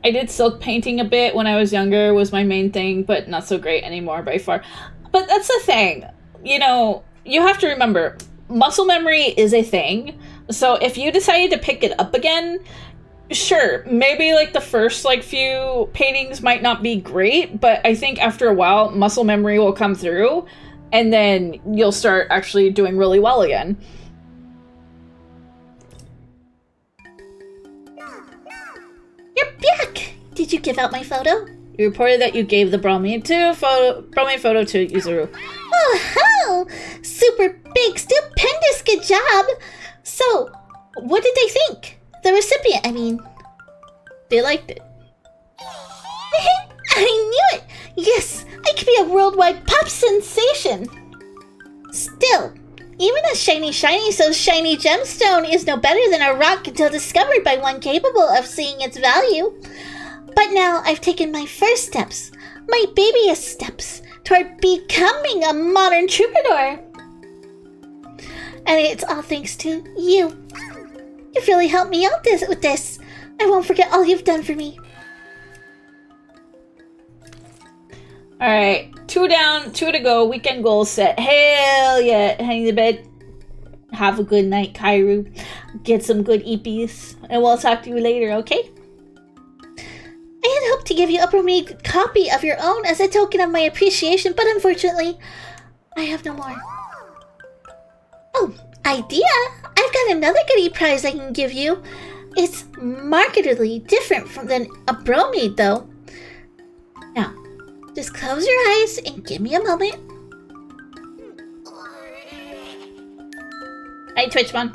I did silk painting a bit when I was younger, was my main thing, but not so great anymore by far. But that's the thing, you know, you have to remember, muscle memory is a thing. So if you decided to pick it up again, sure, maybe like the first like few paintings might not be great, but I think after a while muscle memory will come through and then you'll start actually doing really well again. You're back! Did you give out my photo? You reported that you gave the bromine photo to Yuzuru. Oh, super big, stupendous, good job! So, what did they think? The recipient, I mean. They liked it. I knew it! Yes, I could be a worldwide pop sensation! Still, Even a shiny so shiny gemstone is no better than a rock until discovered by one capable of seeing its value. But now I've taken my first steps, my babyest steps, toward becoming a modern troubadour. And it's all thanks to you. You've really helped me out with this. I won't forget all you've done for me. Alright, 2 down, 2 to go. Weekend goal set. Hell yeah. Heading to bed. Have a good night, Kairu. Get some good EPs. And we'll talk to you later, okay? I had hoped to give you a pre-made copy of your own as a token of my appreciation, but unfortunately, I have no more. Oh, idea! I've got another goodie prize I can give you. It's markedly different than a bromide, though. Now, just close your eyes and give me a moment. Hey, Twitchmon.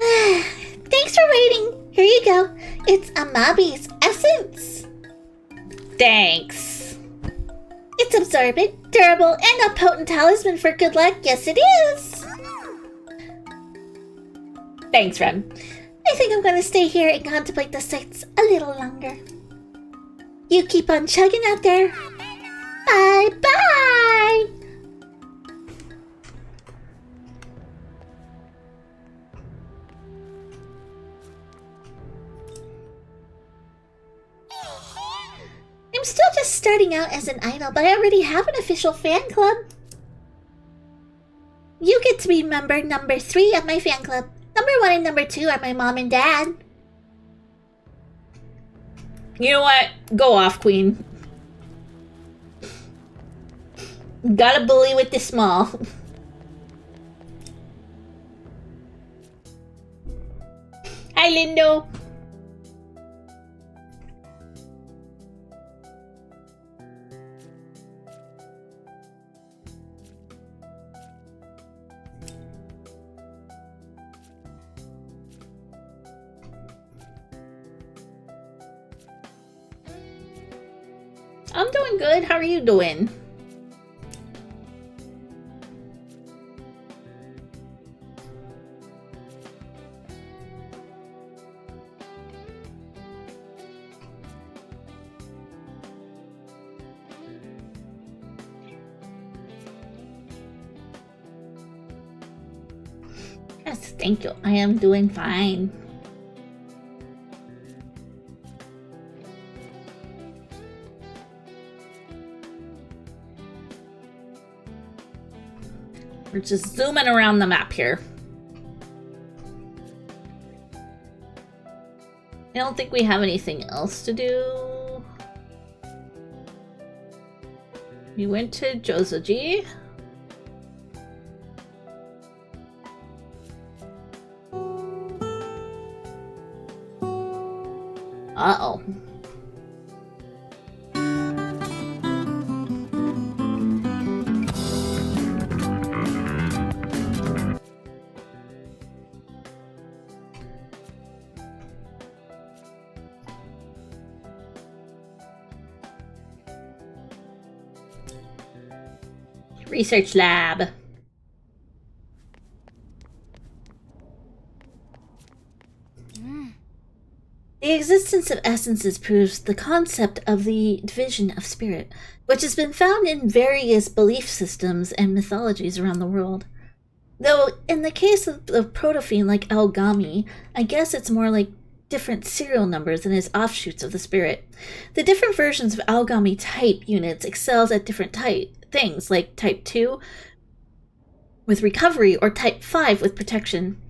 Thanks for waiting. Here you go. It's Amabi's essence. Thanks. It's absorbent, durable, and a potent talisman for good luck. Yes, it is. Thanks, Rem. I think I'm gonna stay here and contemplate the sights a little longer. You keep on chugging out there. Bye-bye! I'm still just starting out as an idol, but I already have an official fan club. You get to be member number 3 of my fan club. Number 1 and number 2 are my mom and dad. You know what? Go off, Queen. Gotta bully with the small. Hi, Lindo. I'm doing good. How are you doing? Yes, thank you. I am doing fine. We're just zooming around the map here. I don't think we have anything else to do. We went to Jozoji. Uh-oh. Research lab. The existence of essences proves the concept of the division of spirit, which has been found in various belief systems and mythologies around the world. Though, in the case of the protophene like Algami, I guess it's more like different serial numbers and as offshoots of the spirit. The different versions of Algami type units excels at different things, like type 2 with recovery or type 5 with protection.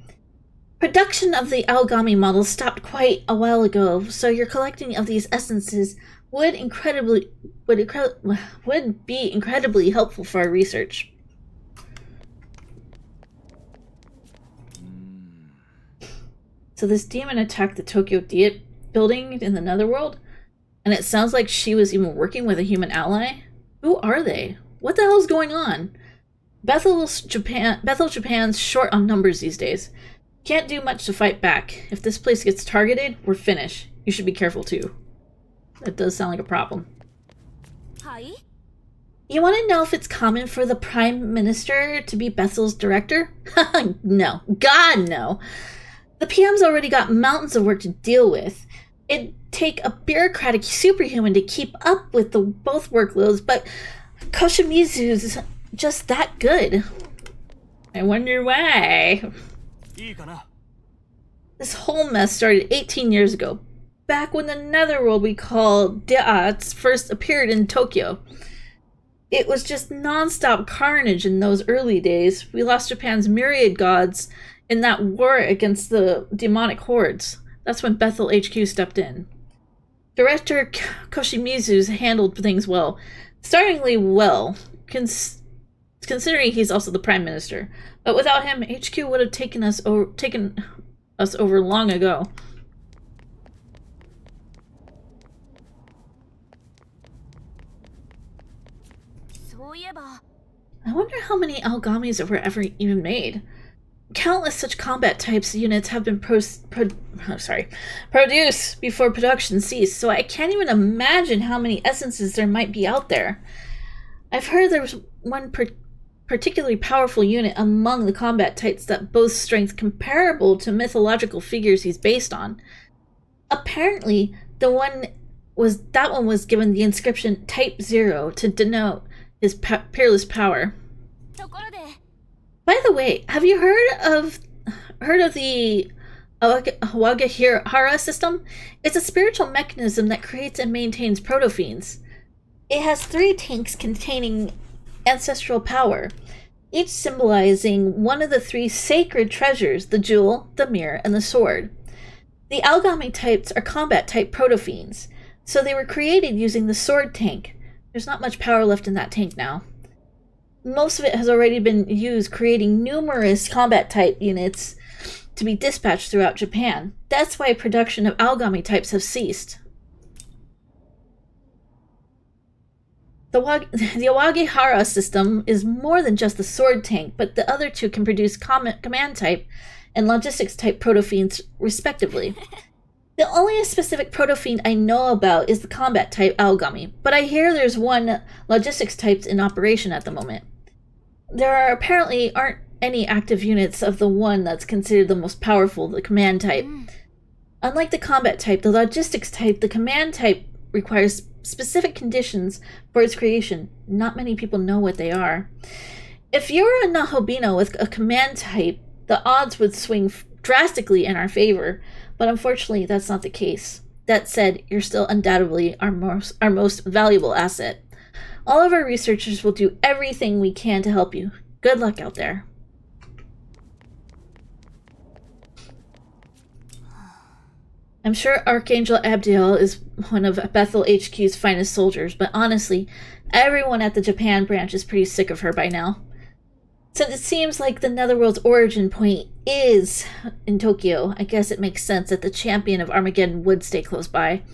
Production of the Algami model stopped quite a while ago, so your collecting of these essences would be incredibly helpful for our research. So this demon attacked the Tokyo Diet building in the Netherworld, and it sounds like she was even working with a human ally. Who are they? What the hell is going on? Bethel Japan's short on numbers these days. Can't do much to fight back. If this place gets targeted, we're finished. You should be careful too. That does sound like a problem. Hi? You want to know if it's common for the Prime Minister to be Bethel's director? No. God, no. The PM's already got mountains of work to deal with. It'd take a bureaucratic superhuman to keep up with the both workloads, but Koshimizu's just that good. I wonder why. This whole mess started 18 years ago, back when the netherworld we call Deats first appeared in Tokyo. It was just non-stop carnage in those early days. We lost Japan's myriad gods in that war against the demonic hordes. That's when Bethel HQ stepped in. Director Koshimizu's handled things well. Startlingly well, considering he's also the Prime Minister. But without him, HQ would have taken us over long ago. I wonder how many Algamis were ever even made. Countless such combat types units have been produced before production ceased, so I can't even imagine how many essences there might be out there. I've heard there was one particularly powerful unit among the combat types that boasts strength comparable to mythological figures he's based on. Apparently, that one was given the inscription Type 0 to denote his peerless power. By the way, have you heard of the Awagahara system? It's a spiritual mechanism that creates and maintains proto-fiends. It has 3 tanks containing ancestral power, each symbolizing one of the 3 sacred treasures, the jewel, the mirror, and the sword. The Algami types are combat type proto-fiends, so they were created using the sword tank. There's not much power left in that tank now. Most of it has already been used creating numerous combat type units to be dispatched throughout Japan. That's why production of Algami types have ceased. The Awagihara system is more than just the sword tank, but the other 2 can produce command type and logistics type proto-fiends respectively. The only specific proto-fiend I know about is the combat type Algami, but I hear there's one logistics type in operation at the moment. There apparently aren't any active units of the one that's considered the most powerful, the command type. Unlike the combat type, the logistics type, the command type requires specific conditions for its creation. Not many people know what they are. If you were a Nahobino with a command type, the odds would swing drastically in our favor, but unfortunately that's not the case. That said, you're still undoubtedly our most valuable asset. All of our researchers will do everything we can to help you. Good luck out there. I'm sure Archangel Abdiel is one of Bethel HQ's finest soldiers, but honestly, everyone at the Japan branch is pretty sick of her by now. Since it seems like the Netherworld's origin point is in Tokyo, I guess it makes sense that the champion of Armageddon would stay close by.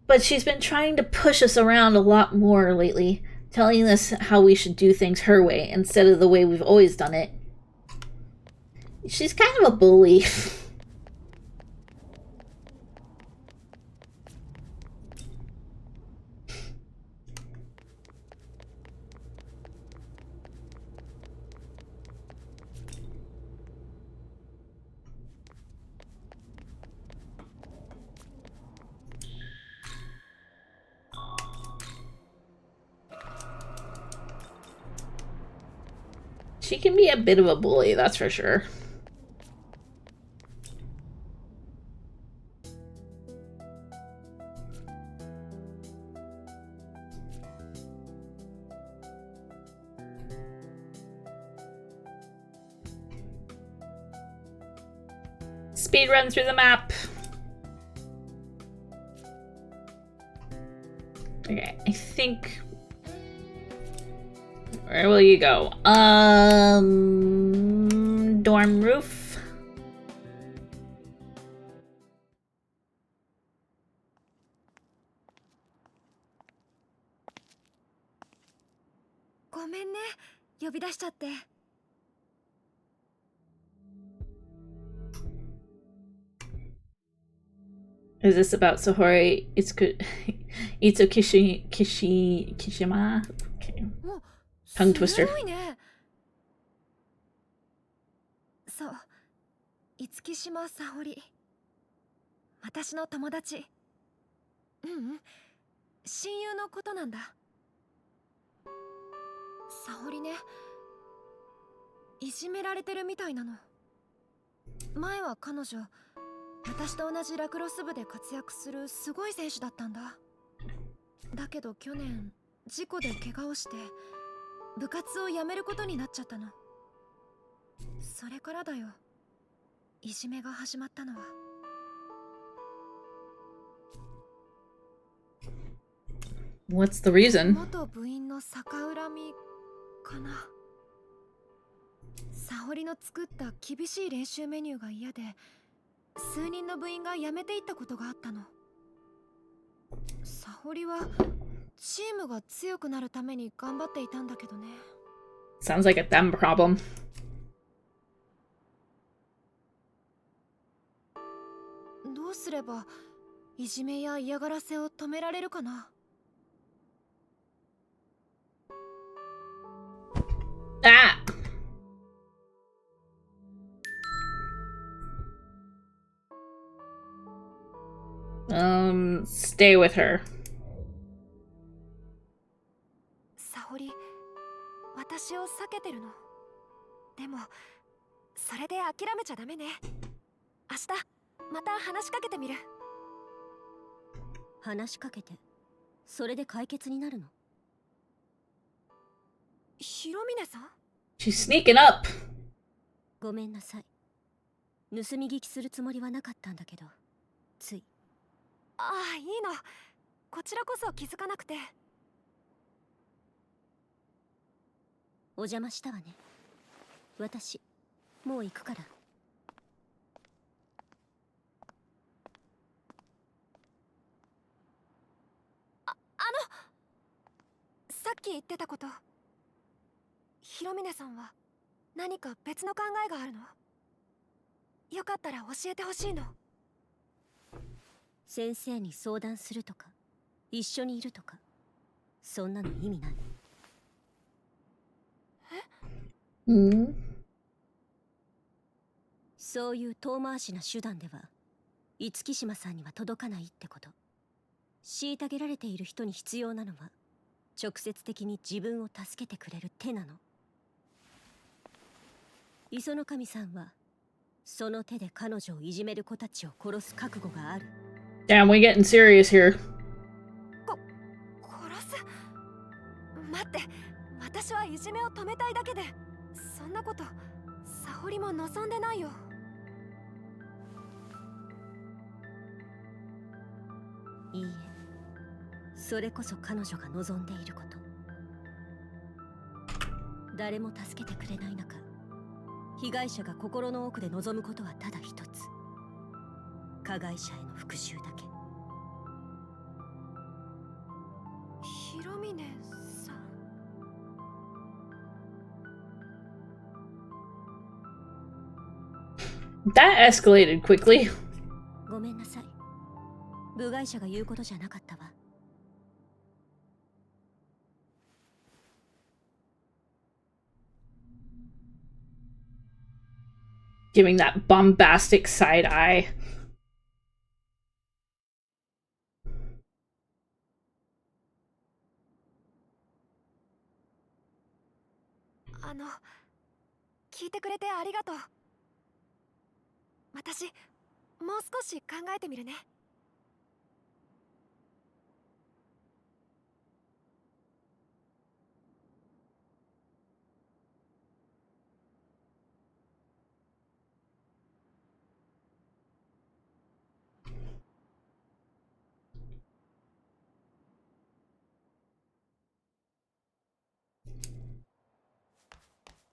But she's been trying to push us around a lot more lately, telling us how we should do things her way instead of the way we've always done it. She's kind of a bully. She can be a bit of a bully, that's for sure. Speed run through the map. Okay, I think... Where will you go? Dorm roof? Is this about Sohori Kishima? Tongue twister. すごいね。そう、五島沙織。私の友達。親友のことなんだ。沙織ね、いじめられてるみたいなの。前は彼女、私と同じラクロス部で活躍するすごい選手だったんだ。だけど去年事故で怪我をして部活を辞めることになっちゃったの。それからだよ、いじめが始まったのは。What's the reason? 元部員の逆恨みかな。沙織の作った厳しい練習メニューが嫌で、数人の部員が辞めていったことがあったの。沙織はチームが強くなるために頑張っていたんだけどね。Sounds like a them problem. どうすればいじめや嫌がらせを止められるかな。Ah! Stay with her. 沙織、私を避けてるの。でも、それで諦めちゃダメね。明日、また話しかけてみる。話しかけて、それで解決になるの？広峰さん？ She's sneaking up. ごめんなさい。盗み聞きするつもりはなかったんだけど、つい。ああ、いいの。こちらこそ気づかなくて。お邪魔したわね。私、もう行くから。さっき言ってたこと、広峰さんは何か別の考えがあるの？よかったら教えてほしいの。先生に相談するとか、一緒にいるとか、そんなの意味ない。そういう遠回しな手段では五木島さんには届かないってこと。虐げられている人に必要なのは直接的に自分を助けてくれる手なの。磯の神さんはその手で彼女をいじめる子たちを殺す覚悟がある。 Damn, we getting serious here. 殺す？待って、私はいじめを止めたいだけで、そんなこと沙織も望んでないよ。いいえ、それこそ彼女が望んでいること。誰も助けてくれない中、被害者が心の奥で望むことはただ一つ。加害者への復讐だけ。広峰さん。That escalated quickly. ごめんなさい。部外者が言うことじゃなかったわ。Giving that bombastic side eye. 聞いてくれてありがとう。私、もう少し考えてみるね。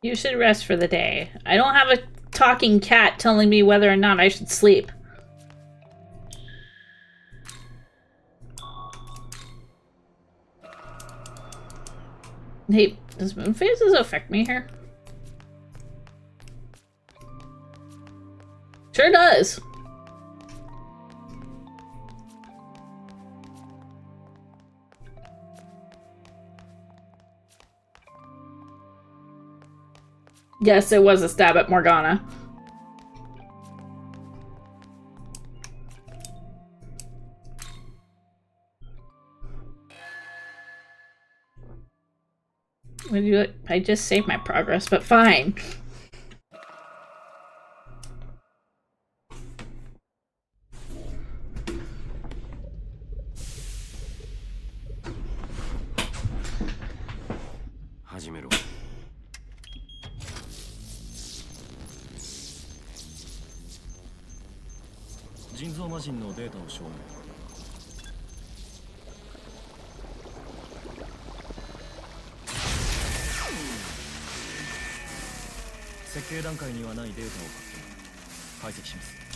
You should rest for the day. I don't have a talking cat telling me whether or not I should sleep. Hey, does moon phases affect me here? Sure does. Yes, it was a stab at Morgana. Would you? I just saved my progress, but fine.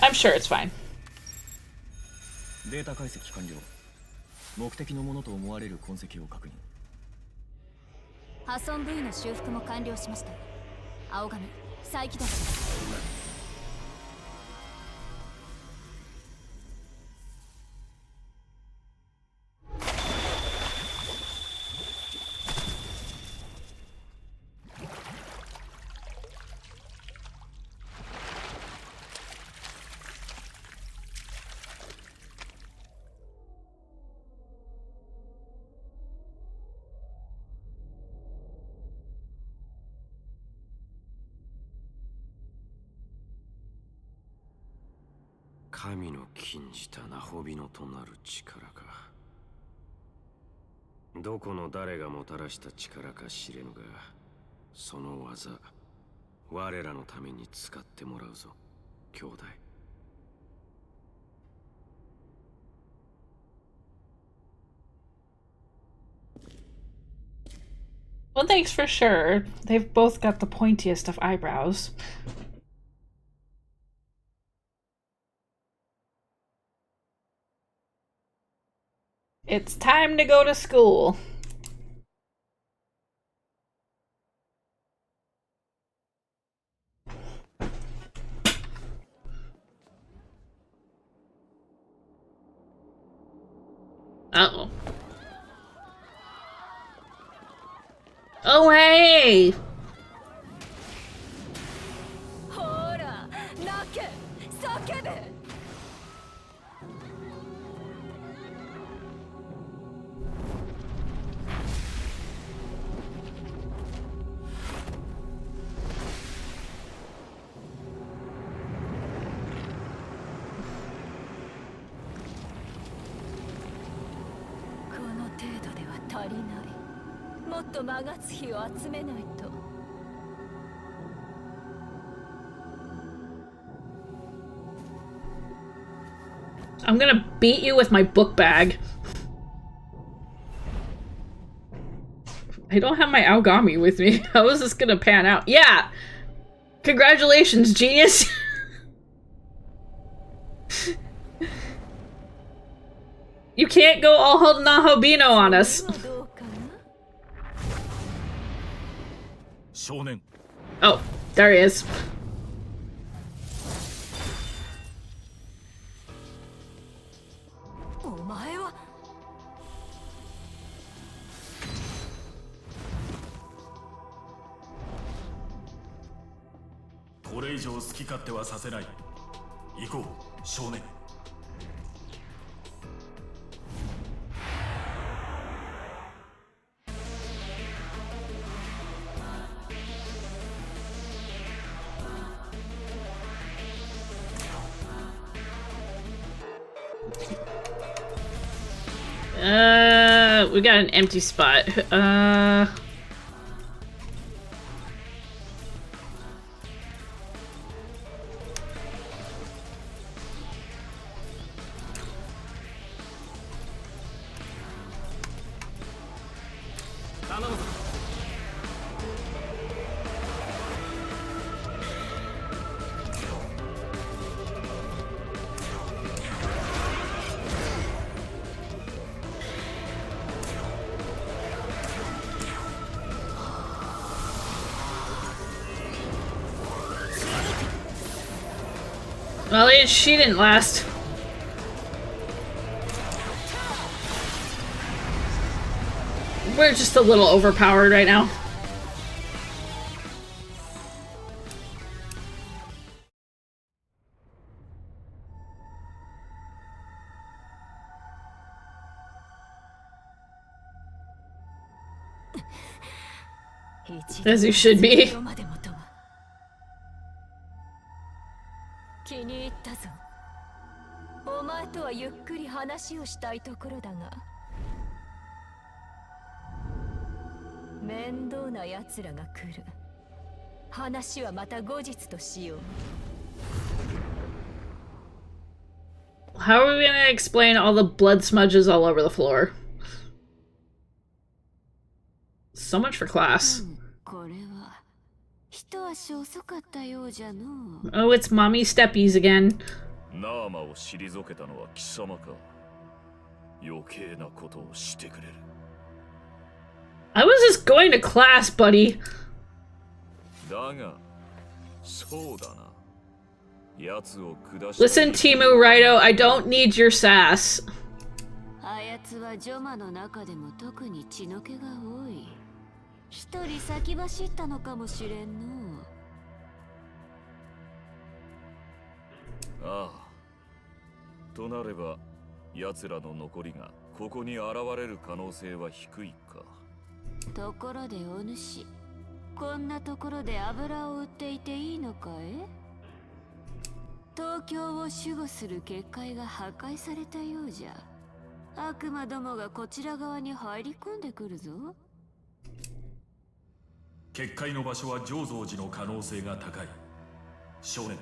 I'm sure it's fine. データ解析完了。目的のものと思われる痕跡を確認。破損部位の修復も完了しました。青髪、再起動します。神の禁じたナホビのとなる力か。どこの誰がもたらした力か知れぬが、その技、我らのために使ってもらうぞ、兄弟。Well, thanks for sure. They've both got the pointiest of eyebrows. It's time to go to school. Uh-oh. Oh, hey! ほら、泣け、叫べ。この程度では足りない。もっとマガツヒを集めないと。I'm gonna beat you with my book bag. I don't have my Aogami with me. How is this gonna pan out? Yeah! Congratulations, genius! You can't go all Nahobino on us. Oh, there he is. Oh, これ以上好き勝手はさせない。行こう、少年。We got an empty spot. Well, she didn't last. We're just a little overpowered right now. As you should be. 気に入ったぞ。お前とはゆっくり話をしたいところだが。面倒な奴らが来る。話はまた後日としよう。How are we gonna explain all the blood smudges all over the floor? So much for class. Oh, it's mommy steppies again. I was just going to class, buddy. Listen, Timu Raito, I don't need your sass. あやつはジョマの中でも特に血の気が多い。一人先走ったのかもしれんの。ああ。となれば、奴らの残りがここに現れる可能性は低いか。ところでお主、こんなところで油を売っていていいのかい？東京を守護する結界が破壊されたようじゃ。悪魔どもがこちら側に入り込んでくるぞ。結界の場所は浄蔵寺の可能性が高い。少年、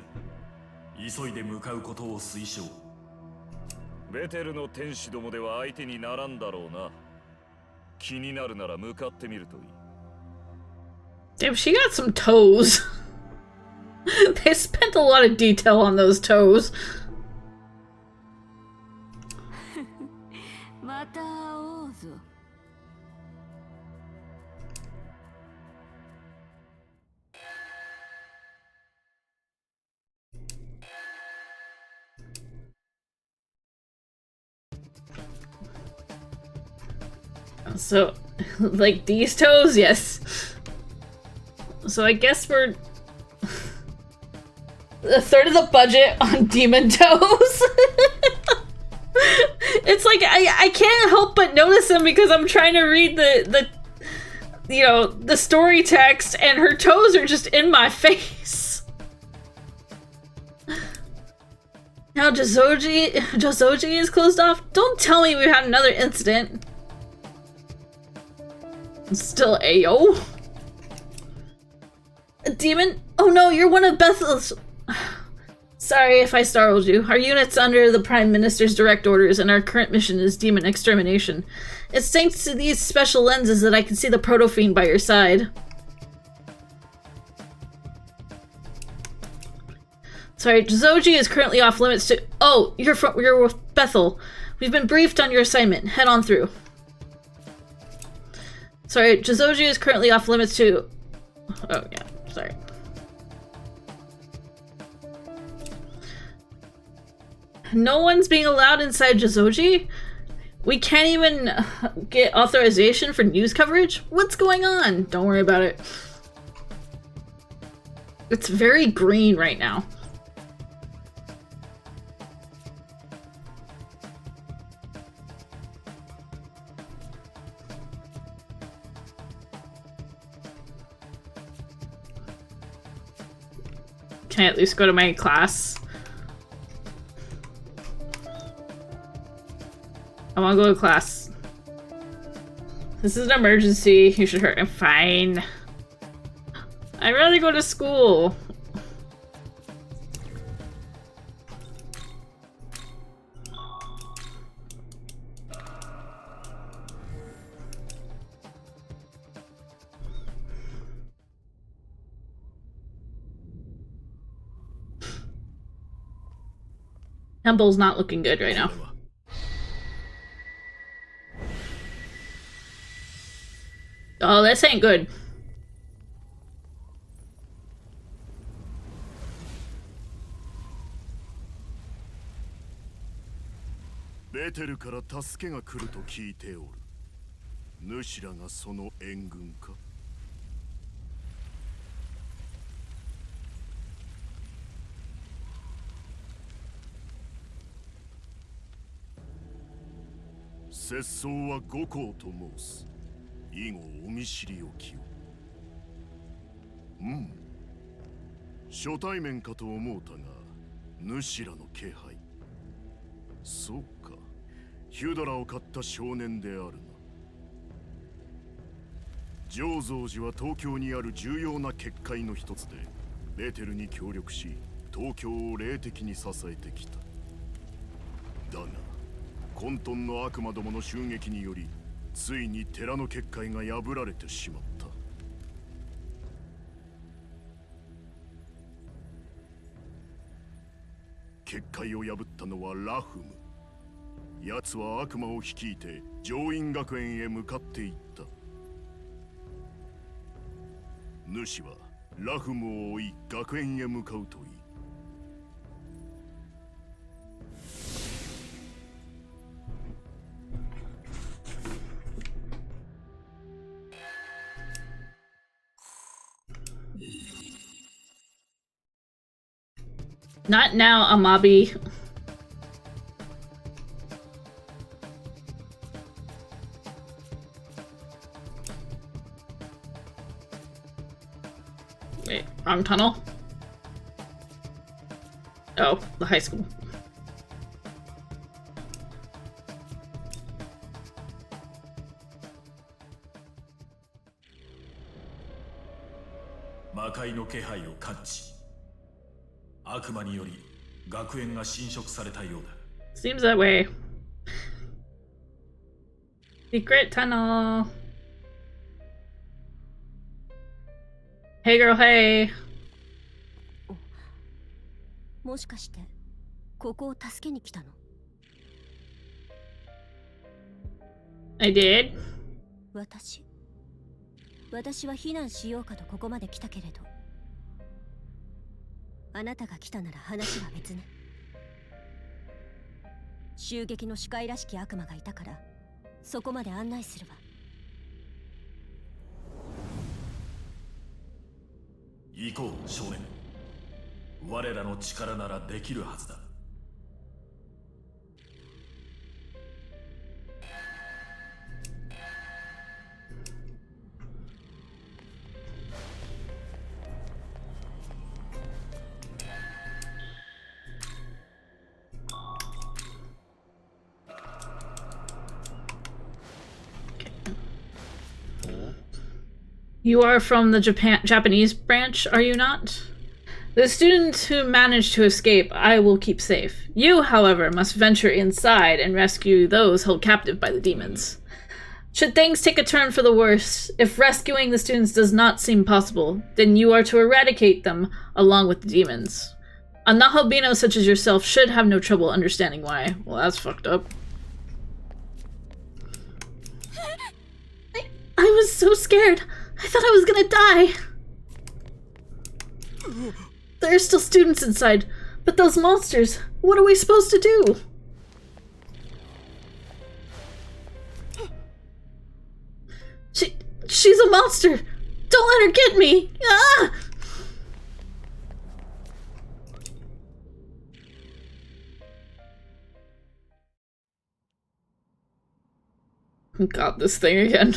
急いで向かうことを推奨。ベテルの天使どもでは相手にならんだろうな。気になるなら向かってみるといい。Damn, she got some toes. They spent a lot of detail on those toes. また会おうぞ。So, like these toes? Yes. So I guess we're a third of the budget on demon toes. It's like I can't help but notice them because I'm trying to read the you know, the story text and her toes are just in my face. Now Jozoji is closed off? Don't tell me we had another incident. Still Ayo. A demon? Oh no, you're one of Bethel's. Sorry if I startled you. Our unit's under the Prime Minister's direct orders, and our current mission is demon extermination. It's thanks to these special lenses that I can see the proto-fiend by your side. Sorry, Jozoji is currently off limits to— Oh, you're with Bethel. We've been briefed on your assignment. Head on through. Sorry, Jozoji is currently off limits to— Oh, yeah, sorry. No one's being allowed inside Jozoji? We can't even get authorization for news coverage? What's going on? Don't worry about it. It's very green right now. Can I at least go to my class? I want to go to class. This is an emergency. You should hurt. I'm fine. I'd rather go to school. Temple's not looking good right now. Oh, this ain't good. Betel から助けが来ると聞いておる。主らがその援軍か。節操は五行と申す。以後お見知りおきを。うん。初対面かと思うたが、主らの気配。そうか。ヒュドラを買った少年であるな。醸造寺は東京にある重要な結界の一つで、ベテルに協力し、東京を霊的に支えてきた。だが、混沌の悪魔どもの襲撃により、ついに寺の結界が破られてしまった。結界を破ったのはラフム。奴は悪魔を率いて上院学園へ向かっていった。主はラフムを追い学園へ向かうといい。Not now, Amabi. Wait, wrong tunnel? Oh, the high school. Makaiの気配を感知。悪魔により学園が侵食されたようだ。Seems that way. Secret tunnel. Hey girl, hey. もしかしてここを助けに来たの？ I did. 私は避難しようかとここまで来たけれど、あなたが来たなら話は別ね。襲撃の主械らしき悪魔がいたからそこまで案内するわ。行こう少年。我らの力ならできるはずだ。You are from the Japanese branch, are you not? The students who manage to escape, I will keep safe. You, however, must venture inside and rescue those held captive by the demons. Should things take a turn for the worse, if rescuing the students does not seem possible, then you are to eradicate them along with the demons. A Nahabino such as yourself should have no trouble understanding why. Well, that's fucked up. I was so scared. I thought I was gonna die. There are still students inside, but those monsters, what are we supposed to do? She's a monster. Don't let her get me. Ah! God, this thing again.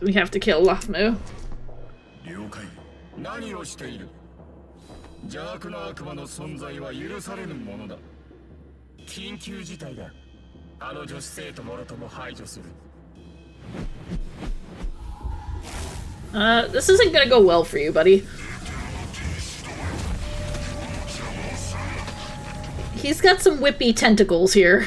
We have to kill Lafmu. 了解。何をしている？邪悪な悪魔の存在は許されぬものだ。緊急事態だ。あの女子生徒もろとも排除する。This isn't gonna go well for you, buddy. He's got some whippy tentacles here.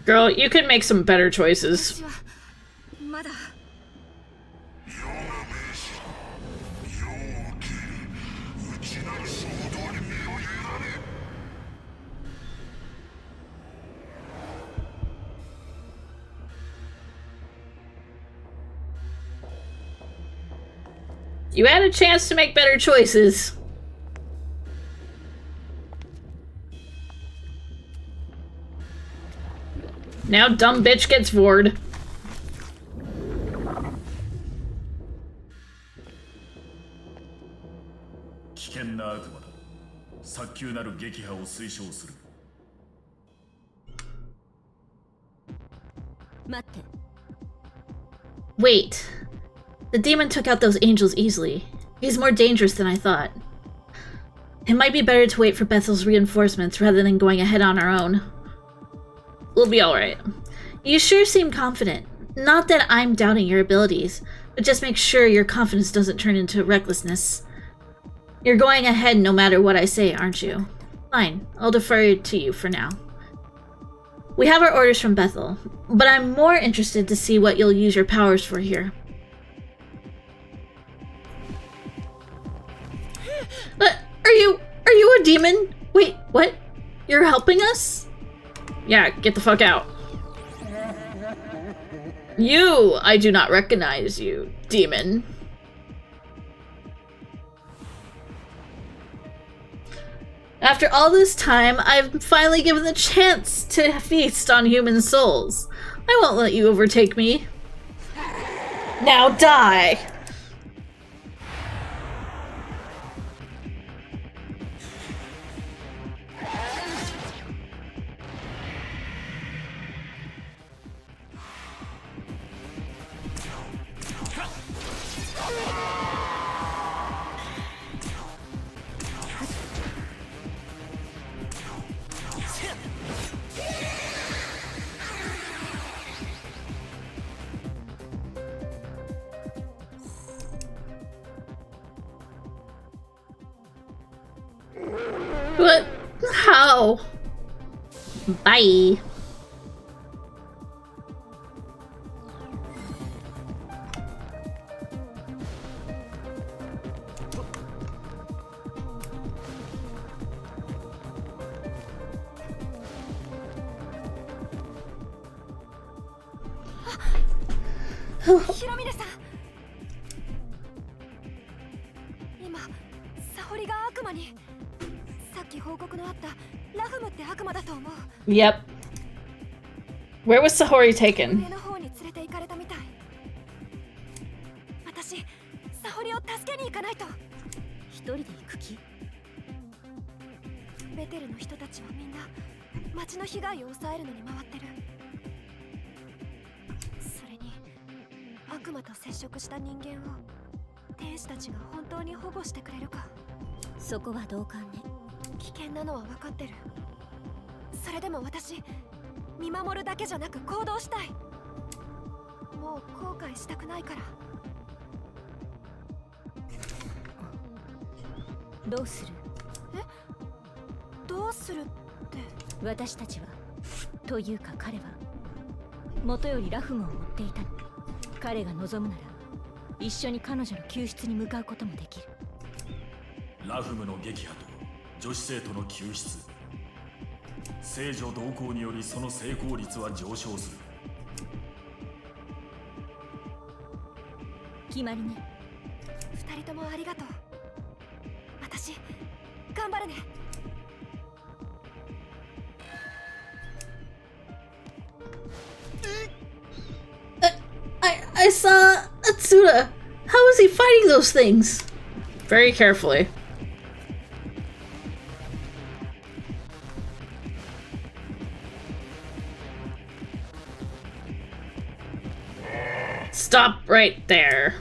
Girl, you could make some better choices. まだ You had a chance to make better choices. Now dumb bitch gets VOD. 危険な悪魔だ。早急なる撃破を推奨する。待って。 Wait. The demon took out those angels easily. He's more dangerous than I thought. It might be better to wait for Bethel's reinforcements rather than going ahead on our own. We'll be alright. You sure seem confident. Not that I'm doubting your abilities, but just make sure your confidence doesn't turn into recklessness. You're going ahead no matter what I say, aren't you? Fine, I'll defer to you for now. We have our orders from Bethel, but I'm more interested to see what you'll use your powers for here. Are you a demon? Wait, what? You're helping us? Yeah, get the fuck out. You, I do not recognize you, demon. After all this time, I've finally given the chance to feast on human souls. I won't let you overtake me. Now die! But how? Bye. Yep. Where was Sahori taken? 私、サホリを助けに行かないと。一人で行く気？ベテルの人たちはみんな町の被害を抑えるのに回ってる。それに悪魔と接触した人間を天使たちが本当に保護してくれるか。そこは同感ね。危険なのは分かってる。それでも私、見守るだけじゃなく行動したい。もう後悔したくないから。どうする？え？どうするって私たちは、というか彼は元よりラフムを追っていた。彼が望むなら一緒に彼女の救出に向かうこともできる。ラフムの撃破と女子生徒の救出、聖女同行によりその成功率は上昇する。決まりね。二人ともありがとう。私頑張るね。I saw Atsuda. How is he fighting those things? Very carefully. Stop right there.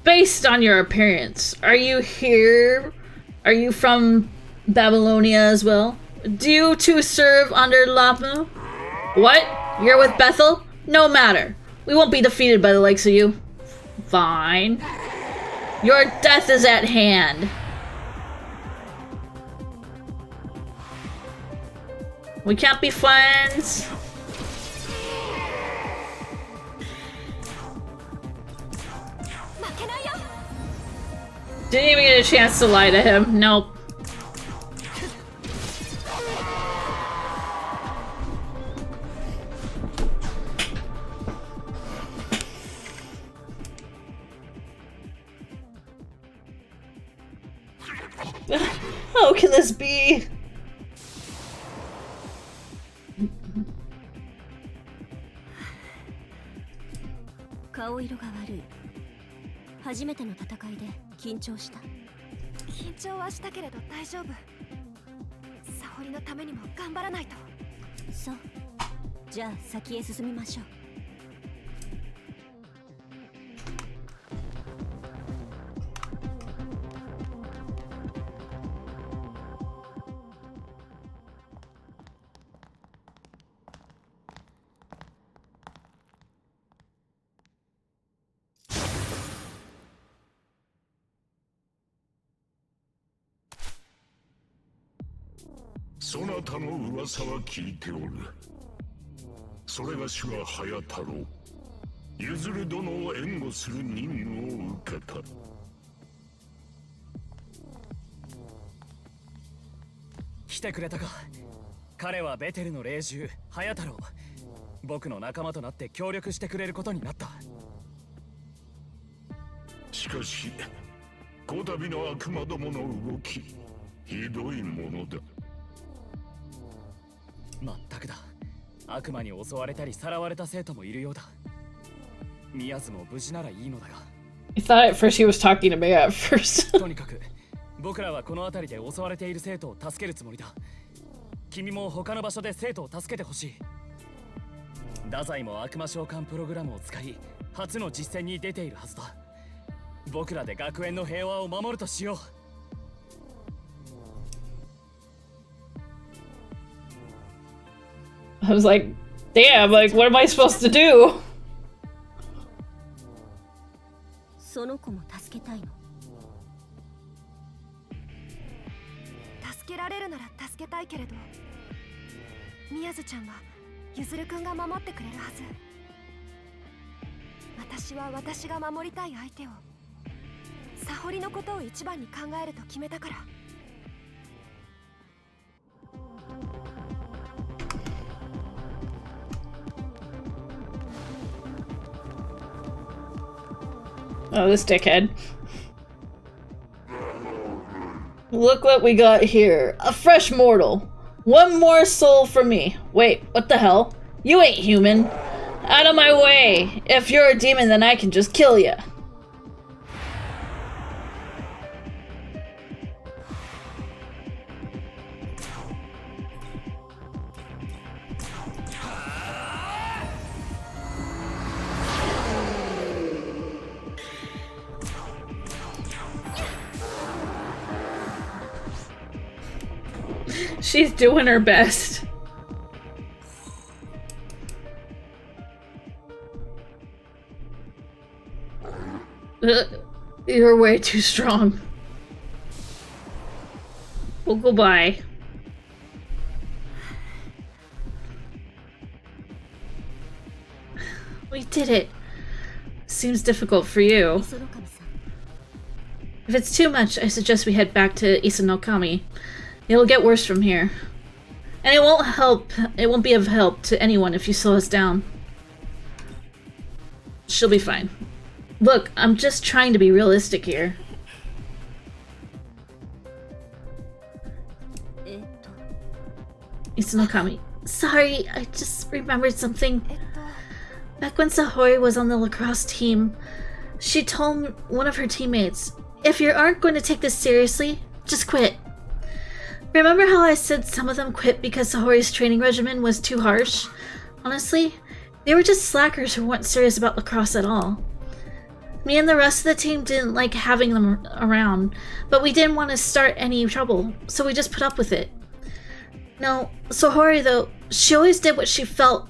Based on your appearance, are you here? Are you from Babylonia as well? Do you two serve under Lamu? What? You're with Bethel? No matter. We won't be defeated by the likes of you. Fine. Your death is at hand. We can't be friends. Didn't even get a chance to lie to him. Nope. How can this be?顔色が悪い。初めての戦いで緊張した。緊張はしたけれど大丈夫。沙織のためにも頑張らないと。そう。じゃあ先へ進みましょう。そなたの噂は聞いておる。それがしは早太郎。ゆずる殿を援護する任務を受けた。来てくれたか。彼はベテルの霊獣早太郎。僕の仲間となって協力してくれることになった。しかしこたびの悪魔どもの動きひどいものだ。まったくだ。悪魔に襲われたりさらわれた生徒もいるようだ。宮津も無事ならいいのだが。I thought at first he was talking to me at first. とにかく僕らはこの辺りで襲われている生徒を助けるつもりだ。君も他の場所で生徒を助けてほしい。太宰も悪魔召喚プログラムを使い初の実戦に出ているはずだ。僕らで学園の平和を守るとしよう。I was like, damn, like, what am I supposed to do? その子も助けたいの。助けられるなら助けたいけれど、宮津ちゃんはゆずるくんが守ってくれるはず。私は私が守りたい相手を、沙織のことを一番に考えると決めたから。Oh, this dickhead. Look what we got here. A fresh mortal. One more soul for me. Wait, what the hell? You ain't human. Out of my way. If you're a demon, then I can just kill ya. She's doing her best. You're way too strong. Well, goodbye. We did it. Seems difficult for you. If it's too much, I suggest we head back to Isanokami. It'll get worse from here. And it won't be of help to anyone if you slow us down. She'll be fine. Look, I'm just trying to be realistic here. Isanokami. Sorry, I just remembered something. Back when Sahori was on the lacrosse team, she told one of her teammates, if you aren't going to take this seriously, just quit. Remember how I said some of them quit because Sahori's training regimen was too harsh? Honestly, they were just slackers who weren't serious about lacrosse at all. Me and the rest of the team didn't like having them around, but we didn't want to start any trouble, so we just put up with it. No, Sahori though, she always did what she felt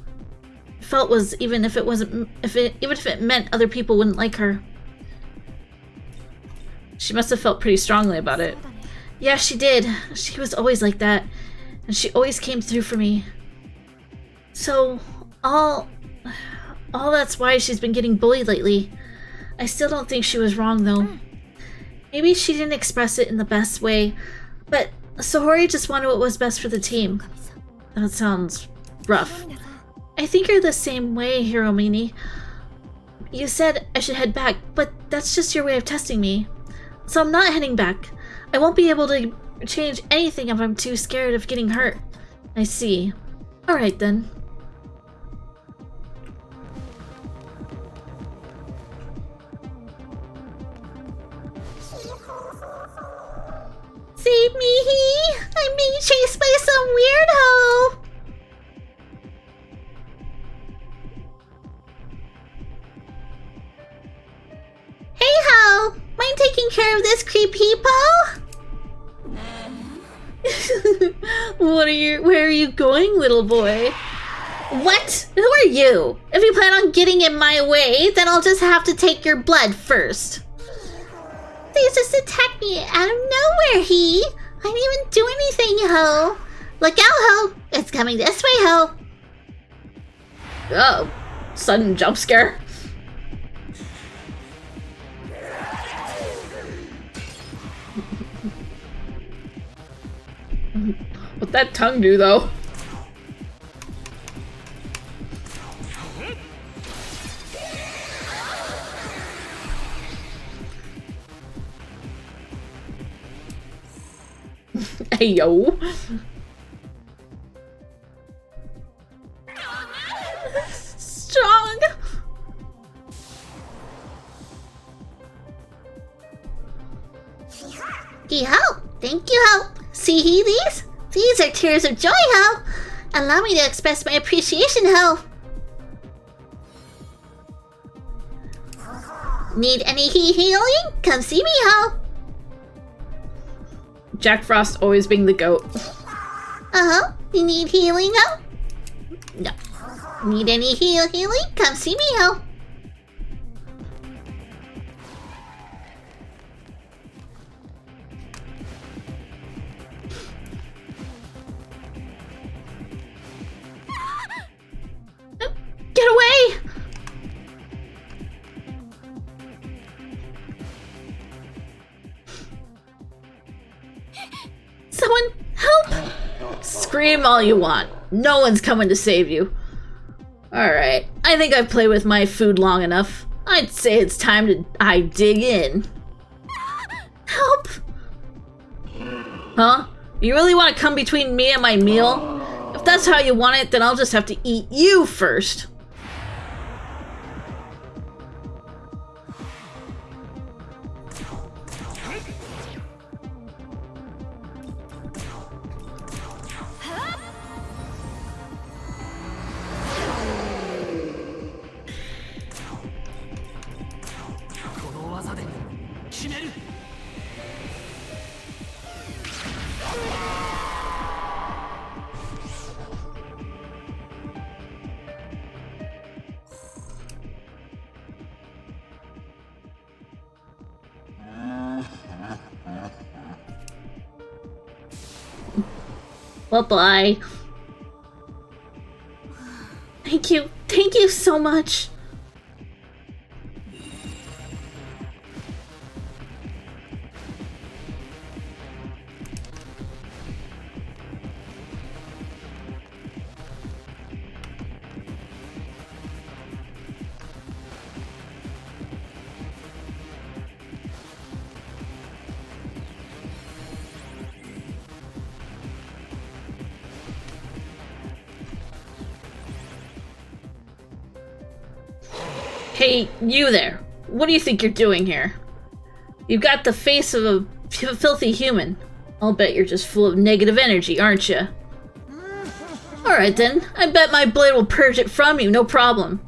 was even if it meant other people wouldn't like her. She must have felt pretty strongly about it. Yeah, she did. She was always like that. And she always came through for me. So, all that's why she's been getting bullied lately. I still don't think she was wrong, though. Maybe she didn't express it in the best way, but Sahori just wanted what was best for the team. That sounds rough. I think you're the same way, Hiromini. You said I should head back, but that's just your way of testing me. So I'm not heading back. I won't be able to change anything if I'm too scared of getting hurt. I see. Alright then. Save me! I'm being chased by some weirdo! Hey ho! Mind taking care of this creepeepo? Where are you going, little boy? What? Who are you? If you plan on getting in my way, then I'll just have to take your blood first. They just attacked me out of nowhere, he. I didn't even do anything, ho. Look out, ho. It's coming this way, ho. Oh, sudden jump scare. What'd that tongue do, though? Hey, yo. Strong. Ho. Thank you, ho. See these? These are tears of joy, ho. Allow me to express my appreciation, ho. Need any healing? Come see me, ho. Jack Frost always being the goat. Uh-huh. You need healing, ho? No. Need any healing? Come see me, ho. Get away! Someone help! Scream all you want. No one's coming to save you. Alright, I think I've played with my food long enough. I'd say it's time to dig in. Help! Huh? You really want to come between me and my meal? If that's how you want it, then I'll just have to eat you first. Bye-bye. Thank you. Thank you so much. Hey, you there. What do you think you're doing here? You've got the face of a filthy human. I'll bet you're just full of negative energy, aren't you? Alright then, I bet my blade will purge it from you, no problem.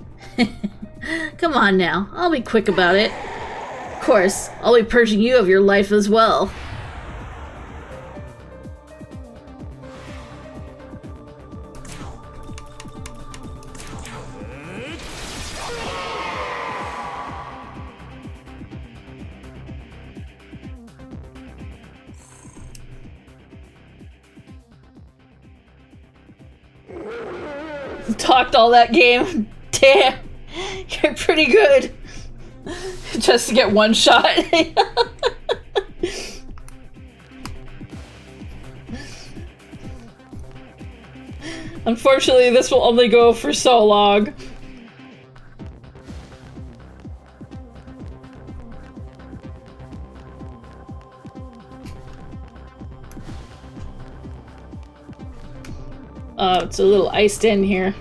Come on now, I'll be quick about it. Of course, I'll be purging you of your life as well. Talked all that game. Damn, you're pretty good. Just to get one shot. Unfortunately, this will only go for so long. Oh, it's a little iced in here.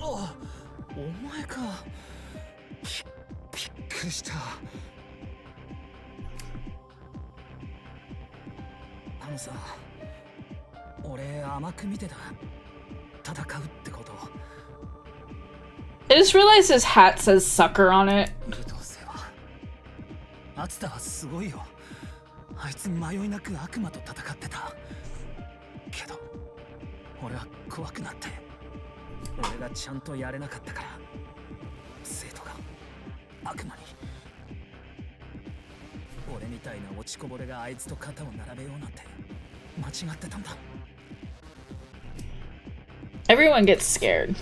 Oh, お前か。びっくりした。あのさ、俺甘く見てた。戦うってこと。I just realized his hat says sucker on it. アツタはすごいよ。あいつ迷いなく悪魔と戦ってた。けど、俺は怖くなって。俺がちゃんとやれなかったから。生徒が悪魔に。俺みたいな落ちこぼれがあいつと肩を並べようなんて間違ってたんだ。Everyone gets scared.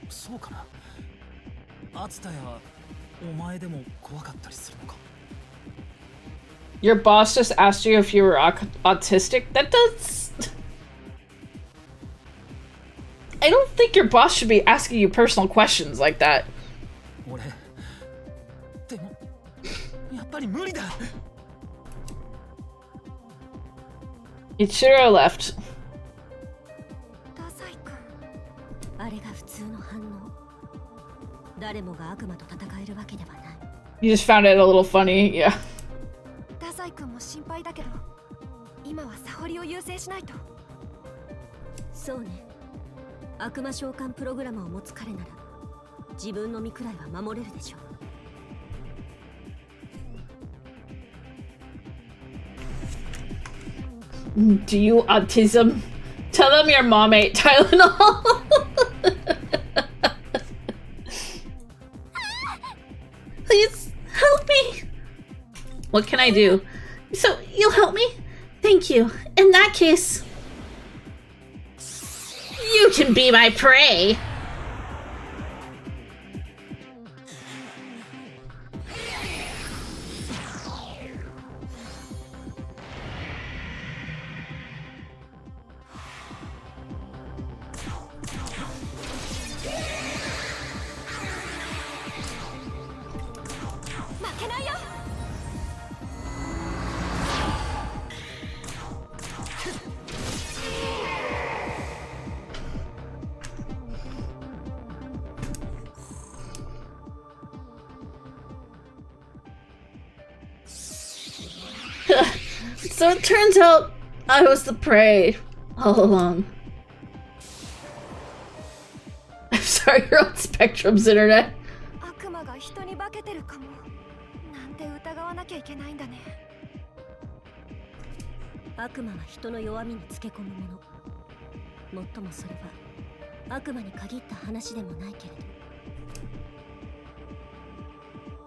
そうかな。アツタやお前でも怖かったりするのか。Your boss just asked you if you were autistic? That does... I don't think your boss should be asking you personal questions like that. 俺でもやっぱり無理だ。Ichiro left. あれが普通の反応。誰もが悪魔と戦えるわけではない。You just found it a little funny, yeah. ダサイ君も心配だけど、今はサホリを優先しないと。そうね。悪魔召喚プログラムを持つ彼なら、自分の身くらいは守れるでしょう。Do you autism? Tell them your mom ate Tylenol. Please help me. What can I do? So you'll help me? Thank you. In that case, you can be my prey. So it turns out I was the prey all along. I'm sorry, you're on Spectrum's internet. 悪魔が人に化けてるかも。なんて疑わなきゃいけないんだね。悪魔は人の弱みにつけ込むもの。もっともそれは悪魔に限った話でもないけれ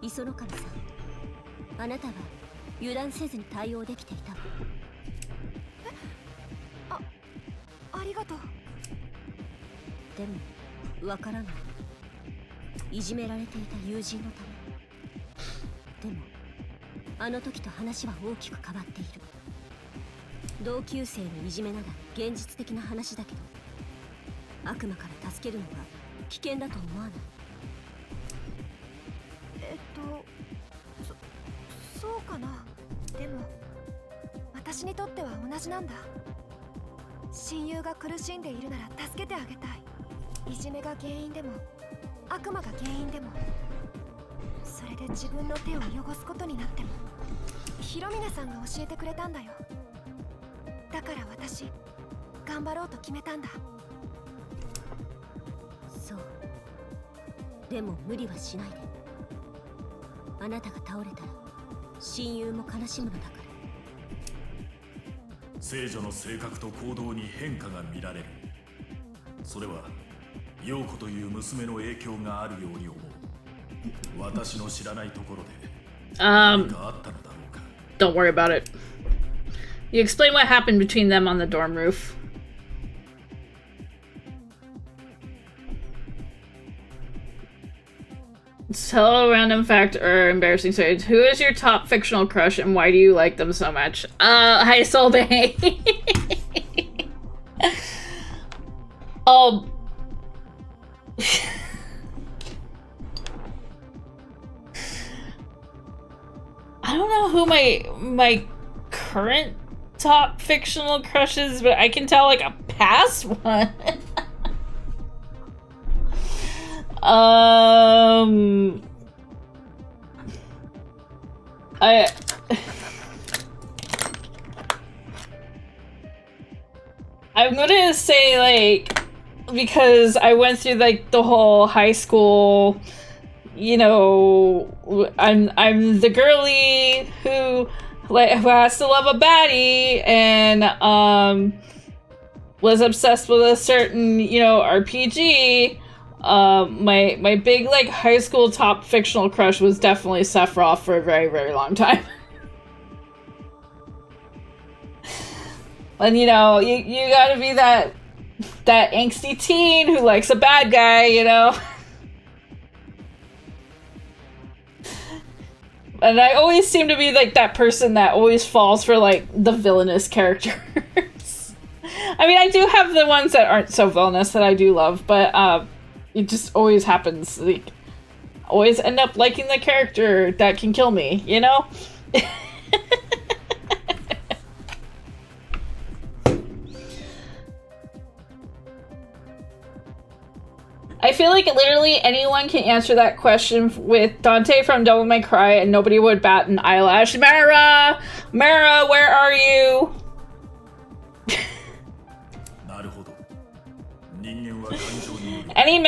ど。磯野守さん、あなたは油断せずに対応できていたわ。ありがとう。でもわからない。いじめられていた友人のため。でもあの時と話は大きく変わっている。同級生のいじめなら現実的な話だけど、悪魔から助けるのは危険だと思わない？そうかな。でも私にとっては同じなんだ。親友が苦しんでいるなら助けてあげたい。いじめが原因でも悪魔が原因でも、それで自分の手を汚すことになっても、広峰さんが教えてくれたんだよ。だから私頑張ろうと決めたんだ。そう。でも無理はしないで。あなたが倒れたら親友も悲しむのだから。聖女の性格と行動に変化が見られる。それは陽子という娘の影響があるように思う。私の知らないところで何かあったのだろうか。Don't worry about it. You explain what happened between them on the dorm roof. Tell a random fact or embarrassing story. Who is your top fictional crush and why do you like them so much? Hi, Solbay. I don't know who my current top fictional crush is, but I can tell like a past one. I'm gonna say like, because I went through like the whole high school, you know, I'm the girly who has to love a baddie and was obsessed with a certain, you know, RPG. My big like high school top fictional crush was definitely Sephiroth for a very, very long time. And you know, you gotta be that angsty teen who likes a bad guy, you know. And I always seem to be like that person that always falls for like the villainous characters. I mean, I do have the ones that aren't so villainous that I do love, but it just always happens. Like, always end up liking the character that can kill me, you know? I feel like literally anyone can answer that question with Dante from Devil May Cry and nobody would bat an eyelash. Mara! Mara, where are you? Any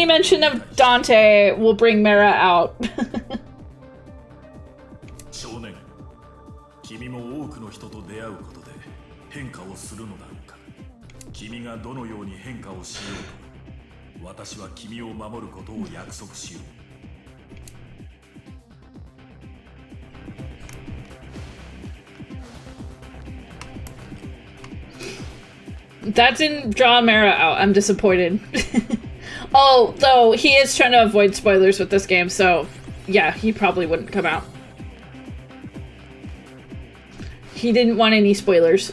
mention of Dante will bring Mara out. 少年、君も多くの人と出会うことで変化をするのだろうか。君がどのように変化をしようと、私は君を守ることを約束しよう。That didn't draw Mara out. I'm disappointed. Oh, though he is trying to avoid spoilers with this game, so yeah, he probably wouldn't come out. He didn't want any spoilers.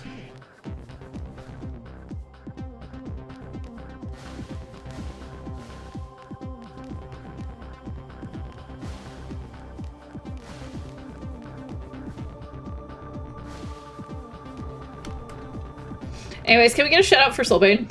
Anyways, can we get a shout out for Soulbane?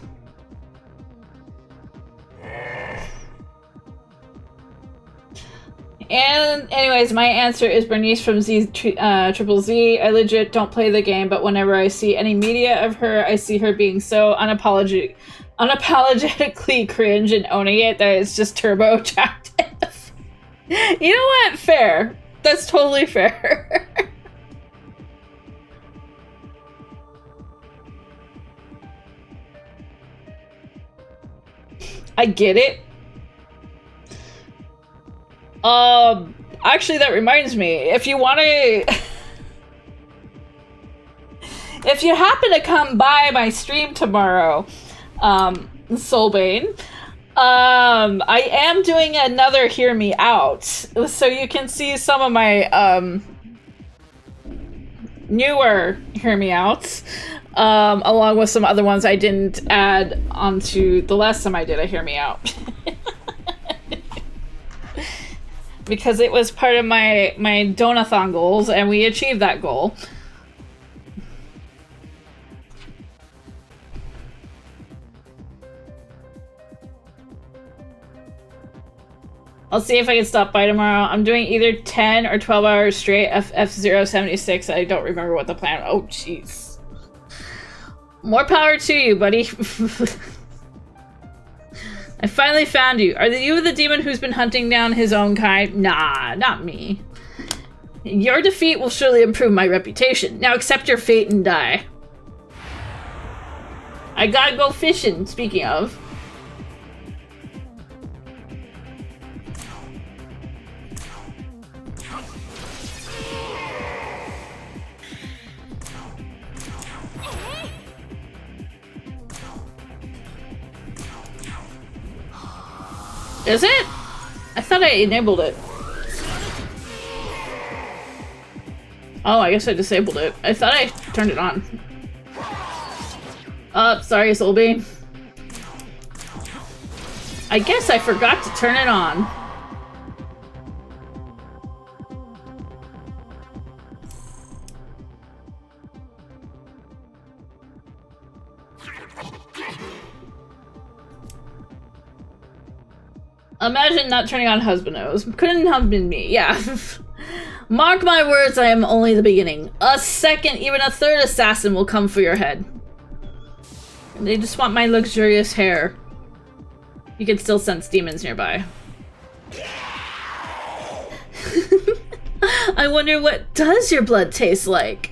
And anyways, my answer is Bernice from Triple Z. I legit don't play the game, but whenever I see any media of her, I see her being so unapologetically cringe and owning it that it's just turbo attractive. You know what? Fair. That's totally fair. I get it. Actually, that reminds me. If you want to... if you happen to come by my stream tomorrow, Soulbane, I am doing another Hear Me Out. So you can see some of my, newer Hear Me Outs. Along with some other ones I didn't add onto the last time I did a Hear Me Out. Because it was part of my Donathon goals, and we achieved that goal. I'll see if I can stop by tomorrow. I'm doing either 10 or 12 hours straight FF076. I don't remember what the plan... Oh, jeez. More power to you, buddy. I finally found you. Are you the demon who's been hunting down his own kind? Nah, not me. Your defeat will surely improve my reputation. Now accept your fate and die. I gotta go fishing, speaking of. Is it? I thought I enabled it. Oh, I guess I disabled it. I thought I turned it on. Sorry, Soulbeam. I guess I forgot to turn it on. Imagine not turning on husbandos. Couldn't have been me, yeah. Mark my words, I am only the beginning. A second, even a third assassin will come for your head. They just want my luxurious hair. You can still sense demons nearby. I wonder what does your blood taste like?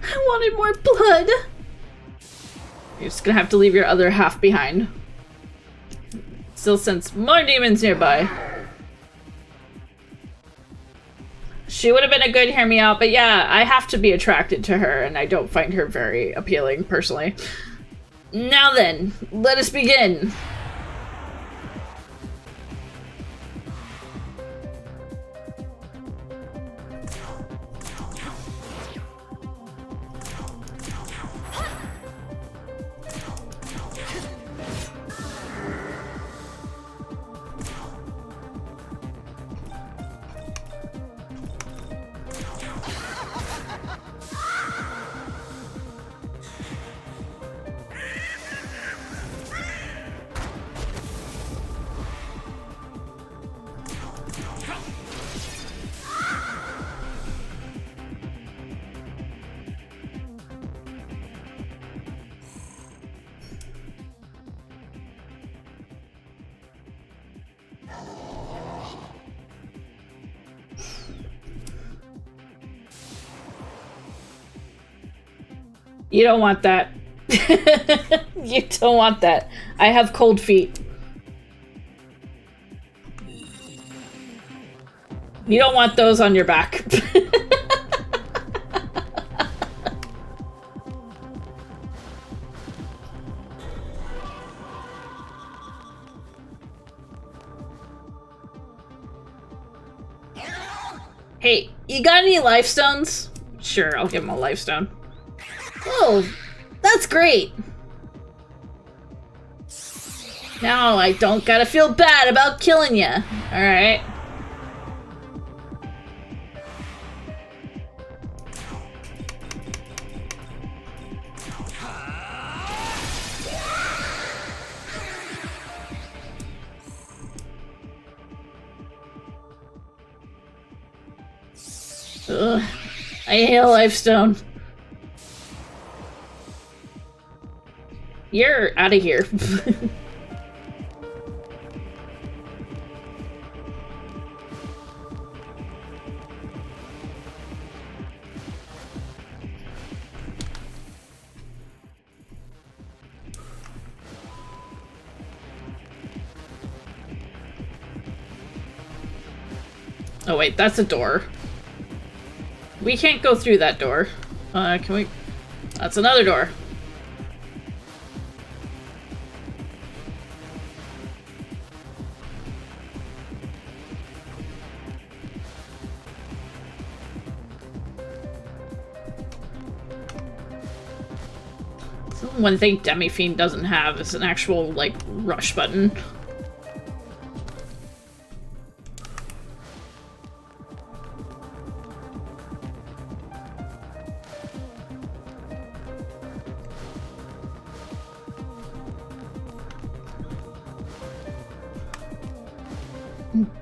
I wanted more blood. You're just gonna have to leave your other half behind. Still sense more demons nearby. She would have been a good hear me out, but yeah, I have to be attracted to her, and I don't find her very appealing, personally. Now then, let us begin. You don't want that. You don't want that. I have cold feet. You don't want those on your back. Hey, you got any life stones? Sure, I'll give him a life stone. Oh, that's great. Now I don't gotta feel bad about killing you. Alright. Ugh, I hate a life stone. You're out of here. Oh wait, that's a door. We can't go through that door. Can we? That's another door. One thing Demi-Fiend doesn't have is an actual, like, rush button.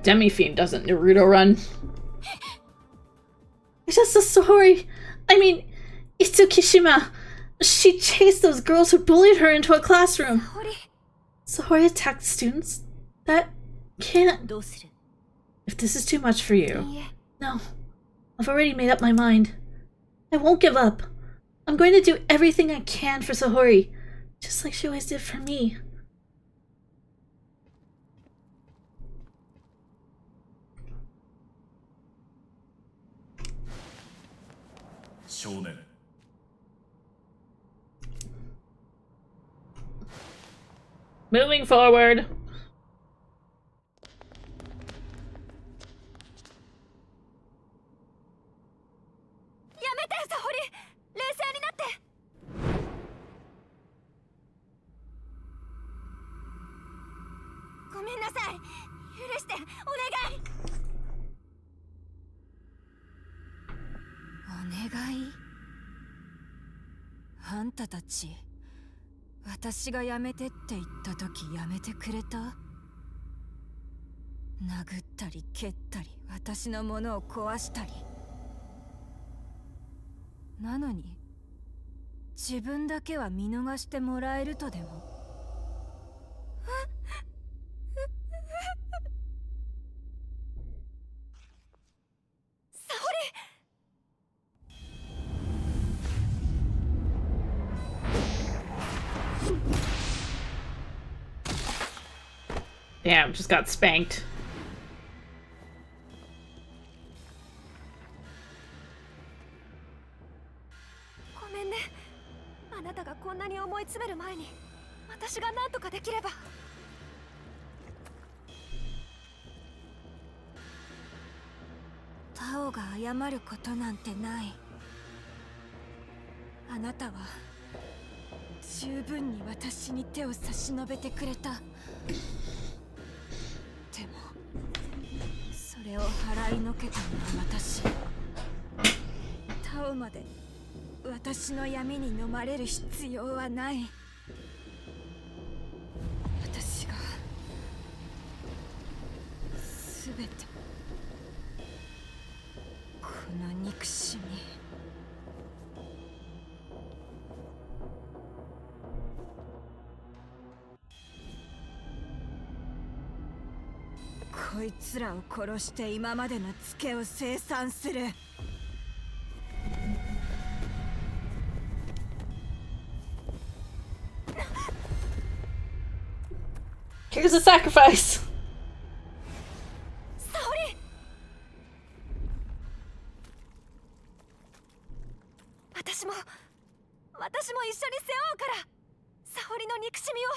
Demi-Fiend doesn't Naruto run. It's just a story. I mean, Itsukishima. She chased those girls who bullied her into a classroom. Sahori attacked students? That can't... If this is too much for you... No. I've already made up my mind. I won't give up. I'm going to do everything I can for Sahori. Just like she always did for me. Shonen. Moving forward.あんたたち、私がやめてって言った時やめてくれた？殴ったり蹴ったり私のものを壊したり。なのに自分だけは見逃してもらえるとでも？沙織！ Damn, just got spanked. ごめんね。あなたがこんなに思い詰める前に私が何とかできれば。タオが謝ることなんてない。あなたは十分に私に手を差し伸べてくれた。でもそれを払いのけたのは私。タオまで私の闇に飲まれる必要はない。私が全てこの憎しみ。こいつらを殺して今までのツケを清算する。Here's a sacrifice. 沙織！私も一緒に背負うから沙織の憎しみを。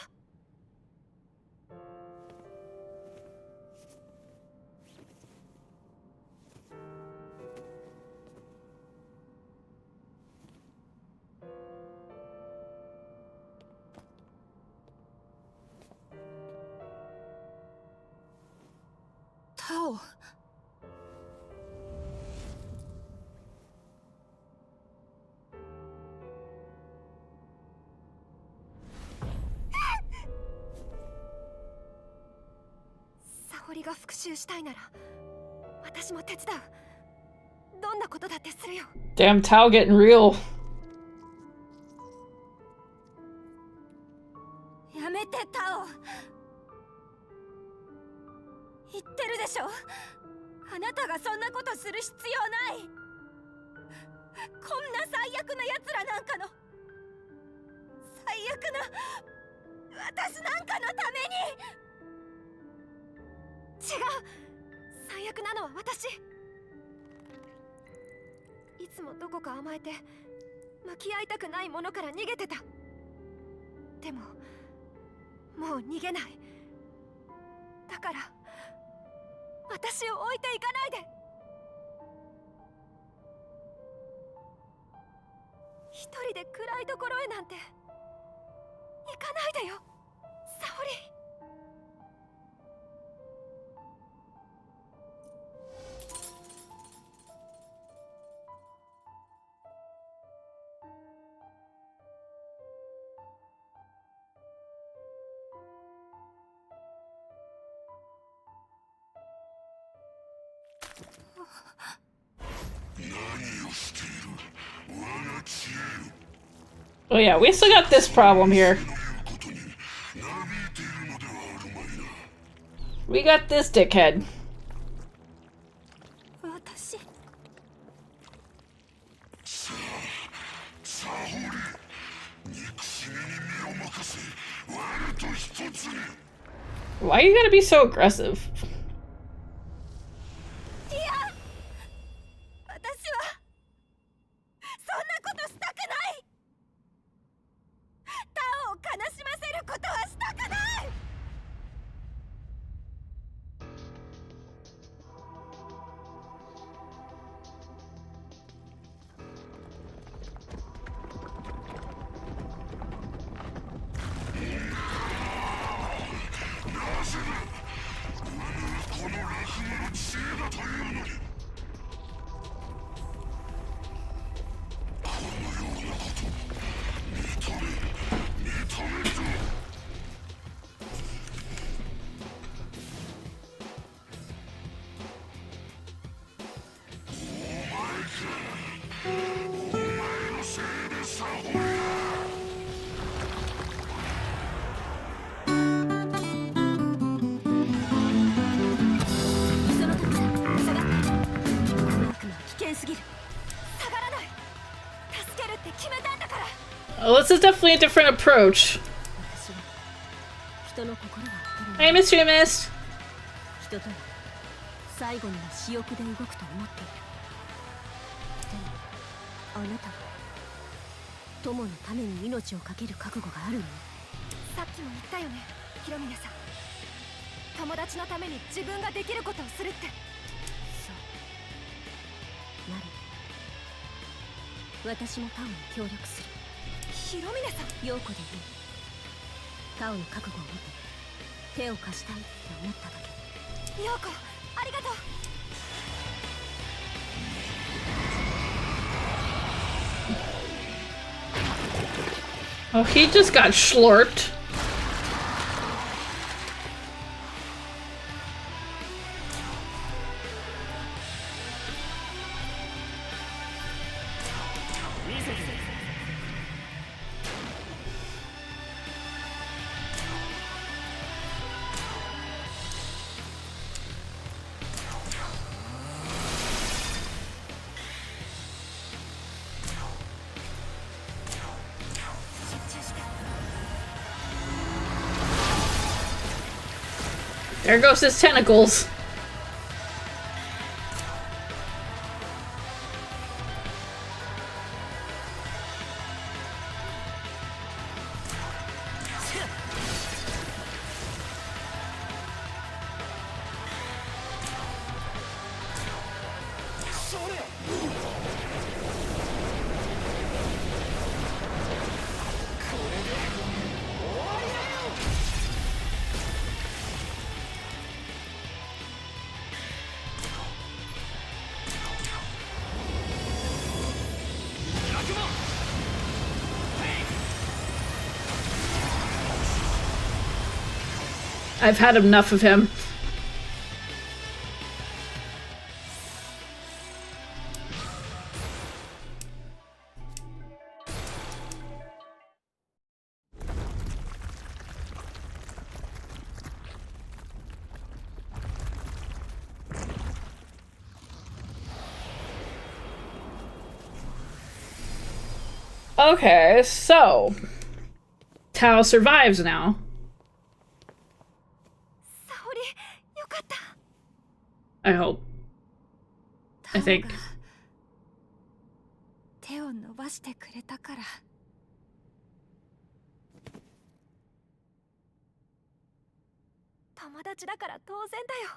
タオ。沙織が復讐したいなら私も手伝う。どんなことだってするよ。 Damn, Tao getting real. やめてタオ。言ってるでしょ。あなたがそんなことする必要ない。こんな最悪な奴らなんかの最悪な私なんかのために。違う、最悪なのは私。いつもどこか甘えて向き合いたくないものから逃げてた。でももう逃げない。だから私を置いていかないで。一人で暗いところへなんて行かないでよ、沙織。Oh yeah, we still got this problem here. We got this dickhead. Why you gotta be so aggressive? Well, this is definitely a different approach. Hey, Mystery Mist! 人とは最後には私欲で動くと思っている。でもあなたは友のために命を懸ける覚悟があるのね。さっきも言ったよね、広峰さん。友達のために自分ができることをするって。そうなる。私もタオに協力する。広峰さん、陽子でいい。タオの覚悟を見て手を貸したいって思っただけ。陽子、ありがとう。Oh, he just got schlorped. There goes his tentacles. I've had enough of him. Okay, so Tao survives now. I hope. I think. 手を伸ばしてくれたから。友達だから当然だよ。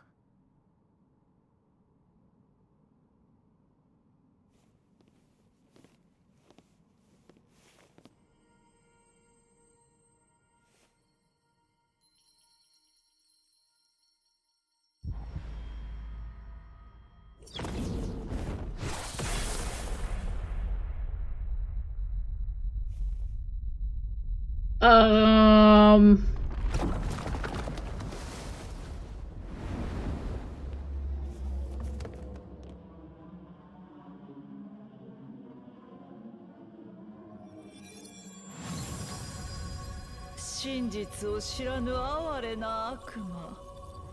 真実を知らぬ哀れな悪魔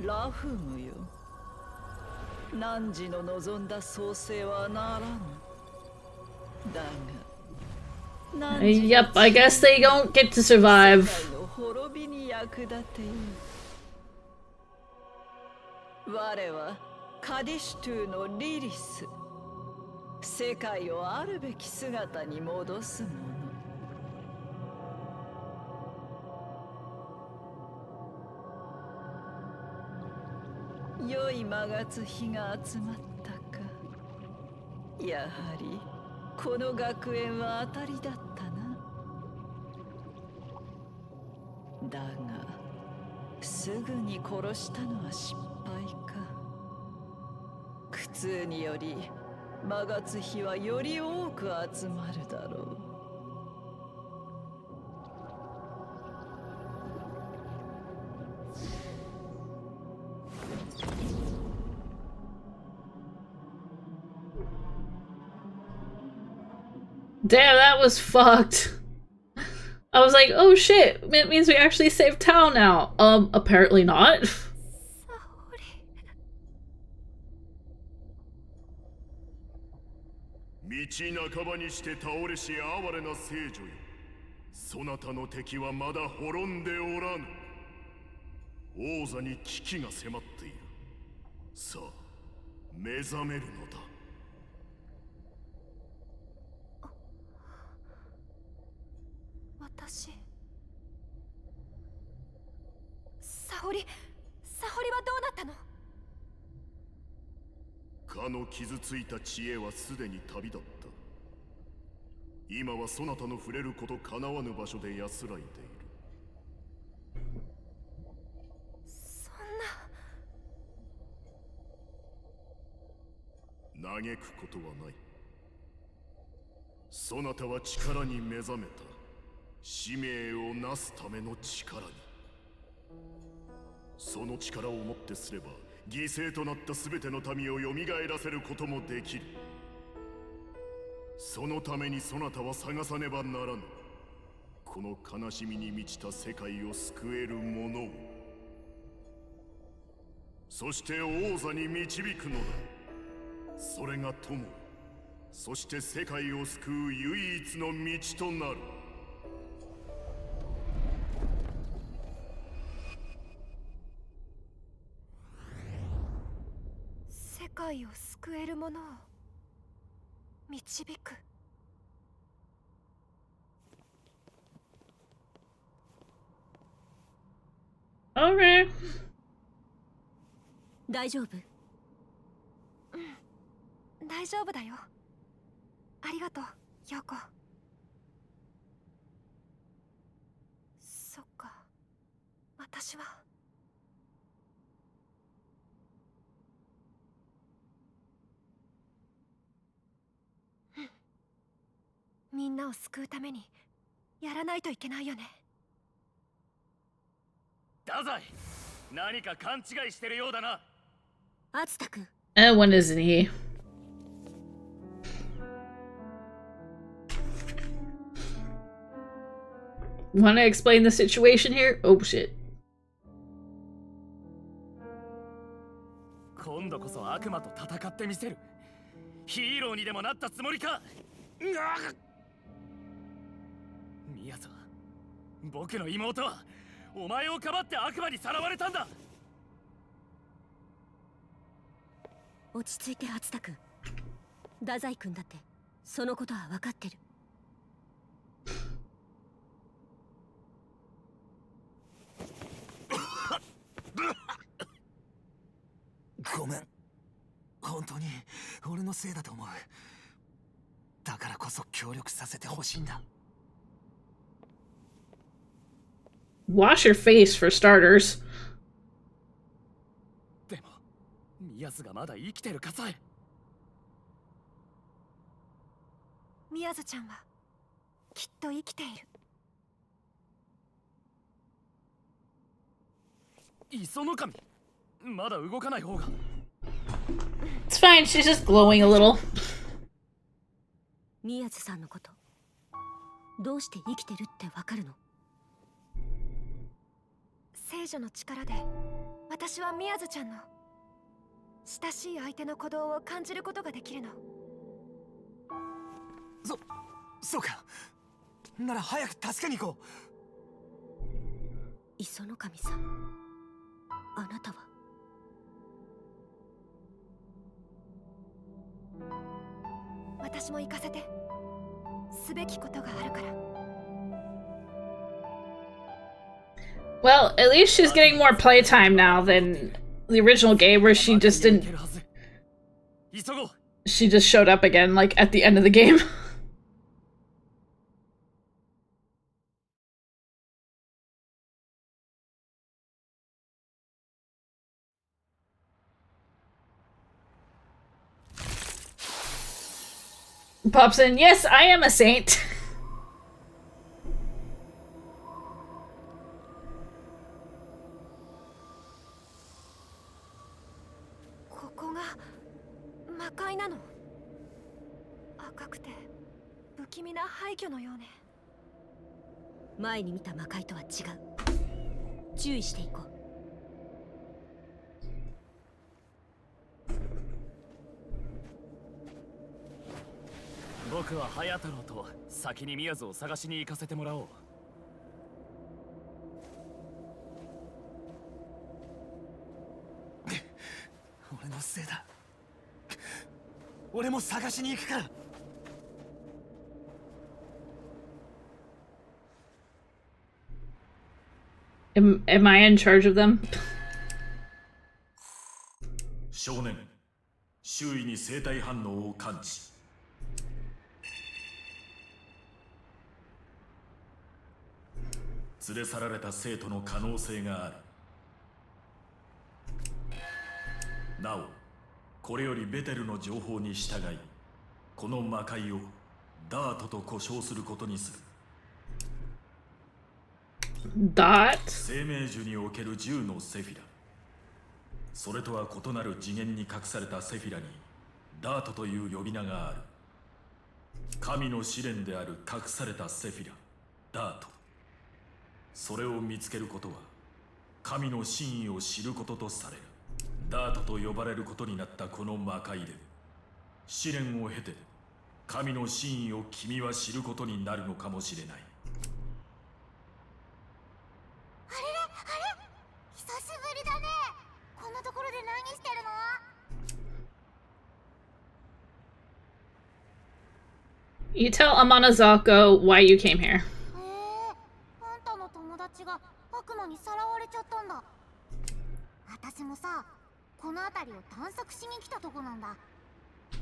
ラフムよ。汝の望んだ創生はならぬ。だが Yep, I guess they don't get to survive. 世界の滅びに役立てよう。我はカディシュトゥのリリス。世界をあるべき姿に戻すもの。良い魔月日が集まったか。やはりこの学園は当たりだったな。だがすぐに殺したのは失敗か。苦痛により魔月日はより多く集まるだろう。Damn, that was fucked. I was like, oh shit, it means we actually saved town now. Apparently not. 道半ばにして倒れし哀れな聖女よ。そなたの敵はまだ滅んでおらぬ。王座に危機が迫っている。さあ、目覚めるのだ。私沙織はどうなったの？かの傷ついた知恵はすでに旅立った。今はそなたの触れることかなわぬ場所で安らいでいる。そんな。嘆くことはない。そなたは力に目覚めた。使命をなすための力に。その力をもってすれば犠牲となった全ての民を蘇らせることもできる。そのためにそなたは探さねばならぬ。この悲しみに満ちた世界を救えるものを。そして王座に導くのだ。それが友、そして世界を救う唯一の道となる。世界を救えるものを導く。Okay. 大丈夫？うん、大丈夫だよ。ありがとう、陽子。そっか、私は。みんなを救うためにやらないといけないよね。太宰、何か勘違いしてるようだな。敦太君。When isn't he? Wanna explain the situation here? Oh shit. 今度こそ悪魔と戦ってみせる。ヒーローにでもなったつもりか。ミヤさん、僕の妹はお前をかばって悪魔にさらわれたんだ。落ち着いて敦太君。太宰君だってそのことは分かってる。ごめん、本当に俺のせいだと思う。だからこそ協力させてほしいんだ。Wash your face for starters. でもミヤズがまだ生きてるかさえ。ミヤズちゃんはきっと生きている。磯の神、まだ動かない方が。It's fine, she's just glowing a little. ミヤズさんのことどうして生きてるってわかるの？聖女の力で私は宮津ちゃんの親しい相手の鼓動を感じることができるの。そうか。なら早く助けに行こう。磯の神さん、あなたは？私も行かせて。すべきことがあるから。Well, at least she's getting more playtime now than the original game where she just didn't... She just showed up again, like, at the end of the game. Pops in, yes, I am a saint. ここが魔界なの。赤くて不気味な廃墟のようね。前に見た魔界とは違う。注意していこう。僕は隼太郎と先に宮津を探しに行かせてもらおう。俺のせいだ。俺も探しに行くから。Am I in charge of them? 少年、周囲に生体反応を感知。連れ去られた生徒の可能性がある。なお、これよりベテルの情報に従い、この魔界をダートと呼称することにする。ダート？生命樹における10のセフィラ。それとは異なる次元に隠されたセフィラにダートという呼び名がある。神の試練である隠されたセフィラ、ダート。それを見つけることは神の真意を知ることとされる。ダートと呼ばれることになったこの魔界で試練を経て神の真意を君は知ることになるのかもしれない。あれ久しぶりだね。こんなところで何してるの？ You tell Amanazako why you came here. あんたの友達が悪魔にさらわれちゃったんだ。私もさ、この辺りを探索しに来たとこなんだ。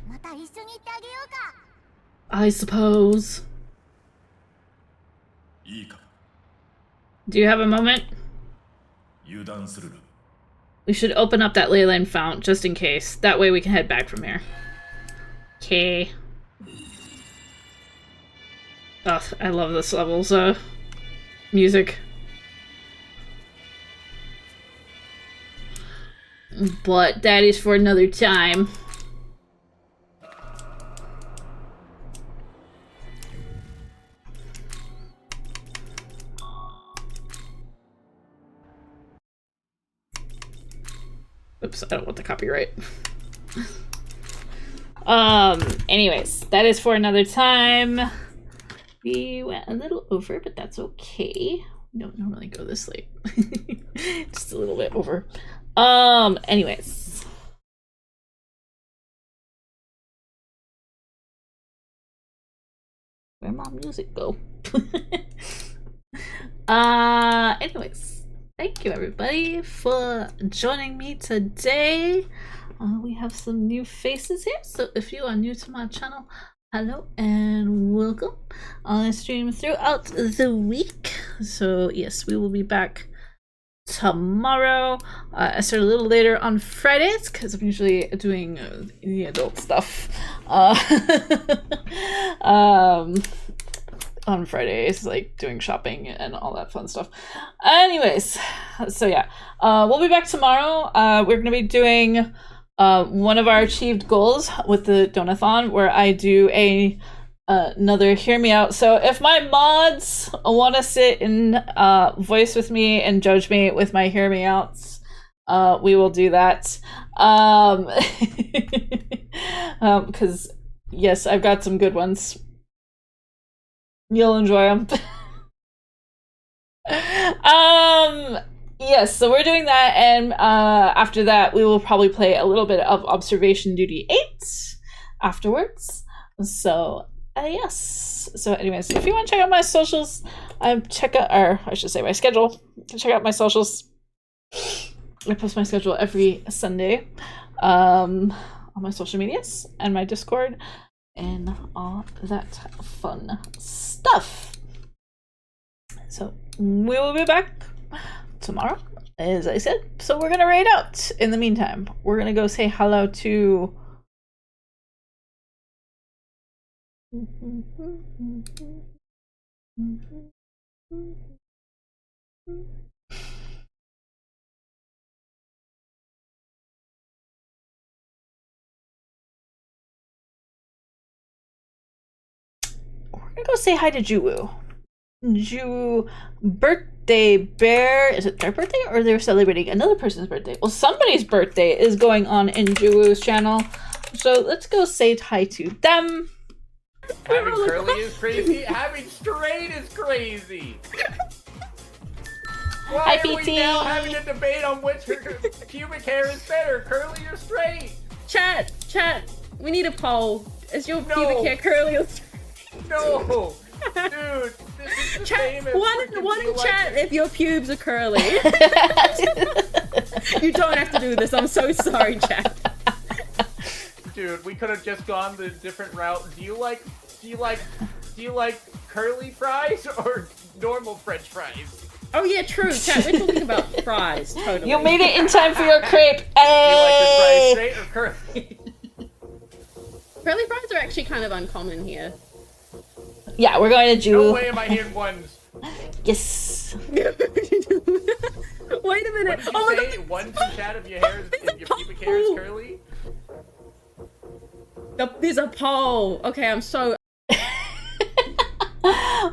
また一緒に行ってあげようか。I suppose. いいか。 Do you have a moment? 油断するな。 We should open up that Leyland fount just in case. That way we can head back from here. Okay. Ugh, I love this level's music. But that is for another time. Oops, I don't want the copyright. Anyways, that is for another time. We went a little over, but that's okay. We don't normally go this late. Just a little bit over. Anyways. Where'd my music go? Anyways. Thank you everybody for joining me today. We have some new faces here, so if you are new to my channel, hello and welcome. I stream throughout the week, so yes, we will be back tomorrow. I start a little later on Fridays because I'm usually doing the adult stuff. On Fridays, like doing shopping and all that fun stuff. Anyways, so yeah, we'll be back tomorrow. We're gonna be doing one of our achieved goals with the donathon, where I do a another hear me out. So if my mods want to sit and voice with me and judge me with my hear me outs, we will do that. Because yes, I've got some good ones. You'll enjoy them. Yes, so we're doing that, and after that we will probably play a little bit of Observation Duty 8 afterwards. So yes. So anyways, if you want to check out my socials, check out, or I should say my schedule. You can check out my socials. I post my schedule every Sunday on my social medias and my Discord and all that fun stuff. So we will be back tomorrow, as I said. So we're gonna raid out. In the meantime, we're gonna go say hello to we're gonna go say hi to Juwu. Juwu birthday bear. Is it their birthday or they're celebrating another person's birthday? Well, somebody's birthday is going on in Juwu's channel. So let's go say hi to them. Having curly is crazy. Having straight is crazy. Why are we now having a debate on which pubic hair is better, curly or straight? Chat. We need a poll. Is your pubic hair curly or straight? No. Dude, this is the same as one in chat if your pubes are curly. You don't have to do this. I'm so sorry, chat. Dude, we could have just gone the different route. Do you like curly fries or normal French fries? Oh yeah, true, chat. We're talking about fries, totally. You made it in time for your crepe. You like your fries straight or curly? Curly fries are actually kind of uncommon here. Yeah, we're going to Juwu. No way am I hearing ones. Yes. Wait a minute. Oh my god. One to chat if your hair is, if your pubic hair is curly? There's a poll. Okay, I'm so...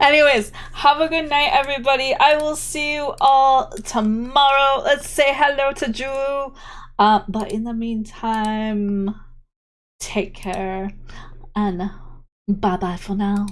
Anyways, have a good night, everybody. I will see you all tomorrow. Let's say hello to Juwu. But in the meantime, take care and bye-bye for now.